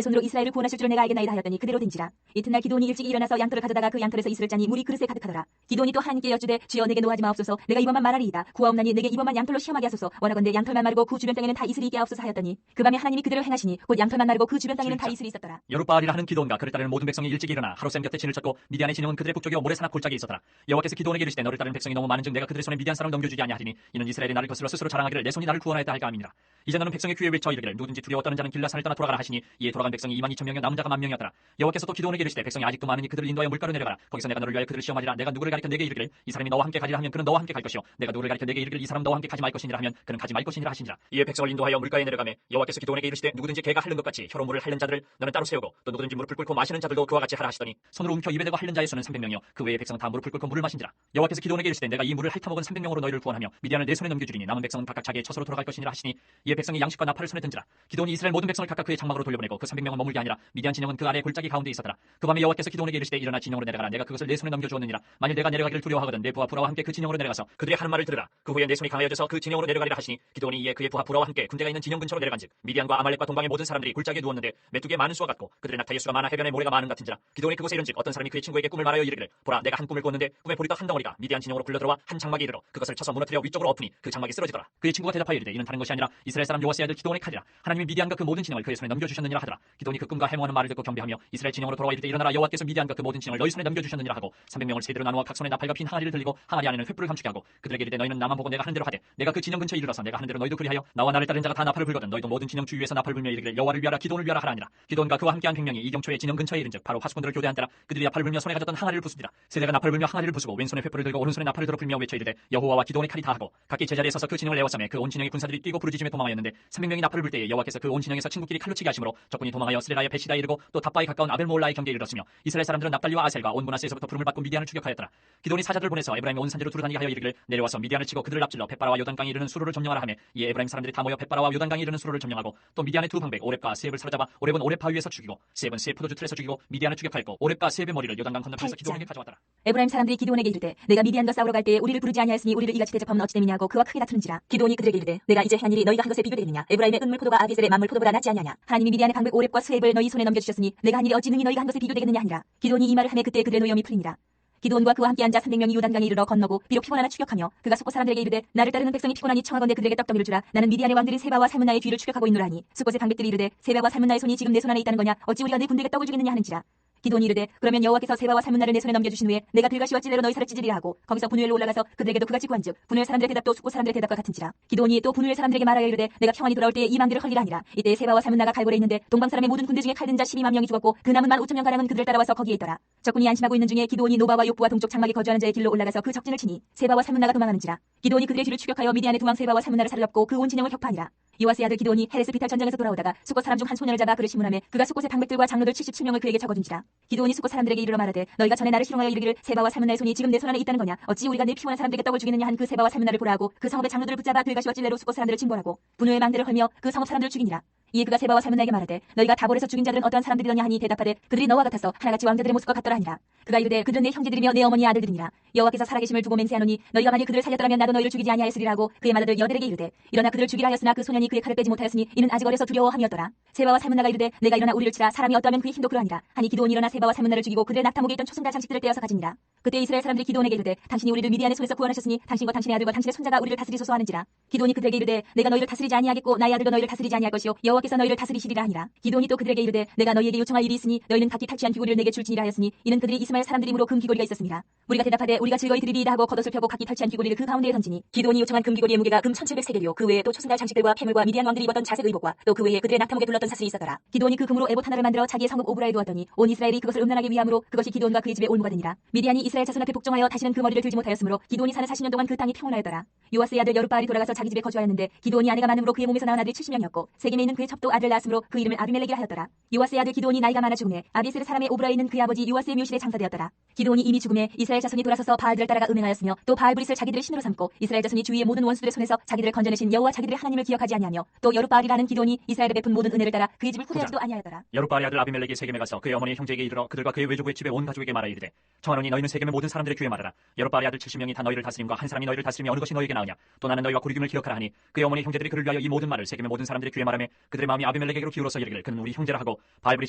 손으로 이스라엘을 구원하실 줄을 내가 알겠나이다 하였더니 그대로 된지라. 이튿날 기드온이 일찍 일어나서 양털을 가져다가 그 양털에서 이슬을 짜니 물이 그릇에 가득하더라. 기드온이 또 하나님께 여쭈되 주여 내게 노하지 마옵소서. 내가 이번만 말하리이다. 구하옵나니 내게 이번만 양털로 시험하게 하소서. 원하건대 양털만 마르고 그 주변 땅에는 다 이슬이 있게 하옵소서 하였더니 그 밤에 하나님이 그대로 행하시니 곧 양털만 마르고 그 주변 땅에는 다 이슬이 있었더라. 여룻바알이라 하는 기드온과 그를 따르는 모든 백성이 일찍 일어나 하롯셈 곁에 진을 쳤고 미디안의 진영은 그들의 북쪽에 모래사나 골짜기에 있었더라. 여호와께서 기드온에게 이르시되 너를 따르는 백성이 너무 많은즉 내가 그들의 손에 미디안 사람 넘겨주지 아니하리니 이는 이스라엘이 나를 거슬러 스스로 자랑하기를 내 손이 나를 구원하였다 할까 함이니라. 이제 너는 백성의 귀에 외쳐 이르기를 누구든지 두려워 떠는 자는 길라산을 떠나 돌아가라 하시니 이에 돌아간 백성이 22,000명이요 남은 자가 10,000명이었더라. 여호와께서 또 기드온에게 이르시되 백성이 아직도 많으니 그들을 인도하여 물가로 내려가라. 거기서 내가 너를 위하여 그들을 시험하리라. 내가 누구를 가리켜 내게 이르기를 이 사람이 너와 함께 가리라 하면 그는 너와 함께 갈 것이요 내가 누구를 가리켜 내게 이르기를 이 사람 너와 함께 가지 말 것이니라 하면 그는 가지 말 것이니라 하시니라. 이에 백성을 인도하여 물가에 내려가매 여호와께서 기드온에게 이르시되 누구든지 개가 핥는 것 같이 혀로 물을 핥는 자들을 너는 따로 세우고 또 누구든지 무릎을 꿇고 마시는 자들도 그와 같이 하라 하시더니 손으로 움켜 입에 대고 핥는 자의 수는 300명이요 그 외의 백성은 다 무릎을 꿇고 물을 마신지라. 여호와께서 기드온에게 이르시되 내가 이 물을 핥아먹은 300명으로 너희를 구원하며 미디안을 내 손에 넘겨주리니 남은 백성은 각각 자기의 처소로 돌아갈 것이니라 하시니 이에 백성이 양식과 나팔을 손에 든지라. 기드온이 이스라엘 모든 백성을 각각 그의 장막으로 돌려보내고 그 300명은 머물게 하니라. 미디안 진영은 그 아래 골짜기 가운데 있었더라. 그 밤에 여호와께서 기드온에게 이르시되 일어나 진영으로 내려가라. 내가 그것을 내 손에 넘겨주었느니라. 만일 내가 내려가기를 두려워하거든 내 부하 부라와 함께 그 진영으로 내려가서 그들의 하는 말을 들으라. 그 후에 내 손이 강하여져서 그 진영으로 내려가리라 하시니 기드온이 이에 그의 부하 부라와 함께 군대가 있는 진영 근처로 내려간즉 미디안과 아말렉과 동방의 모든 사람들이 골짜기에 누웠는데 메뚜기의 많은 수와 같고 그들의 낙타의 수가 많아 해변의 모래가 많은 같은지라. 기드온이 그곳에 이른즉 어떤 사람이 그의 친구에게 꿈을 말하여 이르기를 보라 내가 한 꿈을 꿨는데 꿈에 보리떡 한 덩어리가 미디안 진영으로 굴러들어와 한 장막에 이르러 그것을 쳐서 무너뜨려 위쪽으로 엎으니 그 장막이 쓰러지더라. 그의 친구가 대답하여 이르되 이는 다른 것이 아니라 이스라엘 사람 요아스의 아들 기드온의 칼이라. 하나님이 미디안과 그 모든 진영을 그의 손에 넘겨주셨느니라 하더라. 기드온이 그 꿈과 해몽하는 말을 듣고 경배하며 이스라엘 진영으로 돌아와 이르되 일어나라 여호와께서 미디안과 그 모든 진영을 너희 손에 넘겨주셨느니라 하고 300명을 세대로 나누어 각 손에 나팔과 핀 항아리를 들리고 항아리 안에는 횃불을 감추게 하고 그들에게 이르되 너희는 나만 보고 내가 하는 대로 하되 내가 그 진영 근처에 이르러서 내가 하는 대로 너희도 그리하여 나와 나를 따른 자가 다 나팔을 불거든 너희도 모든 진영 주위에서 나팔을 불며 이르기를 여호와를 위하라 기드온을 위하라 하라니라. 기드온과 그와 함께한 100명이 이경초에 진영 근처에 이른즉 바로 화수꾼들을 교대한 때라. 그들이 나팔을 불며 손에 가졌던 항아리를 부수니라. 세대가 나팔을 불며 항아리를 부수고 왼손에 횃불을 들고 오른손에 나팔을 들어 불며 외쳐 이르되 여호와와 기드온의 칼이 다하고 각기 제자리에 서서 그 진영을 에워싸매 그 온 진영의 군사들이 뛰고 부르짖음에 도망하여 상황이었는데 300명이 나팔을 불 때에 여호와께서 그 온 진영에서 친구끼리 칼로 치게 하심으로 적군이 도망하여 스레라의 베시다에 이르고 또 답바에 가까운 아벨모올라의 경계에 이르렀으며 이스라엘 사람들은 납달리와 아셀과 온 므낫세에서부터 부름을 받고 미디안을 추격하였더라. 기드온이 사자들을 보내서 에브라임의 온 산지로 두루다니게 하여 이르기를 내려와서 미디안을 치고 그들을 앞질러 벳바라와 요단강에 이르는 수로를 점령하라 하며 이에 에브라임 사람들이 다 모여 벳바라와 요단강에 이르는 수로를 점령하고 또 미디안의 두 방백 오렙과 세heb을 사로잡아 오렙은 오렙 바위에서 죽이고 세heb은 세heb 포도주 틀에서 죽이고 미디안을 추격하였고 오렙과 세heb의 머리를 요단강 건너편에서 기드온에게 가져왔더라. 에브라임 사람들이 기드온에게 이르되 내가 미디안과 싸우러 갈 때에 우리를 부르지 아니하였으니 우리를 이같이 대접하면 어찌 됨이냐 하고 그와 크게 다투는지라. 기드온이 그들에게 이르되 내가 이제 한 일이 너희가 한 것에 비교되느냐. 에브라임의 은물 포도가 아비셀의 만물 포도보다 낫지 아니하냐. 하나님이 미디안의 방백 오렙과 스heb을 너희 손에 넘겨주셨으니 내가 한 일이 어찌 능히 너희가 한 것에 비교되겠느냐 하니라. 기드온이 이 말을 하매 그때 그들의 노염이 풀리니라. 기드온과 그와 함께 앉아 300명이 요단강에 이르러 건너고 비록 피곤하나 추격하며 그가 숫곳 사람들에게 이르되 나를 따르는 백성이 피곤하니 청하건대 그들에게 떡덩이를 주라. 나는 미디안의 왕들이 세바와 살문나의 뒤를 추격하고 있노라 하니 숫곳의 방백들이 이르되 세바와 살문나의 손이 지금 내 손 안에 있다는 거냐. 어찌 우리가 내 군대에게 떡을 주겠느냐 하는지라. 기드온이 이르되 그러면 여호와께서 세바와 살문나를 내 손에 넘겨주신 후에 내가 들가시와 찔레로 너희 살을 찢으리라 하고 거기서 분우엘로 올라가서 그들에게도 그같이 구한즉 분우엘 사람들의 대답도 숫곳 사람들의 대답과 같은지라. 기드온이 또 분우엘 사람들에게 말하여 이르되 내가 평안히 돌아올 때에 이 망대를 헐리라 하니라. 이때 세바와 살문나가 갈골에 있는데 동방 사람의 모든 군대 중에 칼든 자 12만 명이 죽었고 그 남은 15,000명 가량은 그들을 따라와서 거기에 있더라. 적군이 안심하고 있는 중에 기드온이 노바와 욕부와 동쪽 장막에 거주하는 자의 길로 올라가서 그 적진을 치니 세바와 살문나가 도망하는지라. 기드온이 그들의 뒤를 추격하여 미디안의 두왕 세바와 살문나를 사로잡고 그 온 진영을 격파하니라. 요아스의 아들 기드온이 헤레스 비탈 전쟁에서 돌아오다가 숫곳 사람 중 한 소년을 잡아 그를 심문하며 그가 숫곳의 방백들과 장로들 77명을 그에게 적어준지라. 기드온이 숫곳 사람들에게 이르러 말하되 너희가 전에 나를 희롱하여 이르기를 세바와 살문나의 손이 지금 내 손 안에 있다는 거냐. 어찌 우리가 내 피곤한 사람들에게 떡을 주겠느냐 한 그 세바와 살문나를 보라 하고 그 성읍의 장로들을 붙잡아 들가시와 찔레로 숫곳 사람들을 징벌하고 분우의 망대를 헐며 그 성읍 사람들을 죽이니라. 이에 그가 세바와 살문나에게 말하되 너희가 다볼에서 죽인 자들은 어떠한 사람들이더냐 하니 대답하되 그들이 너와 같아서 하나같이 왕자들의 모습과 같더라 하니라. 그가 이르되 그들은 내 형제들이며 내 어머니의 아들들이니라. 여호와께서 살아계심을 두고 맹세하노니 너희가 만일 그들을 살렸더라면 나도 너희를 죽이지 아니하였으리라 하고 그의 맏아들 여델에게 이르되 일어나 그들을 죽이라 하였으나 그 소년이 그의 칼을 빼지 못하였으니 이는 아직 어려서 두려워함이었더라. 세바와 살문나가 이르되 내가 일어나 우리를 치라. 사람이 어떠하면 그의 힘도 그러하니라. 하니 기드온이 일어나 세바와 살문나를 죽이고 그들의 낙타목에 있던 초승달 장식들을 떼어서 가지니라. 그때 이스라엘 사람들이 기드온에게 이르되 당신이 우리를 미디안의 손에서 구원하셨으니 당신과 당신의 아들과 당신의 손자가 우리를 다스리소서 하는지라. 기드온이 그들에게 이르되 내가 너희를 다스리지 아니하겠고 나의 아들도 너희를 다스리지 아니할 것이요 여호와께서 너희를 다스리시리라 하니라. 기드온이 또 그들에게 이르되 내가 너희에게 요청할 일이 있으니 너희는 각기 탈취한 귀고리를 내게 줄지니라 하였으니 이는 그들이 이스마엘 사람들이므로 금 귀고리가 있었습니다. 우리가 대답하되 우리가 즐거이 드리리이다 하고 겉옷을 펴고 각기 탈취한 귀고리를 그 가운데에 던지니 기드온이 요청한 금 귀고리의 무게가 금 1700세겔이요 그 외에 또 초승달 장식들과 폐물과 미디안 왕들이 입었던 자색 의복과 또 그 외에 그들의 낙타목에 둘렀던 사슬이 있었더라. 기드온이 그 금으로 에봇 하나를 만들어 자기의 성읍 오브라에 두었더니 온 이스라엘이 그것을 음란하게 위함으로 그것이 기드온과 그의 집에 올무가 되니라. 미디안이 이스라엘 자손 앞에 복종하여 다시는 그 머리를 들지 못하였으므로 기드온이 사는 40년 동안 그 땅이 평온하였더라. 요아스의 아들 여룻바알이 돌아가서 자기 집에 거주하였는데 기드온이 아내가 많음으로 그의 몸에서 낳은 아들이 70명이었고 세겜에 있는 그의 첩도 아들을 낳았으므로 그 이름을 아비멜렉이라 하였더라. 요아스의 아들 기드온이 나이가 많아 죽음에 아비에스르 사람의 오브라에 있는 그의 아버지 요아스의 묘실에 장사되었더라. 기드온이 이미 죽음에 이스라엘 자손이 돌아서서 바알들을 따라가 음행하였으며 또 바알브릿을 자기들의 신으로 삼고 이스라엘 자손이 주위의 모든 원수들의 손에서 자기들을 건져내신 여호와 자기들의 하나님을 기억하지 아니하며 또 여룻바알이라는 기드온이 이스라엘에 베푼 모든 은혜를 따라 그의 집을 후대하지도 아니하였더라. 여룻바알의 아들 아비멜렉이 세겜에 가서 그의 어머니의 형제에게 이르러 그들과 그의 외조부의 집에 온 가족에게 말하여 이르되 청하노니 너희는 세겜의 모든 사람들의 귀에 말하라. 여룻바알의 아들 70명이 다 너희를 다스림과 한 사람이 너희를 다스림이 어느 것이 너희에게 나으냐. 또 나는 너희와 고리김을 기억하라 하니 그의 어머니 형제들이 그를 위하여 이 모든 말을 세겜의 모든 사람들의 귀에 말하며 그들의 마음이 아비멜렉에게로 기울어서 이르기를 그는 우리 형제라 하고 바알브릿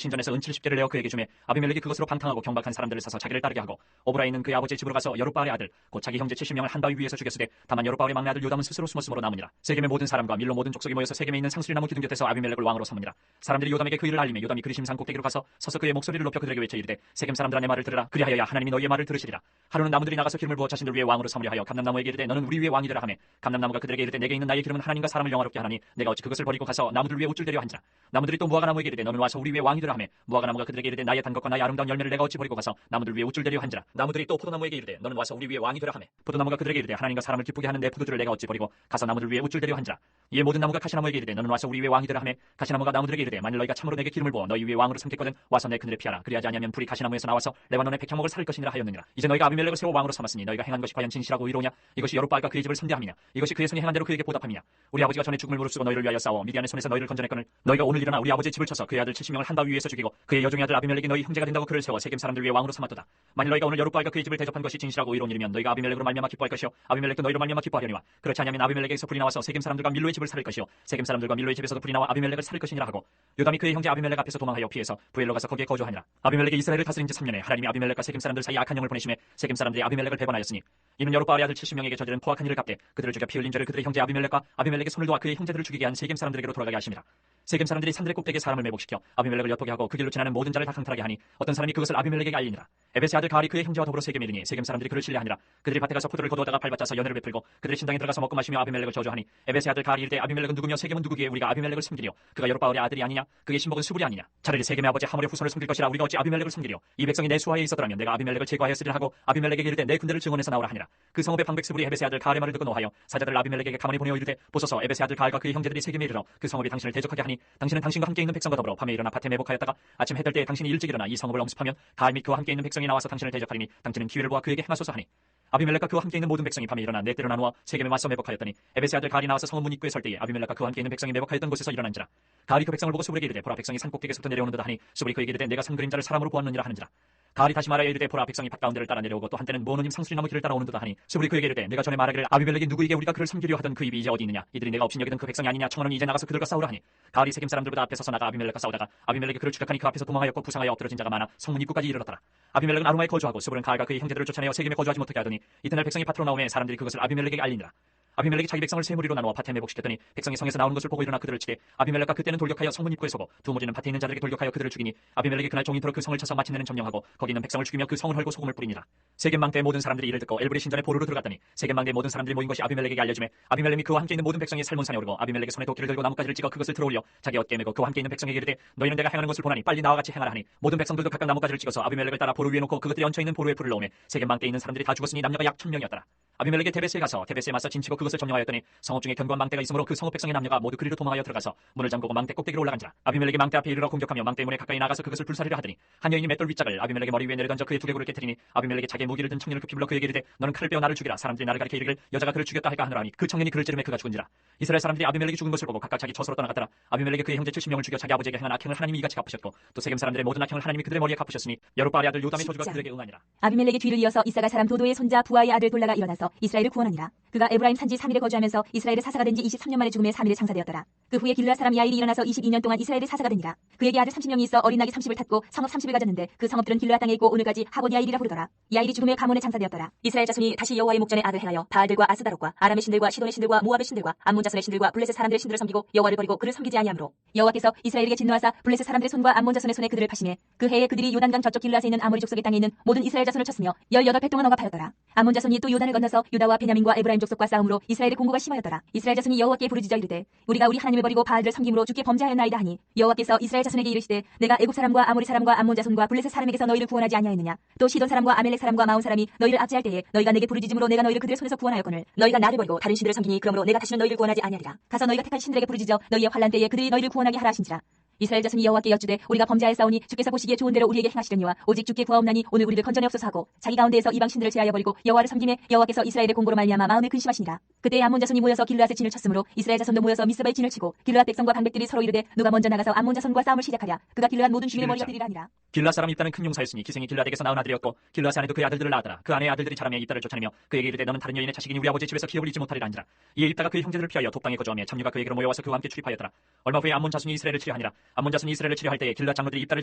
신전에서 은 70개를 내어 그에게 주매 아비멜렉이 그것으로 방탕하고 경박한 사람들을 사서 자기를 따르게 하고 오브라에 있는 그의 아버지의 집으로 가서 여룻바알의 아들 곧 자기 형제 70명을 한 바위 위에서 죽였으되 다만 여룻바알의 막내 아들 요담은 스스로 숨었으므로 남으니라. 세겜의 모든 사람과 밀로 모든 족속이 모여서 세겜에 있는 상수리나무 기둥 곁에서 아비멜렉을 왕으로 삼으니라. 사람들이 요담에게 그 일을 알리며 요담이 그리심산 꼭대기로 가서 서서 그의 목소리를 높여 그들에게 외쳐 이르되 세겜 사람들아 내 말을 들으라. 그리하여야 하나님이 너희의 말을 들으시리라. 하루는 나무들이 나가서 기름을 부어 자신들 위에 왕으로 삼으려 하여 감람나무에게 이르되 너는 우리 위에 왕이 되라 하매 감람나무가 그들에게 이르되 내게 있는 나의 기름은 하나님과 사람을 영화롭게 하나니 내가 어찌 그것을 버리고 가서 나무들 위에 우쭐대려 한지라. 나무들이 또 무화과나무에게 이르되 너는 와서 우리 위에 왕이 되라 하매 무화과나무가 그들에게 이르되 나의 단 것과 나의 아름다운 열매를 내가 어찌 버리고 가서 나무들 위에 우쭐대려 한지라. 나무들이 또 포도나무에게 이르되 너는 와서 우리 위에 왕이 되라 하매 포도나무가 그들에게 이르되 하나님과 사람을 기쁘게 하는 내 포도주를 내가 어찌 버리고 가서 나무들 위에 우쭐대려 한지라. 이에 모든 나무가 가시나무에게 이르되 너는 와서 우리 위에 왕이 되라 하매 가시나무가 나무들에게 이르되 만일 너희가 참으로 내게 기름을 부어 너희 위에 왕으로 삼겠거든 와서 내 그늘에 피하라. 그리하지 아니하면 불이 가시나무에서 나와서 레바논의 백향목을 살릴 것이니라 하였느니라. 이제 너희가 아비멜렉을 세워 왕으로 삼았으니 너희가 행한 것이 과연 진실하고 의로우냐. 이것이 여룻바알과 그의 집을 선대함이냐. 이것이 그의 손이 행한 대로 그에게 보답함이냐. 우리 아버지가 전에 죽음을 무릅쓰고 너희를 위하여 싸워 미디안의 손에서 너희를 건져냈거늘 너희가 오늘 일어나 우리 아버지의 집을 쳐서 그의 아들 70명을 한 바위 위에서 죽이고 그의 여종의 아들 아비멜렉이 너희 형제가 된다고 그를 세워 세겜 사람들 위에 왕으로 삼았도다. 만일 너희가 오늘 여룻바알과 그의 집을 대접한 것이 진실하고 의로운 일이면 너희가 아비멜렉으로 말미암아 기뻐할 것이요 아비멜렉도 너희로 말미암아 기뻐하려니와 그렇지 않으면 아비멜렉에게서 불이 나와서 세겜 사람들과 밀로의 집을 살릴 것이요 세겜 사람들과 밀로의 집에서도 불이 나와 아비멜렉을 살릴 것이니라 하고 요담이 그의 형제 아비멜렉 앞에서 도망하여 피해서 부엘로 가서 거기에 거주하니라. 아비멜렉이 이스라엘을 다스린 지 3년에 하나님이 아비멜렉과 세겜 사람들 사이에 악한 영을 보내심에 세겜 사람들이 아비멜렉을 배반하였으니 이는 여룻바알의 아들 70명에게 저지른 포악한 일을 갚되 그들을 죽여 피 흘린 죄를 그들의 형제 아비멜렉과 아비멜렉의 손을 도와 그의 형제들을 죽이게 한 세겜 사람들에게로 돌아가게 하심이라. 세겜 사람들이 산들의 꼭대기에 사람을 매복시켜 아비멜렉을 엿보게 하고 그 길로 지나는 모든 자를 다 강탈하게 하니 어떤 사람이 그것을 아비멜렉에게 알리니라. 에벳의 아들 가알이 그의 형제와 더불어 세겜에 이르니 세겜 사람들이 그를 신뢰하니라. 그들이 밭에 가서 포도를 거두어다가 밟아짜서 연회를 베풀고 그들의 신당에 들어가서 먹고 마시며 아비멜렉을 저주하니 에벳의 아들 가알이 이르되 아비멜렉은 누구며 세겜은 누구기에 우리가 아비멜렉을 섬기리요? 그가 여룹바알의 아들이 아니냐? 그의 신복은 수불이 아니냐? 차라리 세겜의 아버지 하몰의 후손을 섬길 것이라 우리가 어찌 아비멜렉을 섬기리요? 이 백성이 내 수하에 있었더라면 내가 아비멜렉을 제거하였으리라 하고 아비멜렉에게 이르되 내 군대를 증언해서 나오라 하니라. 그 성읍의 방백 스불이 에벳의 아들 가알의 말을 듣고 노하여 사자들을 아비멜렉에게 가만히 보내어 이르되 보소서 에벳의 아들 가알과 그의 형제들이 세겜에 이르러 그 성읍이 당신을 대적하게 하니 당신은 당신과 함께 있는 백성과 더불어 밤에 일어나 밭에 매복하였다가 아침 해뜰 때에 당신이 일찍 일어나 이 성읍을 엄습하면 가알 및 그와 함께 있는 백성이 나와서 당신을 대적하리니 당신은 기회를 보아 그에게 행하소서 하니 아비멜렉과 그와 함께 있는 모든 백성이 밤에 일어나 네 때로 나누어 세겜에 맞서 매복하였더니 에벳의 아들 가알이 나와서 성읍 문 입구에 설 때에 아비멜렉과 그와 함께 있는 백성이 매복하였던 곳에서 일어난지라. 가알이 그 백성을 보고 수불에게 이르되 보라 백성이 산 꼭대기에서부터 내려오는도다 하니 수불이 그에게 이르되 내가 산 그림자를 사람으로 보았느니라 하는지라. 가알이 다시 말하여 이르되 보라 백성이 밭 가운데를 따라 내려오고 또 한때는 모노님 상수리나무 길을 따라오는도다 하니 수불이 그에게 이르되 내가 전에 말하기를 아비멜렉이 누구에게 우리가 그를 섬기려 하던 그 입이 이제 어디 있느냐? 이들이 내가 없인 여기던 그 백성이 아니냐? 청하노니 이제 나가서 그들과 싸우라 하니 가알이 세겜 사람들보다 앞에 서서 나가 아비멜렉과 싸우다가 아비멜렉이 그를 추격하니 그 앞에서 도망하였고 부상하여 엎드러진 자가 많아 성문 입구까지 이르렀더라. 아비멜렉은 아루마에 거주하고 수불은 가알과 그의 형제들을 쫓아내어 세겜에 거주하지 못하게 하더니 이튿날 백성이 밭으로 나오매 사람들이 그것을 아비멜렉에게 알리니라. 아비멜렉이 자기 백성을 세 무리로 나누어 밭에 매복시켰더니 백성이 성에서 나오는 것을 보고 일어나 그들을 치되 아비멜렉과 그때는 돌격하여 성문 입구에 서고 두 무리는 밭에 있는 자들에게 돌격하여 그들을 죽이니 아비멜렉이 그날 종일토록 그 성을 쳐서 마침내는 점령하고 거기 있는 백성을 죽이며 그 성을 헐고 소금을 뿌리니라. 세겜 망대의 모든 사람들이 이를 듣고 엘브리 신전에 보루로 들어갔더니 세겜 망대의 모든 사람들이 모인 것이 아비멜렉에게 알려지매 아비멜렉이 그와 함께 있는 모든 백성이 살몬산에 오르고 아비멜렉의 손에 도끼를 들고 나뭇가지를 찍어 그것을 들어올려 자기 어깨에 메고 그와 함께 있는 백성에게 이르되 너희는 내가 행하는 것을 보나니 빨리 나와 같이 행하라 하니 모든 백성들도 각각 나뭇가지를 찍어서 아비멜렉을 따라 보루 위에 놓고 그것들이 얹혀 있는 보루에 불을 넣으매 세겜 망대에 있는 사람들이 다 죽었으니 남녀가 약 1000명이었더라. 아비멜렉이 데베스에 가서 데베스에 맞서 진치고 그것을 점령하였더니 성읍 중에 견고한 망대가 있으므로 그 성읍 백성의 남녀가 모두 그리로 도망하여 들어가서 문을 잠그고 망대 꼭대기로 올라간지라. 아비멜렉이 망대 앞에 이르러 공격하며 망대 문에 가까이 나가서 그것을 불사르려 하더니 한 여인이 맷돌 윗짝을 아비멜렉의 머리 위에 내려던져 그의 두개골을 깨뜨리니 아비멜렉이 자기의 무기를 든 청년을 급히 불러 그에게 이르되 너는 칼을 빼어 나를 죽이라. 사람들이 나를 가리켜 이르기를 여자가 그를 죽였다 할까 하노라 하니 그 청년이 그를 찌르매 그가 죽은지라. 이스라엘 사람들이 아비멜렉이 죽은 것을 보고 각각 자기 처소로 떠나갔더라. 아비멜렉이 그의 형제 70명을 죽여 자기 아버지에게 행한 악행을 하나님이 이같이 갚으셨고 또 세겜 사람들의 모든 악행을 하나님이 그들의 머리에 갚으셨으니 여룻바알의 아들 요담의 저주가 그들에게 응하니라. 아비멜렉의 뒤를 이어서 이사가 사람 도도의 손자 부하의 아들 돌라가 일어나서 이스라엘을 구원하니라. 그가 에브라임 산지 3일에 거주하면서 이스라엘의 사사가 된 지 23년 만에 죽음에 3일에 장사되었더라. 그 후에 길르앗 사람 야일이 일어나서 22년 동안 이스라엘의 사사가 되니라. 그에게 아들 30명이 있어 어린 낙이 30을 탔고 성읍 30을 가졌는데 그 성읍들은 길르앗 땅에 있고 오늘까지 하봇 야일이라 부르더라. 야일이 죽음에 가문에 장사되었더라. 이스라엘 자손이 다시 여호와의 목전에 악을 행하여 바알들과 아스다롯과 아람의 신들과 시돈의 신들과 모압의 신들과 암몬 자손의 신들과 블레셋 사람들의 신들을 섬기고 여호와를 버리고 그를 섬기지 아니하므로 여호와께서 이스라엘에게 진노하사 블레셋 사람들의 손과 암몬 자손의 손에 그들을 파시매 그 해에 그들이 요단강 저쪽 길르앗에 있는 아모리 족속의 땅에 있는 모든 이스라엘 자손을 쳤으며 18배 동안 억압하였더라. 암몬 자손이 또 요단을 건너서 유다와 베냐민과 에브라임 족속과 싸움으로 이스라엘의 공고가 심하였더라. 이스라엘 자손이 여호와께 부르짖어 이르되 우리가 우리 하나님을 버리고 바알들을 섬김으로 주께 범죄하였나이다 하니 여호와께서 이스라엘 자손에게 이르시되 내가 애굽 사람과 아모리 사람과 암몬 자손과 블레셋 사람에게서 너희를 구원하지 아니하였느냐. 또 시돈 사람과 아멜렉 사람과 마온 사람이 너희를 압제할 때에 너희가 내게 부르짖음으로 내가 너희를 그들의 손에서 구원하였거늘 너희가 나를 버리고 다른 신들을 섬기니 그러므로 내가 다시는 너희를 구원하지 아니하리라. 가서 너희가 택한 신들에게 부르짖어 너희의 환난 때에 그들이 너희를 구원하게 하라 하신지라. 이스라엘 자손이 여호와께 여쭈되 우리가 범죄하였사오니 주께서 보시기에 좋은 대로 우리에게 행하시려니와 오직 주께 구하옵나니 오늘 우리를 건져내 없소서 하고 자기 가운데에서 이방 신들을 제하여 버리고 여호와를 섬김에 여호와께서 이스라엘의 공고로 말미암아 마음에 근심하시니라. 그때 암몬 자손이 모여서 길르앗에 진을 쳤으므로 이스라엘 자손도 모여서 미스바에 진을 치고 길르앗 백성과 방백들이 서로 이르되 누가 먼저 나가서 암몬 자손과 싸움을 시작하랴. 그가 길르앗 모든 주민의 머리가 되리라 하니라. 길르앗 사람 입다는 큰 용사였으니 기생이 길르앗에게서 낳은 아들이었고 길르앗 아내도 그의 아들들을 낳았더라. 그 아내의 아들들이 자라며 입다를 쫓아내며 그에게 이르되 너는 다른 여인의 자식이니 우리 아버지의 집에서 기업을 잊지 못하리라 한지라. 이에 입다가 그의 형제들을 피하여 톱당에 거주하며 참류가 그에게로 모여와서 그와 함께 출입하였더라. 얼마 후에 암몬 자손이 이스라엘을 치려하니라. 암몬 자손이 이스라엘을 치려할 때에 길르앗 장로들이 입다를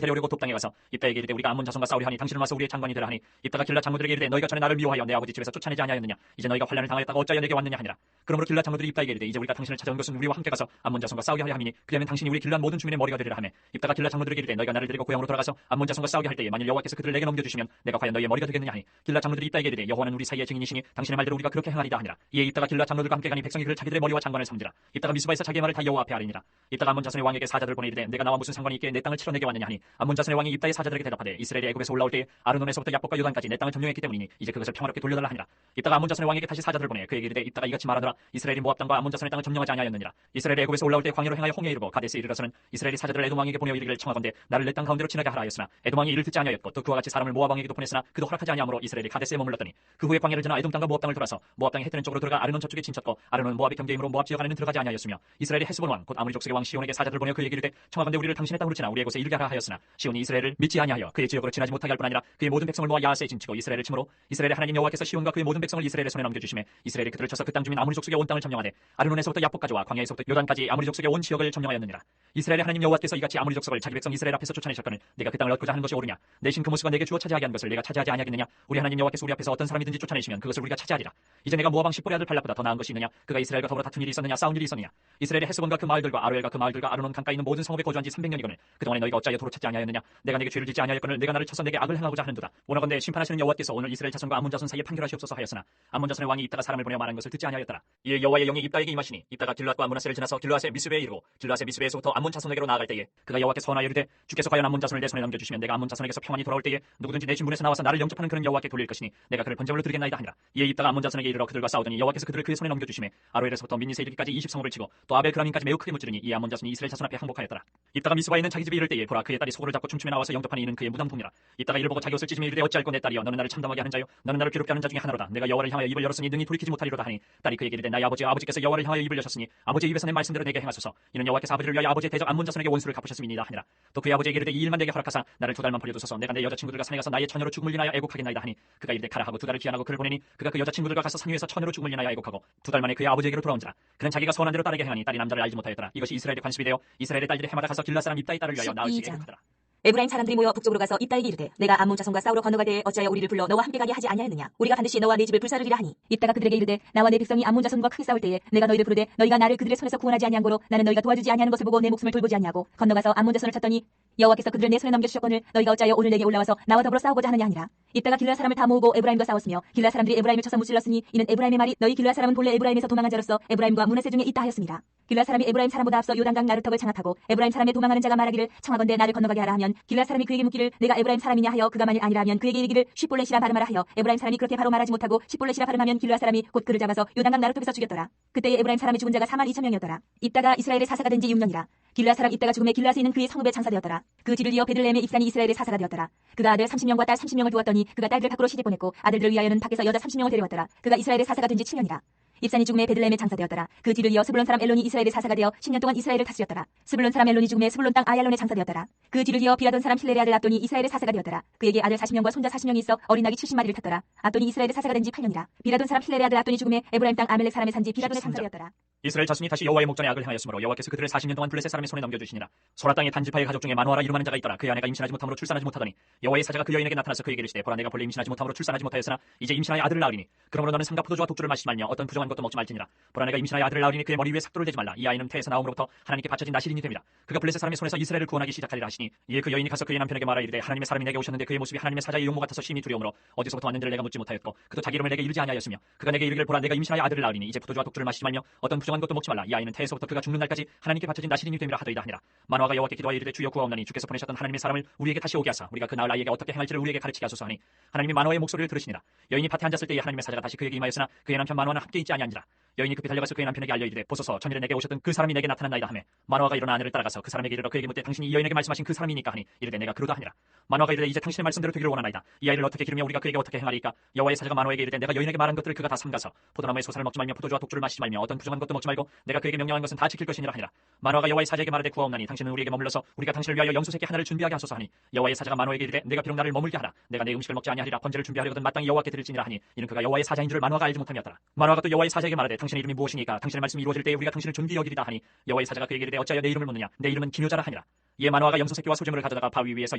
데려오려고 톱당에 가서 입다에게 이르되 우리가 암몬 자손과 싸우려 하니 당신은 와서 우리의 장관이 되라 하니 입다가 길르앗 장로들에게 이르되 너희가 전에 나를 미워하여 내 아버지 집에서 쫓아내지 아니하였느냐. 이제 너희가 환난을 당하였다가 어찌하여 내게 왔느냐 하니라. 그러므로 길르앗 장로들이 입다에게 이르되 이제 우리가 당신을 찾아온 것은 우리와 함께 가서 암몬 자손과 싸우게 하려 함이니 그리하면 당신이 우리 길르앗 모든 주민의 머리가 되리라 하매 입다가 길르앗 장로들에게 이르되 너희가 나를 데리고 고향으로 돌아가서 암몬 자손과 싸우게 할 때에 만일 여호와께서 그들을 내게 넘겨주시면 내가 과연 너희의 머리가 되겠느냐 하니 길르앗 장로들이 입다에게 이르되 여호와는 우리 사이의 증인이시니 당신의 말대로 우리가 그렇게 행하리다 하니라. 이에 입다가 길르앗 장로들과 함께 가니 백성이 그를 자기들의 머리와 장관을 삼지라. 입다가 미스바에서 자기의 말을 다 여호와 앞에 아뢰니라. 입다가 암몬 자손의 왕에게 사자들을 보내 이르되 내가 나와 무슨 상관이 있기에 내 땅을 치러 내게 왔느냐 하니 암몬 자손의 왕이 입다의 사자들에게 대답하되 이스라엘이 애굽에서 올라올 때에 아르논에서부터 야복과 요단까지 내 땅을 점령했기 때문이니 이제 그것을 평화롭게 돌려달라 하니라. 입다가 암몬 자손의 왕에게 다시 사자들을 보내 그에게 이르되 입다가 이같이 말하더라. 이스라엘이 모압 땅과 암몬 자손의 땅을 점령하지 아니하였느니라. 이스라엘이 애굽에서 올라올 때 광야로 행하여 홍해에 이르고 가데스에 이르러서는 이스라엘이 사자들을 에돔 왕에게 보내어 이르기를 청하건대 나를 내 땅 가운데로 지나게 하라 하였으나 에돔 왕이 이를 듣지 아니하였고 또 그와 같이 사람을 모압 왕에게도 보냈으나 그도 허락하지 아니하므로 이스라엘이 가데스에 머물렀더니 그 후에 광야를 지나 에돔 땅과 모압 땅을 돌아서 모압 땅의 해뜨는 쪽으로 들어가 아르논 저쪽에 진쳤고 아르논은 모압의 경계이므로 모압 지역 안에는 들어가지 아니하였으며 이스라엘이 헤스본 왕 곧 아모리 족속의 왕 시온에게 사자들을 보내어 그에게 이르되 청하건대 우리를 당신의 땅으로 지나 우리의 곳에 이르게 하라 하였으나 시온이 이스라엘을 믿지 아니하여 그의 지역으로 지나지 못하게 할 뿐 아니라 그의 모든 백성을 모아 야하스에 진치고 이스라엘을 침으로 이스라엘의 하나님 여호와께서 시온과 그의 모든 백성을 이스라엘의 손에 넘겨주심에 이스라엘이 그들을 쳐서 그 땅 주민 아모리 족속의 온 땅을 점령하되 아르논에서부터 야복까지와 광야에서부터 요단까지 아모리 족속의 온 지역을 점령하였느니라. 이스라엘의 하나님 여호와께서 이같이 아모리 족속을 자기 백성 이스라엘 앞에서 쫓아내셨거늘 내가 그 땅을 얻고자 하는 것이 옳으냐? 내신 그 모습과 내게 주어 차지하게 한 것을 내가 차지하지 아니하겠느냐? 우리 하나님 여호와께서 우리 앞에서 어떤 사람이든지 쫓아내시면 그것을 우리가 차지하리라. 이제 내가 모압 왕 십볼의 아들 발락보다 더 나은 것이 있느냐? 그가 이스라엘과 더불어 다툰 일이 있었느냐? 싸운 일이 있었느냐? 이스라엘의 헤스본과 그 마을들과 아로엘과 그 마을들과 아르논 강가에 있는 모든 성읍에 거주한 지 300년이거늘 그동안에 너희가 어찌하여 도로 찾지 아니하였느냐? 내가 내게 죄를 짓지 아니하였거늘 내가 나를 쳐서 내게 악을 행하고자 하는도다. 원하건대 심판하시는 여호와께서 오늘 이스라엘 자손과 암몬 자손 사이에 판결하시옵소서 하였으나 암몬 자손의 왕이 입다가 사람을 보내어 말한 것을 듣지 아니하였더라. 이에 여호와의 영이 입다에게 임하시니 입다가 길앗과 므낫세를 지나서 길앗의 미스베에 이르고 길앗의 미스베에서부터 암몬 자손에게로 나아갈 때에 그가 여호와께 선하여 이르되 주께서 과연 암몬 자손을 내 손에 넘겨주시면 내가 암몬 자손에게서 평안히 돌아올 때에 누구든지 내 진문에서 나와서 나를 영접하는 그런 여호와께 돌릴 것이니 내가 그를 번제물로 드리겠나이다 하니라. 이에 입다가 암몬 자손에게 이르러 그들과 싸우더니 여호와께서 그들을 그의 손에 넘겨주시매 아로엘에서부터 민니세 이르기까지 20성읍을 치고 또 아벨 그라민까지 매우 크게 무찌르니 이 암몬 자손이 이스라엘 자손 앞에 항복하였더라. 입다가 미스바에 있는 자기 집에 이를 때에 보라 그의 딸이 소고를 잡고 춤추며 나와서 영접하니 이는 그의 무덤통이라. 입다가 이를 보고 자기 옷을 찢으며 이르되 어찌할꼬 내 딸이여 너는 나를 참담하게 하는 자요 너는 나를 괴롭게 하는 자 중에 하나로다. 내가 여호와를 향하여 입을 열었으니 능히 돌이키지 못하리로다 하니 딸이 그에게 이르되 나의 아버지께서 여호와를 향하여 입을 여셨으니 아버지의 입에서 낸 말씀대로 내게 행하소서. 이는 여호와께서 아버지를 위하여 아버지의 대적 암몬 자손에게 원수를 갚으셨음이니이다 하니라. 또 그의 아버지에게 이르되 이 일만 내게 허락하사 나를 2달만 벌려두소서. 내가 내 여자친구들과 산에 가서 나의 처녀로 죽음을 인하여 애곡하겠나이다 하니 그가 이르되 가라 하고 2달을 기한하고 그를 보내니 그가 그 여자친구들과 가서 산 위에서 처녀로 죽음을 인하여 애곡하고 2달 만에 그의 아버지에게로 돌아온지라. 그는 자기가 선한 대로 딸에게 행하니 딸이 남자를 알지 못하였더라. 이것이 이스라엘의 관습이 되어 이스라엘의 딸들이 해마다 가서 길라 사람 입다의 딸을 위하여 나으시게 애곡하더라. 에브라임 사람들이 모여 북쪽으로 가서 입다에게 이르되 내가 암몬 자손과 싸우러 건너갈 때에 어찌하여 우리를 불러 너와 함께 가게 하지 아니하였느냐? 우리가 반드시 너와 네 집을 불사르리라 하니 입다가 그들에게 이르되 나와 내 백성이 암몬 자손과 크게 싸울 때에 내가 너희를 부르되 너희가 나를 그들의 손에서 구원하지 아니한 고로 나는 너희가 도와주지 아니하는 것을 보고 내 목숨을 돌보지 아니하고 건너가서 암몬 자손을 쳤더니 여호와께서 그들을 내 손에 넘겨주셨거늘 너희가 어찌하여 오늘 내게 올라와서 나와 더불어 싸우고자 하느냐 하니라. 입다가 길라 사람을 다 모으고 에브라임과 싸웠으며 길라 사람들이 에브라임을 쳐서 무찔렀으니 이는 에브라임의 말이 너희 길라 사람은 본래 에브라임에서 도망한 자로서 에브라임과 므낫세 중에 있다 하였습니다. 길라 사람이 에브라임 사람보다 앞서 요단강 나루턱을 장악하고 에브라임 사람의 도망하는 자가 말하기를 청하건대 나를 건너가게 하라 하면 길라 사람이 그에게 묻기를 내가 에브라임 사람이냐 하여 그가 만일 아니라 하면 그에게 이르기를 쉿볼렛이라 발음하라 하여 에브라임 사람이 그렇게 바로 말하지 못하고 쉿볼렛이라 발음하면 길라 사람이 곧 그를 잡아서 요단강 나루턱에서 죽였더라. 그때에 에브라임 사람의 죽은 자가 42,000명이었더라. 입다가 이스라엘의 사사가 된 지 6년이라. 길라 사람 입다가 죽음에 길라에 있는 그의 성읍에 장사되었더라. 그 뒤를 이어 베들레헴의 입산이 이스라엘의 사사가 되었더라. 그가 아들 30명과 딸 30명을 두었더니 그가 딸들을 밖으로 시집 보냈고 아들들을 위하여는 밖에서 여자 30명을 데려왔더라. 그가 이스라엘의 사사가 된 지 7년이라. 입산이 죽음에 베들레헴에 장사되었더라. 그 뒤를 이어 스불론 사람 엘론이 이스라엘의 사사가 되어 10년 동안 이스라엘을 다스렸더라. 스불론 사람 엘론이 죽음에 스불론 땅 아얄론에 장사되었더라. 그 뒤를 이어 비라돈 사람 힐렐의 아들 압돈이 이스라엘의 사사가 되었더라. 그에게 아들 40명과 손자 40명이 있어 어린 낙이 70마리를 탔더라. 압돈이 이스라엘의 사사가 된 지 8년이라. 비라돈 사람 힐렐의 아들 압돈이 죽음에 에브라임 땅 아멜렉 사람의 산지 비라돈에 장사되었더라. 이스라엘 자손이 다시 여호와의 목전에 악을 행하였으므로 여호와께서 그들을 40년 동안 블레셋 사람의 손에 넘겨주시니라. 소라 땅의 단지파의 가족 중에 마노아라 이름하는 자가 있더라. 그의 아내가 임신하지 못함으로 출산하지 못하더니 여호와의 사자가 그 여인에게 나타나서 그에게 이르시되 보라 내가 본래 임신하지 못함으로 출산하지 못하였으나 이제 임신하여 아들을 낳으리니 그러므로 너는 삼가 포도주와 독주를 마시지 말며 어떤 부정한 것도 먹지 말지니라. 보라 내가 임신하여 아들을 낳으리니 그의 머리 위에 삭도를 대지 말라. 이 아이는 태에서 나옴으로부터 하나님께 바쳐진 나실인이 됩니다. 그가 블레셋 사람의 손에서 이스라엘을 구원하기 시작하리라 하시니 이에 그 여인이 가서 그의 남편에게 말하 이르되 하나님의 사람이 내게 오셨는데 그의 모습이 하나님의 사자의 용모 같아서 심히 두려움으로 어디서부터 왔는지를 내가 묻지 못하였고 그도 자기 이름을 내게 이르지 아니하였으며 그가 내게 이르기를 보라 내가 임신하여 아들을 낳으리니 이제 포도주와 독주를 마시지 말며 어떤 부정한 것도 먹지 말라. 이 아이는 태에서부터 그가 죽는 날까지 하나님께 바쳐진 나실인이 됨이라 하더이다 하니라. 마노아가 여호와께 기도하여 이르되 주여 구하옵나니 주께서 보내셨던 하나님의 사람을 우리에게 다시 오게 하사 우리가 그 나을 아이에게 어떻게 행할지를 우리에게 가르치게 하소서 하니 하나님이 마노아의 목소리를 들으시니라. 여인이 밭에 앉았을 때에 하나님의 사자가 다시 그에게 임하였으나 그의 남편 마노아는 함께 있지 아니한지라. 여인이 급히 달려가서 그의 남편에게 알려 이르되 보소서 전일에 내게 오셨던 그 사람이 내게 나타났나이다 하매 마노아가 일어나 아내를 따라가서 그 사람에게 이르러 그에게 묻되 당신이 이 여인에게 말씀하신 그 사람이니까 하니 이르되 내가 그러다 하니라. 마노아가 이르되 이제 당신의 말씀대로 되기를 원하나이다. 이 아이를 어떻게 기르며 우리가 그에게 어떻게 행하리까. 여호와의 사자가 마노아에게 이르되 내가 여인에게 말한 것들을 그가 다 삼가서 포도나무의 소사를 먹지 말며 포도주와 독주를 마시지 말며 어떤 부정한 것도 먹지 말고 내가 그에게 명령한 것은 다 지킬 것이니라 하니라. 마노아가 여호와의 사자에게 말하되 구하옵나니 당신은 우리에게 머물러서 우리가 당신을 위하여 염소 새끼 하나를 준비하게 하소서 하니 여호와의 사자가 마노아에게 이르되 내가 비록 나를 머물게 하라. 내가 내 음식을 먹지 아니하리라. 번제를 준비하려거든 마땅히 여호와께 드릴지니라 하니 이는 그가 여호와의 사자인 줄을 마노아가 알지 못함이었더라. 마노아가 또 여호와의 사자에게 말하되 당신의 이름이 무엇이니까 당신의 말씀이 이루어질 때에 우리가 당신을 존귀 여기리다 하니 여호와의 사자가 그에게 이르되 어찌하여 내 이름을 묻느냐. 내 이름은 기묘자라 하니라. 이에 마노아가 염소 새끼와 소재물을 가져다가 바위 위에서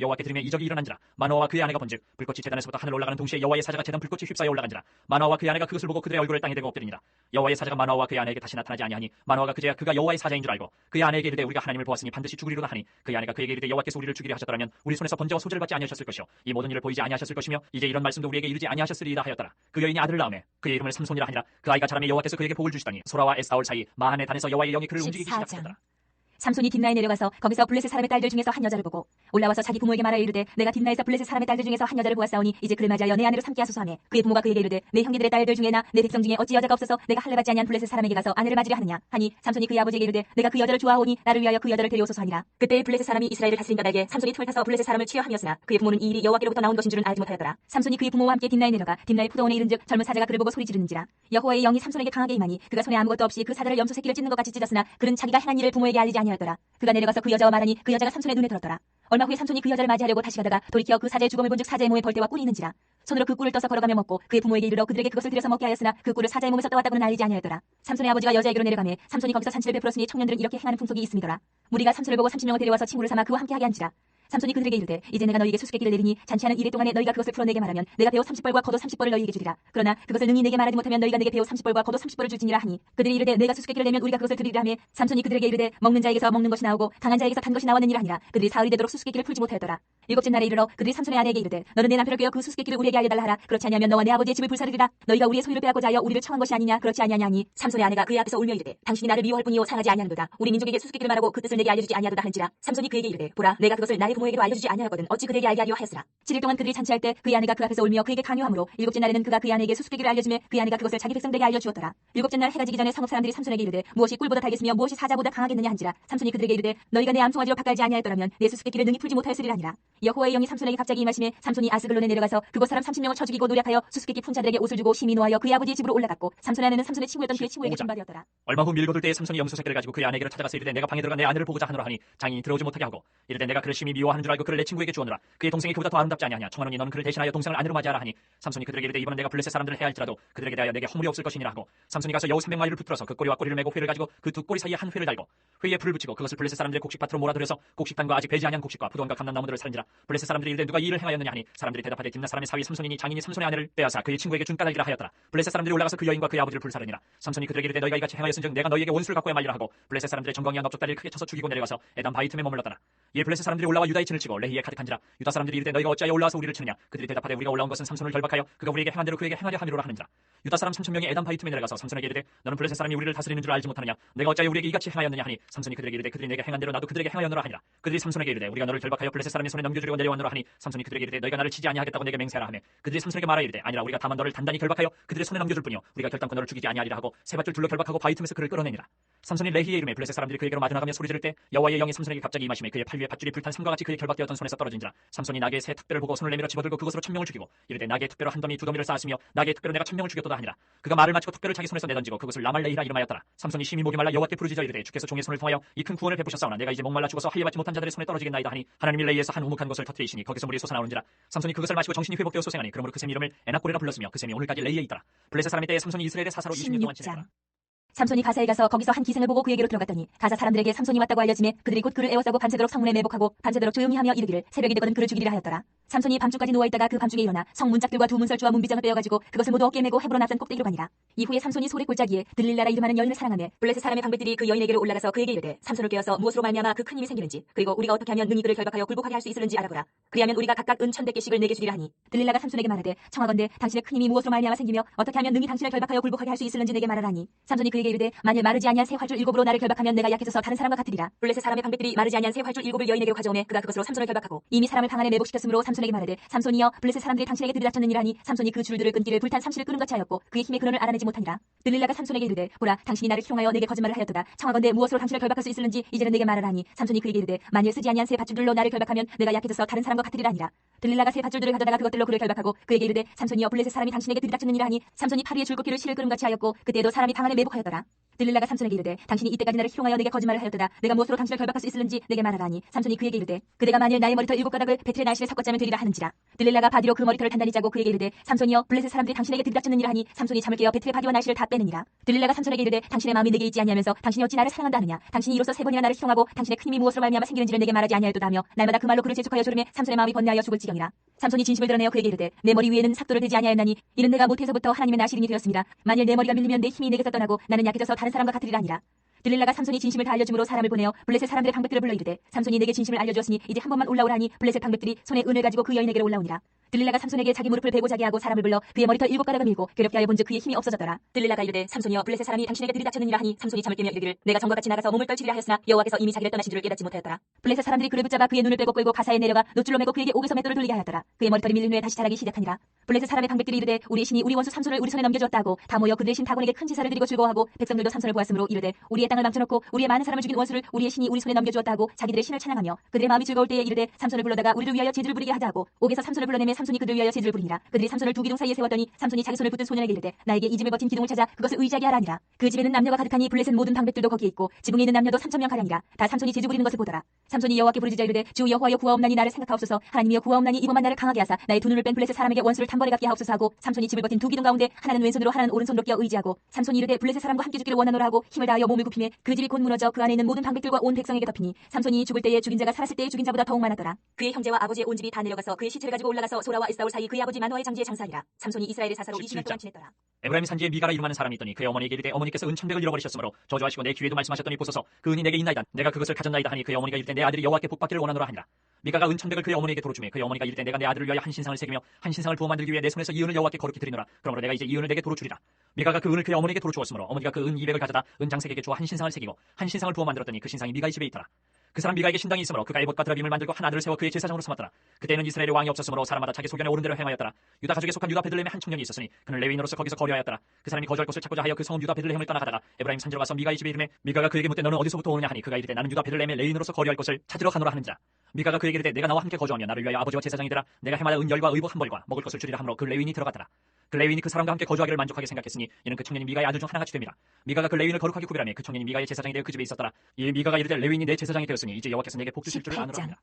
여호와께 드리며 이적이 일어난지라. 마노아와 그의 아내가 본즉 불꽃이 제단에서부터 하늘 올라가는 동시에 여호와의 사자가 제단 불꽃이 휩싸여 올라간지라. 마노아와 그의 아내가 그것을 보고 그들의 얼굴을 땅에 대고 엎드리니라. 여호와의 사자가 마노아와 그의 아내에게 다시 나타나지 아니하니 마노아가 그제야 그가 여호와의 사자인 줄 알고 그의 아내에게 이르되 우리가 하나님을 보았으니 반드시 죽으리로다 하니 그의 아내가 그에게 이르되 여호와께서 우리를 죽이려 하셨더라면 우리 손에서 번제와 소제를 받지 아니하셨을 것이요 이 모든 일을 보이지 아니하셨을 것이며 이제 이런 말씀도 우리에게 이르지 아니하셨으리이다 하였더라. 그 여인이 아들을 낳으매 그의 이름을 삼손이라 하니라. 그 아이가 자라매 여호와께서 그에게 복을 주시더니 소라와 에스타올 사이 마한의 단에서 여호와의 영이 그를 움직이기 시작하셨더라. 삼손이 딥나에 내려가서 거기서 블레셋 사람의 딸들 중에서 한 여자를 보고 올라와서 자기 부모에게 말하여 이르되 내가 딥나에서 블레셋 사람의 딸들 중에서 한 여자를 보았사오니 이제 그를 맞이하여 내 아내로 삼게 하소서 하매 그의 부모가 그에게 이르되 내 형제들의 딸들 중에나 내 백성 중에 어찌 여자가 없어서 내가 할례 받지 아니한 블레셋 사람에게 가서 아내를 맞으려 하느냐 하니 삼손이 그의 아버지에게 이르되 내가 그 여자를 좋아하오니 나를 위하여 그 여자를 데려오소서 하니라. 그때 블레셋 사람이 이스라엘을 다스린다 달게 삼손이 틈을 타서 블레셋 사람을 취하함이었으나 그의 부모는 이 일이 여호와께로부터 나온 것인 줄은 알지 못하였더라. 삼손이 그의 부모와 함께 딥나에 내려가 딥나의 포도원에 이른즉 젊은 사자가 그를 보고 소리 지르는지라. 여호와의 영이 삼손에게 강하게 임하니 그가 손에 아무것도 없이 그 사자를 염소 새끼를 찢는 것 같이 찢었으나 그는 자기가 행한 일을 부모에게 알리지 아니하였더라. 그가 내려가서 그 여자와 말하니 그 여자가 삼손의 눈에 들었더라. 얼마 후에 삼손이 그 여자를 맞이하려고 다시 가다가 돌이켜 그 사자의 죽음을 본즉 사자의 몸에 벌떼와 꿀이 있는지라 손으로 그 꿀을 떠서 걸어가며 먹고 그의 부모에게 이르러 그들에게 그것을 들여서 먹게 하였으나 그 꿀을 사자의 몸에서 떠왔다고는 알리지 아니하였더라. 삼손의 아버지가 여자에게로 내려가매 삼손이 거기서 산치를 베풀었으니 청년들은 이렇게 행하는 풍속이 있음이더라. 무리가 삼손을 보고 30명을 데려와서 친구를 삼아 그와 함께 하게 한지라. 삼손이 그들에게 이르되 이제 내가 너희에게 수수께끼를 내리니 잔치하는 이래 동안에 너희가 그것을 풀어 내게 말하면 내가 배우 30벌과 겉옷 30벌을 너희에게 주리라. 그러나 그것을 능히 내게 말하지 못하면 너희가 내게 배우 30벌과 겉옷 30벌을 줄지니라 하니 그들이 이르되 내가 수수께끼를 내면 우리가 그것을 드리리라 하며 삼손이 그들에게 이르되 먹는 자에게서 먹는 것이 나오고 강한 자에게서 단 것이 나왔느니라 하니라. 그들이 사흘이 되도록 수수께끼를 풀지 못하였더라. 일곱째 날에 이르러 그들이 삼손의 아내에게 이르되 너는 내 남편을 꿰어 그 수수께끼를 우리에게 알려달라 하라. 그렇지 아니하면 너와 내 아버지의 집을 불사르리라. 너희가 우리의 소유를 빼앗고자 하여 우리를 청한 것이 아니냐. 그렇지 아니하냐 하니 삼손의 아내가 그의 앞에서 울며 이르되 당신이 나를 미워할 뿐이요 상하지 아니하는도다. 우리 민족에게 수수께끼를 말하고 그 뜻을 내게 알려주지 아니하도다 한지라. 삼손이 그에게 이르되 보라 내가 그것을 나의 부모에게도 알려주지 아니하였거든 어찌 그에게 알게 하려 하였으라. 7일 동안 그들이 잔치할 때 그의 아내가 그 앞에서 울며 그에게 강요하므로 일곱째 날에는 그가 그의 아내에게 수수께끼를 알려주며 그의 아내가 그것을 자기 백성들에게 알려주었더라. 일곱째 날 해가 지기 전에 성읍 사람들이 삼손에게 이르되 무엇이 꿀보다 달겠으며 무엇이 사자보다 강하겠느냐 한지라. 삼손이 그들에게 이르되 너희가 내 암송아지로 바깔지 아니하였더라면 내 수수께끼를 능히 풀지 못하였으리라 하니라. 여호와의 영이 삼손에게 갑자기 임하심에 삼손이 아스글론에 내려가서 그곳 사람 30명을 쳐 죽이고 노략하여 수수께끼 푼 자들에게 옷을 주고 심히 노하여 그의 아버지의 집으로 올라갔고 삼손의 아내는 삼손의 친구였던 그의 친구에게 준바되었더라. 얼마 후 밀고 들 때에 삼손이 염소 새끼를 가지고 그의 아내에게로 찾아가서 이르되 내가 방에 들어가 내 아내를 보고자 하노라 하니 장인이 들어오지 못하게 하고 이르되 내가 그를 심히 미워하는 줄 알고 그를 내 친구에게 주었노라. 그의 동생이 그보다 더 아름답지 아니하냐. 청하노니 너는 그를 대신하여 동생을 아내로 맞이하라 하니 삼손이 그들에게 이르되 이번은 내가 블레셋 사람들을 해할지라도 그들에게 대하여 내게 허물이 없을 것이니라 하고 삼손이 가서 여우 300마리를 붙들어서 그 꼬리와 꼬리를 메고 회를 가지고 그 두 꼬리 사이에 한 회를 달고 회에 불을 붙이고 그것을 블레셋 사람들의 곡식밭으로 몰아들여서 곡식단과 아직 배지 아니한 곡식과 부돈과 감람나무들을 살인지라. 블레셋 사람들이 이르되 누가 이 일을 행하였느냐 하니 사람들이 대답하되 딥나 사람의 사위 삼손이니 장인이 삼손의 아내를 빼앗아 그의 친구에게 준 까닭이라 하였더라. 블레셋 사람들이 올라가서 그 여인과 그의 아버지를 불사르니라. 삼손이 그들에게 이르되 너희가 이같이 행하였은즉 내가 너희에게 원수를 갖고야 말리라 하고 블레셋 사람들의 정광이와 넓적다리를 크게 쳐서 죽이고 내려가서 에담 바위 틈에 머물렀더라. 이에 블레셋 사람들이 올라와 유다의 진을 치고 레히에 가득한지라. 유다 사람들이 이르되 너희가 어찌하여 올라와서 우리를 치느냐. 그들이 대답하되 우리가 올라온 것은 삼손을 결박하여 그가 우리에게 행한 대로 그에게 행하려 함이로라 하는지라. 유다 사람 3,000명이 에담 바위 틈에 내려가서 삼손에게 이르되 너는 블레셋 사람이 우리를 다스리는 줄 알지 못하느냐. 내가 어찌하여 우리에게 이같이 행하였느냐 하니 삼손이 그들에게 이르되 그들이 내게 행한 대로 나도 그들에게 행하였노라 하니라. 그들이 삼손에게 이르되 우리가 너를 결박하여 블레셋 사람의 손에 넘겨주려고 내려왔노라 하니 삼손이 그들에게 이르되 너희가 나를 치지 아니하겠다고 내게 맹세하라 하며 그들이 삼손에게 말하 이르되 아니라 우리가 다만 너를 단단히 결박하여 그들의 손에 넘겨줄 뿐이요 우리가 결단코 너를 죽이지 아니하리라 하고 세 밧줄 둘로 결박하고 바위 틈에서 그를 끌어내니라. 삼손이 레히에 이름에 블레셋 사람들이 그에게로 마주나가며 소리 지를 때 여호와의 영이 삼손에게 갑자기 임하심에 그의 팔 위에 밧줄이 불탄 삼과 같이 그의 결박되었던 손에서 떨어진지라. 삼손이 나귀의 새 특별을 보고 손을 내밀어 집어들고 그것으로 1,000명을 죽이고 이르되 나귀의 특별로 한 더미 두 더미를 쌓았으며 나귀의 특별로 내가 1,000명을 죽였도다 하니라. 그가 말을 마치고 특별을 자기 손에서 내던지고 그것을 라말레히라 이름하였더라. 삼손이 심히 목이 말라 여호와께 부르짖어 이르되 주께서 종의 손을 통하여 이 큰 구원을 베푸셨사오나 내가 이제 목말라 죽어서 할례 받지 못한 자들의 손에 떨어지겠나이다 하니 하나님이 레히에서 한 우묵한 것을 터뜨리시니 거기서 물이 솟아나오는지라. 삼손이 그것을 마시고 정신이 회복되어 솟아나니 그러므로 그 샘 이름을 에나꼬레라 불렀으며 그 샘이 오늘까지 레히에 있더라. 블레셋 사람의 때에 삼손이 이스라엘의 사사로 20년 동안 지냈더라. 삼손이 가사에 가서 거기서 한 기생을 보고 그에게로 들어갔더니 가사 사람들에게 삼손이 왔다고 알려지매 그들이 곧 그를 에워싸고 밤새도록 성문에 매복하고 밤새도록 조용히 하며 이르기를 새벽이 되거든 그를 죽이리라 하였더라. 삼손이 밤중까지 누워있다가 그 밤중에 일어나 성 문짝들과 두 문설주와 문비장을 빼어가지고 그것을 모두 어깨에 메고 헤브론 앞산 꼭대기로 가니라. 이후에 삼손이 소래 골짜기에 들릴라라 이름하는 여인을 사랑하며 블레셋 사람의 방백들이 그 여인에게로 올라가서 그에게 이르되 삼손을 깨어서 무엇으로 말미암아 그 큰 힘이 생기는지 그리고 우리가 어떻게 하면 능히 그를 결박하여 굴복하게 할 수 있을는지 알아보라. 그리하면 우리가 각각 은 1,100개씩을 내게 주리라 하니 들릴라가 삼손에게 말하되 청하건대 당신의 큰 힘이 무엇으로 말미암아 생기며 어떻게 하면 능히 당신을 결박하여 굴복하게 할 수 있을는지 내게 말하라니. 삼손이 그에게 이르되 만일 마르지 아니한 새 활줄 7으로 나를 결박하면 내가 약해져서 다른 사람과 같으리라. 블레셋 사람의 방백들이 마르지 아니한 새 활줄 7을 여인에게로 가져오매 그가 그것으로 삼손을 결박하고 이미 사람을 방 안에 매복시켰으므로 삼손에게 말하되 삼손이여 블레셋 사람들이 당신에게 들이닥쳤느니라 하니 삼손이 그 줄들을 끊기를 불탄 삼시를 끄는같이 하였고 그의 힘의 근원을 알아내지 못하니라. 들릴라가 삼손에게 이르되 보라 당신이 나를 희롱하여 내게 거짓말을 하였도다. 청하건대 무엇으로 당신을 결박할 수 있을는지 이제는 내게 말하라니. 삼손이 그에게 이르되 만일 쓰지 아니한 새 밧줄들로 나를 결박하면 내가 약해져서 다른 사람과 같으리라 하니라. 들릴라가 새 밧줄들을 가져다가 그것들로 그를 결박하고 그에게 이르되 삼손이여 블레셋 사람이 당신에게 들이닥쳤느니라 하니 삼손이 팔 위에 줄긋기를 실을 끄는같이 하였고 그때에도 사람이 방 안에 매복하였더라. 들릴라가 삼손에게 이르되 당신이 이때까지 나를 희롱하여 내게 거짓말을 하였도다. 내가 무엇으로 당신을 결박할 수 있을는지 내게 말하라니. 삼손이 그에게 이르되 그대가 만일 나의 머리털 7가닥을 베틀의 날씨에 섞어 짜면 되리라 하는지라. 들릴라가 바디로 그 머리털을 단단히 짜고 그에게 이르되 삼손이여 블레셋 사람들이 당신에게 들이닥쳤느니라 하니 삼손이 잠을 깨어 베틀의 바디와 날씨를 다 빼느니라. 들릴라가 삼손에게 이르되 당신의 마음이 내게 있지 아니하면서 당신이 어찌 나를 사랑한다 하느냐. 당신이 이로써 3번이나 나를 희롱하고 당신의 큰 힘이 무엇으로 말미암아 생기는지를 내게 말하지 아니하였도다 하며 날마다 그 말로 그를 재촉하여 조르매 삼손의 마음이 번뇌하여 죽을 지경이라. 삼손이 진심을 드러내어 그에게 이르되 내 머리 위에는 삭도를 대지 아니하였나니 이는 내가 모태에서부터 하나님의 나시린이 되었습니다. 만일 내 머리가 밀리면 내 힘이 내게서 떠나고 나는 약해져서 다른 사람과 같으리라 하니라. 들릴라가 삼손이 진심을 다 알려줌으로 사람을 보내어 블레셋 사람들의 방백들을 불러 이르되 삼손이 내게 진심을 알려주었으니 이제 한 번만 올라오라 하니 블레셋 방백들이 손에 은을 가지고 그 여인에게로 올라오니라. 들릴라가 삼손에게 자기 무릎을 베고 자게 하고 사람을 불러 그의 머리털 7가닥을 밀고 괴롭게 하여 본즉 그의 힘이 없어졌더라. 들릴라가 이르되 삼손이여 블레셋 사람이 당신에게 들이닥쳤느니라 하니 삼손이 잠을 깨며 이르기를 내가 전과 같이 나가서 몸을 떨치리라 하였으나 여호와께서 이미 자기를 떠나신 줄을 깨닫지 못하였더라. 블레셋 사람들이 그를 붙잡아 그의 눈을 빼고 끌고 가사에 내려가 노줄로 메고 그에게 옥에서 맷돌을 돌리게 하였더라. 그의 머리털이 밀린 후에 다시 자라기 시작하니라. 블레셋 사람의 방백들이 이르되 우리의 신이 우리 원수 삼손을 우리 손에 넘겨주었다 하고 다 모여 그들의 신 다곤에게 큰 제사를 드리고 즐거워하고 백성들도 삼손을 보았으므로 이르되 우리의 우리의 땅을 망쳐놓고 우리의 많은 사람을 죽인 원수를 우리의 신이 우리 손에 넘겨주었다 하고 자기들의 신을 찬양하며 그들의 마음이 즐거울 때에 이르되 삼손을 불러다가 우리를 위하여 제주를 부리게 하자 하고 옥에서 삼손을 불러내매 삼손이 그들을 위하여 제주를 부리니라. 그들이 삼손을 두 기둥 사이에 세웠더니 삼손이 자기 손을 붙든 소년에게 이르되 나에게 이 집에 버틴 기둥을 찾아 그것을 의지하게 하라 하니라. 그 집에는 남녀가 가득하니 블레셋 모든 방백들도 거기에 있고 지붕에 있는 남녀도 3,000명 가량이라. 다 삼손이 제주 부리는 것을 보더라. 삼손이 여호와께 부르짖어 이르되 주 여호와여 구하옵나니 나를 생각하옵소서. 하나님이여 구하옵나니 이번만 나를 강하게 하사 나의 두 눈을 뺀 블레셋 사람에게 원수를 단번에 갚게 하옵소서 하고 삼손이 집을 버틴 두 기둥 가운데 하나는 왼손으로 하나는 오른손으로 끼어 의지하고 삼손이 이르되 블레셋 사람과 함께 죽기를 원하노라 하고 힘을 다하여 몸을 굽히매 그 집이 곧 무너져 그 안에 있는 모든 방백들과 온 백성에게 덮이니 삼손이 죽을 때에 죽인 자가 살았을 때에 죽인 자보다 더욱 많았더라. 그의 형제와 아버지의 온 집이 다 내려가서 그의 시체를 가지고 올라가서 소라와 에스다올 사이 그의 아버지 마노아의 장지에 장사하니라. 삼손이 이스라엘의 사사로 20년 동안 지냈더라. 에브라임 산지에 미가라 이름하는 사람이 있더니 그의 어머니에게 이르되 어머니께서 은 1,100을 잃어버리셨으므로 저주하시고 내 귀에도 말씀하셨더니 보소서 그 은이 내게 있나이다. 내가 그것을 가졌나이다 하니 그의 어머니가 이르되 내 아들이 여호와께 복받기를 원하노라 하니라. 미가가 은 1,100을 그의 어머니에게 도로 주매 그의 어머니가 이르되 내가 내 아들을 위하여 한 신상을 새기며 한 신상을 부어 만들기 위해 내 손에서 이 은을 여호와께 거룩히 드리노라. 그러므로 내가 이제 이 은을 내게 도로 주리라. 미가가 그 은을 그의 어머니에게 도로 주었으므로 어머니가 그 은 200을 가져다 은 장색에게 주어 한 신상을 새기고 한 신상을 부어 만들었더니 그 신상이 미가의 집에 있더라. 그 사람 미가에게 신당이 있으므로 그가 에봇과 드라빔을 만들고 한 아들을 세워 그의 제사장으로 삼았더라. 그때는 이스라엘의 왕이 없었으므로 사람마다 자기 소견에 오른 대로 행하였더라. 유다 가족에 속한 유다 베들레헴에 한 청년이 있었으니 그는 레위인으로서 거기서 거류하였더라. 그 사람이 거주할 곳을 찾고자 하여 그 성읍 유다 베들레헴을 떠나가다가 에브라임 산지로 가서 미가의 집에 이르매 미가가 그에게 묻되 너는 어디서부터 오느냐 하니 그가 이르되 나는 유다 베들레헴에 레위인으로서 거류할 곳을 찾으러 가노라 하는지라. 미가가 그에게 이르되 내가 나와 함께 거주하며 나를 위하여 아버지와 제사장이 되라. 내가 해마다 은열과 의복 한 벌과 먹을 것을 주리라 하므로 그 레위인이 들어갔더라. 그 레위인이 그 사람과 함께 거주하기를 만족하게 생각했으니 이는 그 청년이 미가의 아들 중 하나같이 됨이라. 미가가 그 레위인을 거룩하게 구별하며 그 청년이 미가의 제사장이 되어 그 집에 있었더라. 이에 미가가 이르되 레위인이 내 제사장이 되었으니 이제 여호와께서 내게 복 주실 줄을 아노라 하니라.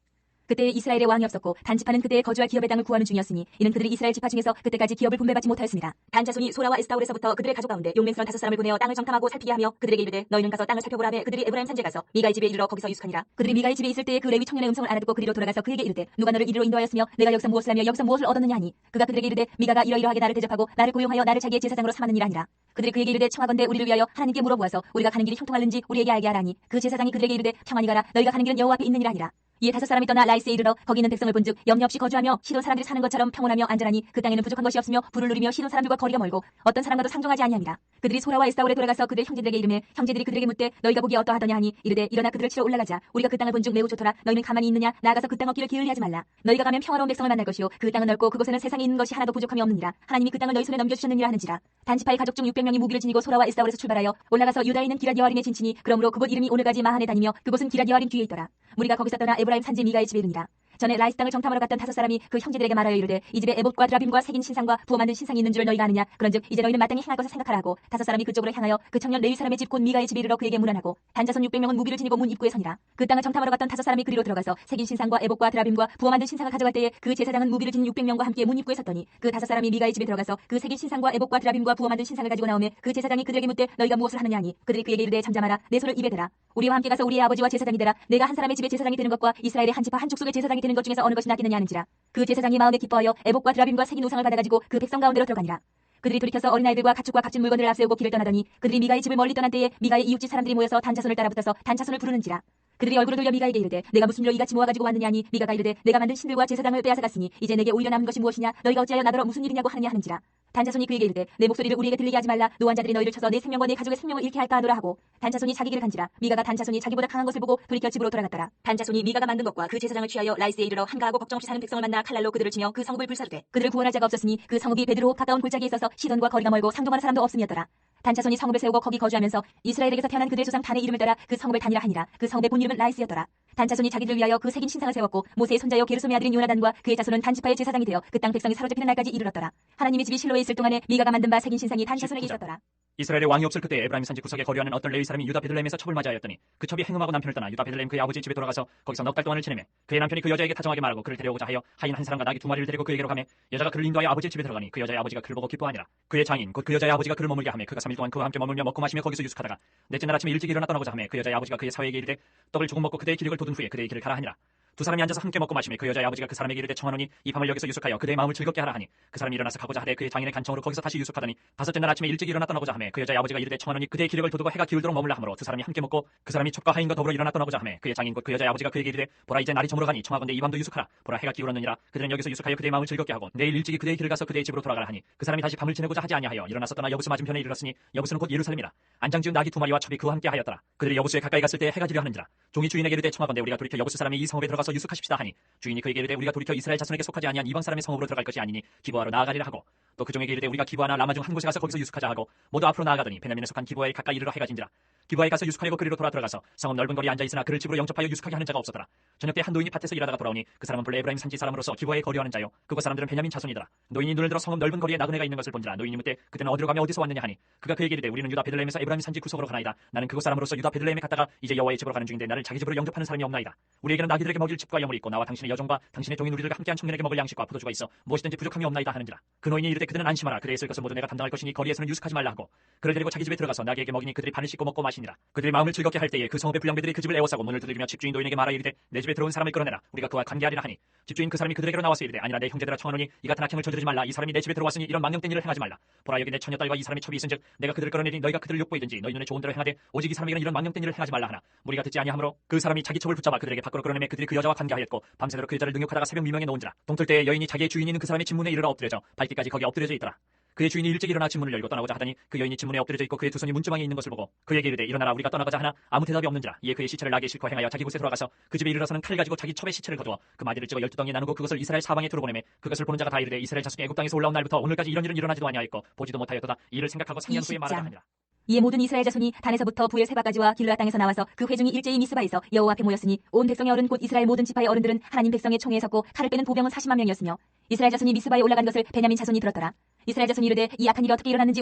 그때 이스라엘의 왕이 없었고 단 지파는 그때의 거주할 기업의 땅을 구하는 중이었으니 이는 그들이 이스라엘 지파 중에서 그때까지 기업을 분배받지 못하였습니다. 단 자손이 소라와 에스타올에서부터 그들의 가족 가운데 용맹스러운 5사람을 보내어 땅을 정탐하고 살피게 하며 그들에게 이르되 너희는 가서 땅을 살펴보라 하며 그들이 에브라임 산지에 가서 미가의 집에 이르러 거기서 유숙하니라. 그들이 미가의 집에 있을 때에 그 레위 청년의 음성을 알아듣고 그리로 돌아가서 그에게 이르되 누가 너를 이리로 인도하였으며 내가 여기서 무엇을 하며 여기서 무엇을 얻었느냐 하니 그가 그들에게 이르되 미가가 이러이러하게 나를 대접하고 나를 고용하여 나를 자기의 제사장으로 삼았느니라 하니라. 그들이 그에게 이르되 청하건대 우리를 위하여 하나님께 물어보아서 우리가 가는 길이 형통할는지 우리에게 알게 하라니 그 제사장이 그들에게 이르되 평안히 가라 너희가 가는 길은 여호와 앞에 있느니라 하니라. 이에 5사람이 떠나 라이스에 이르러 거기 있는 백성을 본즉 염려 없이 거주하며 시돈 사람들이 사는 것처럼 평온하며 안전하니 그 땅에는 부족한 것이 없으며 부를 누리며 시돈 사람들과 거리가 멀고 어떤 사람과도 상종하지 아니함이라. 그들이 소라와 에스타올에 돌아가서 그들 형제들에게 이르매 형제들이 그들에게 묻되 너희가 보기 어떠하더냐 하니 이르되 일어나 그들을 치러 올라가자. 우리가 그 땅을 본즉 매우 좋더라. 너희는 가만히 있느냐 나아가서 그 땅 얻기를 게을리하지 말라. 너희가 가면 평화로운 백성을 만날 것이요 그 땅은 넓고 그곳에는 세상에 있는 것이 하나도 부족함이 없느니라. 하나님이 그 땅을 너희 손에 넘겨주셨느니라 하는지라. 단지파의 가족 중 600명이 무기를 지니고 소라와 에스타올에서 출발하여 올라가서 유다에 있는 기럇 여아림에 진치니 그러므로 그곳 이름이 오늘까지 마한에 다니며 그곳은 기럇 여아림 뒤에 있더라. 무리가 거기서 떠나 에브라임 산지 미가의 집에 이르니라. 전에 라이스 땅을 정탐하러 갔던 5사람이 그 형제들에게 말하여 이르되 이 집에 에봇과 드라빔과 새긴 신상과 부어 만든 신상이 있는 줄 너희가 아느냐. 그런즉 이제 너희는 마땅히 행할 것을 생각하라 하고 5사람이 그쪽으로 향하여 그 청년 레위 사람의 집 곧 미가의 집에 이르러 그에게 문안하고 단자손 600명은 무기를 지니고 문 입구에 서니라. 그 땅을 정탐하러 갔던 5사람이 그리로 들어가서 새긴 신상과 에봇과 드라빔과 부어 만든 신상을 가져갈 때에 그 제사장은 무기를 지닌 600명과 함께 문 입구에 섰더니 그 5사람이 미가의 집에 들어가서 그 새긴 신상과 에봇과 드라빔과 부어 만든 신상을 가지고 나오매 그 제사장이 그들에게 묻되 너희가 무엇을 하느냐 하니 그들이 그에게 이르되 잠잠하라 내 손을 입에 대라. 우리와 함께 가서 우리의 아버지와 제사장이 되라. 내가 한 사람의 집에 제사장이 되는 것과 이스라엘의 한 지파 한 족속의 제사장이 되는 것 중에서 어느 것이 낫겠느냐 하는지라. 그 제사장이 마음에 기뻐하여 에봇과 드라빔과 새긴 우상을 받아가지고 그 백성 가운데로 들어가니라. 그들이 돌이켜서 어린아이들과 가축과 값진 물건들을 앞세우고 길을 떠나더니 그들이 미가의 집을 멀리 떠난 때에 미가의 이웃집 사람들이 모여서 단자손을 따라붙어서 단자손을 부르는지라. 그들이 얼굴을 돌려 미가에게 이르되 내가 무슨 일로 이같이 모아가지고 왔느냐 하니 미가가 이르되 내가 만든 신들과 제사장을 빼앗아갔으니 이제 내게 오히려 남은 것이 무엇이냐 너희가 어찌하여 나더러 무슨 일이냐고 하느냐 하는지라. 단자손이 그에게 이르되 내 목소리를 우리에게 들리게 하지 말라. 노환자들이 너희를 쳐서 내 생명과 내 가족의 생명을 잃게 할까 하노라 하고 단자손이 자기 길을 간지라. 미가가 단자손이 자기보다 강한 것을 보고 돌이켜 집으로 돌아갔더라. 단자손이 미가가 만든 것과 그 제사장을 취하여 라이스에 이르러 한가하고 걱정 없이 사는 백성을 만나 칼날로 그들을 치며 그 성읍을 불사르되 그들을 구원할 자가 없었으니 그 성읍이 베드로호 가까운 골짜기에 있어서 시돈과 거리가 멀고 상종하는 사람도 없음이었더라. 단자손이 성읍을 세우고 거기 거주하면서 이스라엘에게서 태어난 그들의 조상 단의 이름을 따라 그 성읍을 단이라 하니라. 그 성읍의 본 이름은 라이스였더라. 단자손이 자기들을 위하여 그 새긴 신상을 세웠고 모세의 손자여 게르솜의 아들인 요나단과 그의 자손은 단지파의 제사장이 되어 그 땅 백성이 사로잡히는 날까지 이르렀더라. 하나님의 집이 실로에 있을 동안에 미가가 만든 바 새긴 신상이 단자손에게 있었더라. 이스라엘의 왕이 없을 그때 에브라임 산지 구석에 거류하는 어떤 레위 사람이 유다 베들레헴에서 첩을 맞이하였더니 그 첩이 행음하고 남편을 떠나 유다 베들레헴 그의 아버지 집에 돌아가서 거기서 넉 달 동안을 지내매 그의 남편이 그 여자에게 다정하게 말하고 그를 데려오고자 하여 하인 한 사람과 나귀 2마리를 데리고 그에게로 가매 여자가 그를 인도하여 아버지의 집에 들어가니 그 여자의 아버지가 그를 보고 기뻐하니라. 그의 장인 곧 그 여자의 아버지가 그를 머물게 하매 그가 3일 동안 그와 함께 머물며 먹고 마시며 거기서 유숙하다가 넷째 날 아침에 일찍 일어나 떠나고자 하매 그 여자의 아버지가 그의 사위에게 이르되 떡을 조금 먹고 그대의 기력을 돋은 후에 그대의 길을 가라 하니라. 두 사람이 앉아서 함께 먹고 마시며 그 여자의 아버지가 그 사람에게 이르되 청하노니 이 밤을 여기서 유숙하여 그대의 마음을 즐겁게 하라 하니 그 사람이 일어나서 가고자 하되 그의 장인의 간청으로 거기서 다시 유숙하더니 5째 날 아침에 일찍 일어나 떠나고자 하매 그 여자의 아버지가 이르되 청하노니 그대의 기력을 돋우고 해가 기울도록 머물라 하므로 두 사람이 함께 먹고 그 사람이 첩과 하인과 더불어 일어나 떠나고자 하매 그의 장인 곧 그 여자의 아버지가 그에게 이르되 보라 이제 날이 저물어 가니 청하건대 이 밤도 유숙하라. 보라 해가 기울었느니라. 그들은 여기서 유숙하여 그대의 마음을 즐겁게 하고 내일 일찍이 그대의 길을 가서 그대의 집으로 돌아가라 하니 그 사람이 다시 밤을 지내고자 하지 아니하여 일어나서 떠나 여부스 맞은편에 이르렀으니 여부스는 곧 예루살렘이라. 안장지은 나귀 2마리와 첩이 그와 함께 하였더라. 그들이 여부스에 가까이 갔을 때 해가 지려 하는지라. 종이 주인에게 이르되 청하건대 우리가 돌이켜 여부스 사람이 이 성읍에 들어가서 유숙하십시다 하니 주인이 그에게 이르되 우리가 돌이켜 이스라엘 자손에게 속하지 아니한 이방 사람의 성읍으로 들어갈 것이 아니니 기브아로 나아가리라 하고 또 그종에게 이르되 우리가 기브아나 라마 중 한 곳에 가서 거기서 유숙하자 하고 모두 앞으로 나아가더니 베냐민에 속한 기브아에 가까이 이르러 해가 진지라. 기브아에 가서 유숙하려고 그리로 들어가서 성읍 넓은 거리에 앉아있으나 그를 집으로 영접하여 유숙하게 하는 자가 없었더라. 저녁 때 한 노인이 밭에서 일하다가 돌아오니 그 사람은 본래 에브라임 산지 사람으로서 기브아에 거류하는 자요 그곳 사람들은 베냐민 자손이더라. 노인이 눈을 들어 성읍 넓은 거리에 나그네가 있는 것을 본지라. 노인이 묻되 그때는 어디로 가며 어디서 왔느냐 하니 그가 그에게 이르되 우리는 유다 베들레헴에서 에브라임 산지 구석으로 가나이다. 나는 그곳 사람으로서 유다 베들레헴에 갔다가 이제 여호와의 집으로 가는 중인데 나를 자기 집으로 영접하는 사람이 없나이다. 우리에게는 나귀들에게 먹일 집과 여물이 있고 나와 당신의 여종과 당신의 종인 우리들과 함께한 청년에게 먹을 양식과 포도주가 있어 무엇이든지 부족함이 없나이다 하는지라. 그 노인이 이르되 그들은 안심하라. 그대의 쓸 것을 모두 내가 담당할 것이니 거리에서는 유숙하지 말라 하고 그를 데리고 자기 집에 들어가서 나귀에게 먹이니 그들이 반을 씻고 먹고 마시니라. 그들이 마음을 즐겁게 할 때에 그 성읍의 불량배들이 그 집을 에워싸고 문을 두들기며 집주인 노인에게 말하여 이르되 내 집에 들어온 사람을 끌어내라. 우리가 그와 관계하리라 하니 집주인 그 사람이 그들에게로 나와서 이르되 아니라 내 형제들아 청하노니 이 같은 악행을 저지르지 말라. 이 사람이 내 집에 들어왔으니 이런 망령된 일을 행하지 말라. 보라 여기 내 처녀 딸과 이 사람이 첩이 있은즉 내가 그들을 끌어내니 너희가 그들을 욕보이든지 너희 눈에 좋은 대로 행하되 오직 이 사람에게는 이런 망령된 일을 행하지 말라 하나 무리가 듣지 아니하므로 그 사람이 자기 첩을 붙잡아 그들에게 밖으로 끌어내매 그들이 그 여자와 관계하였고 밤새도록 그 여자를 능욕하다가 새벽 미명에 놓은지라. 동틀 때에 여인이 자기의 주인이 있는 그 사람의 집문에 이르러 엎드려져 발뒤까지 거기 엎드려져 있더라. 그의 주인이 일찍 일어나 집문을 열고 떠나고자 하더니 그 여인이 집문에 엎드려져 있고 그의 두 손이 문지방에 있는 것을 보고 그에게 이르되 일어나라 우리가 떠나가자 하나 아무 대답이 없는지라. 이에 그의 시체를 나귀에 싣고 행하여 자기 곳에 돌아가서 그 집에 이르러서는 칼 가지고 자기 첩의 시체를 거두어 그 마디를 찍어 12덩이에 나누고 그것을 이스라엘 사방에 두루 보내매 그것을 보는 자가 다 이르되 이스라엘 자손이 애굽 땅에서 올라온 날부터 오늘까지 이런 일은 일어나지도 아니하였고 보지도 못하였도다. 이 일을 생각하고 3년 후에 말하자 하니라. 이에 모든 이스라엘 자손이 단에서부터 부엘 세바까지와 길르앗 땅에서 나와서 그 회중이 일제히 미스바에서 여호와 앞에 모였으니 온 백성의 어른 곧 이스라엘 모든 지파의 어른들은 하나님 백성의 총회에 섰고 칼을 빼는 보병은 40만 명이었으며 이스라엘 자손이 미스바에 올라간 것을 베냐민 자손이 들었더라. 이스라엘 자손이 이르되 이 악한 일이 어떻게 일어났는지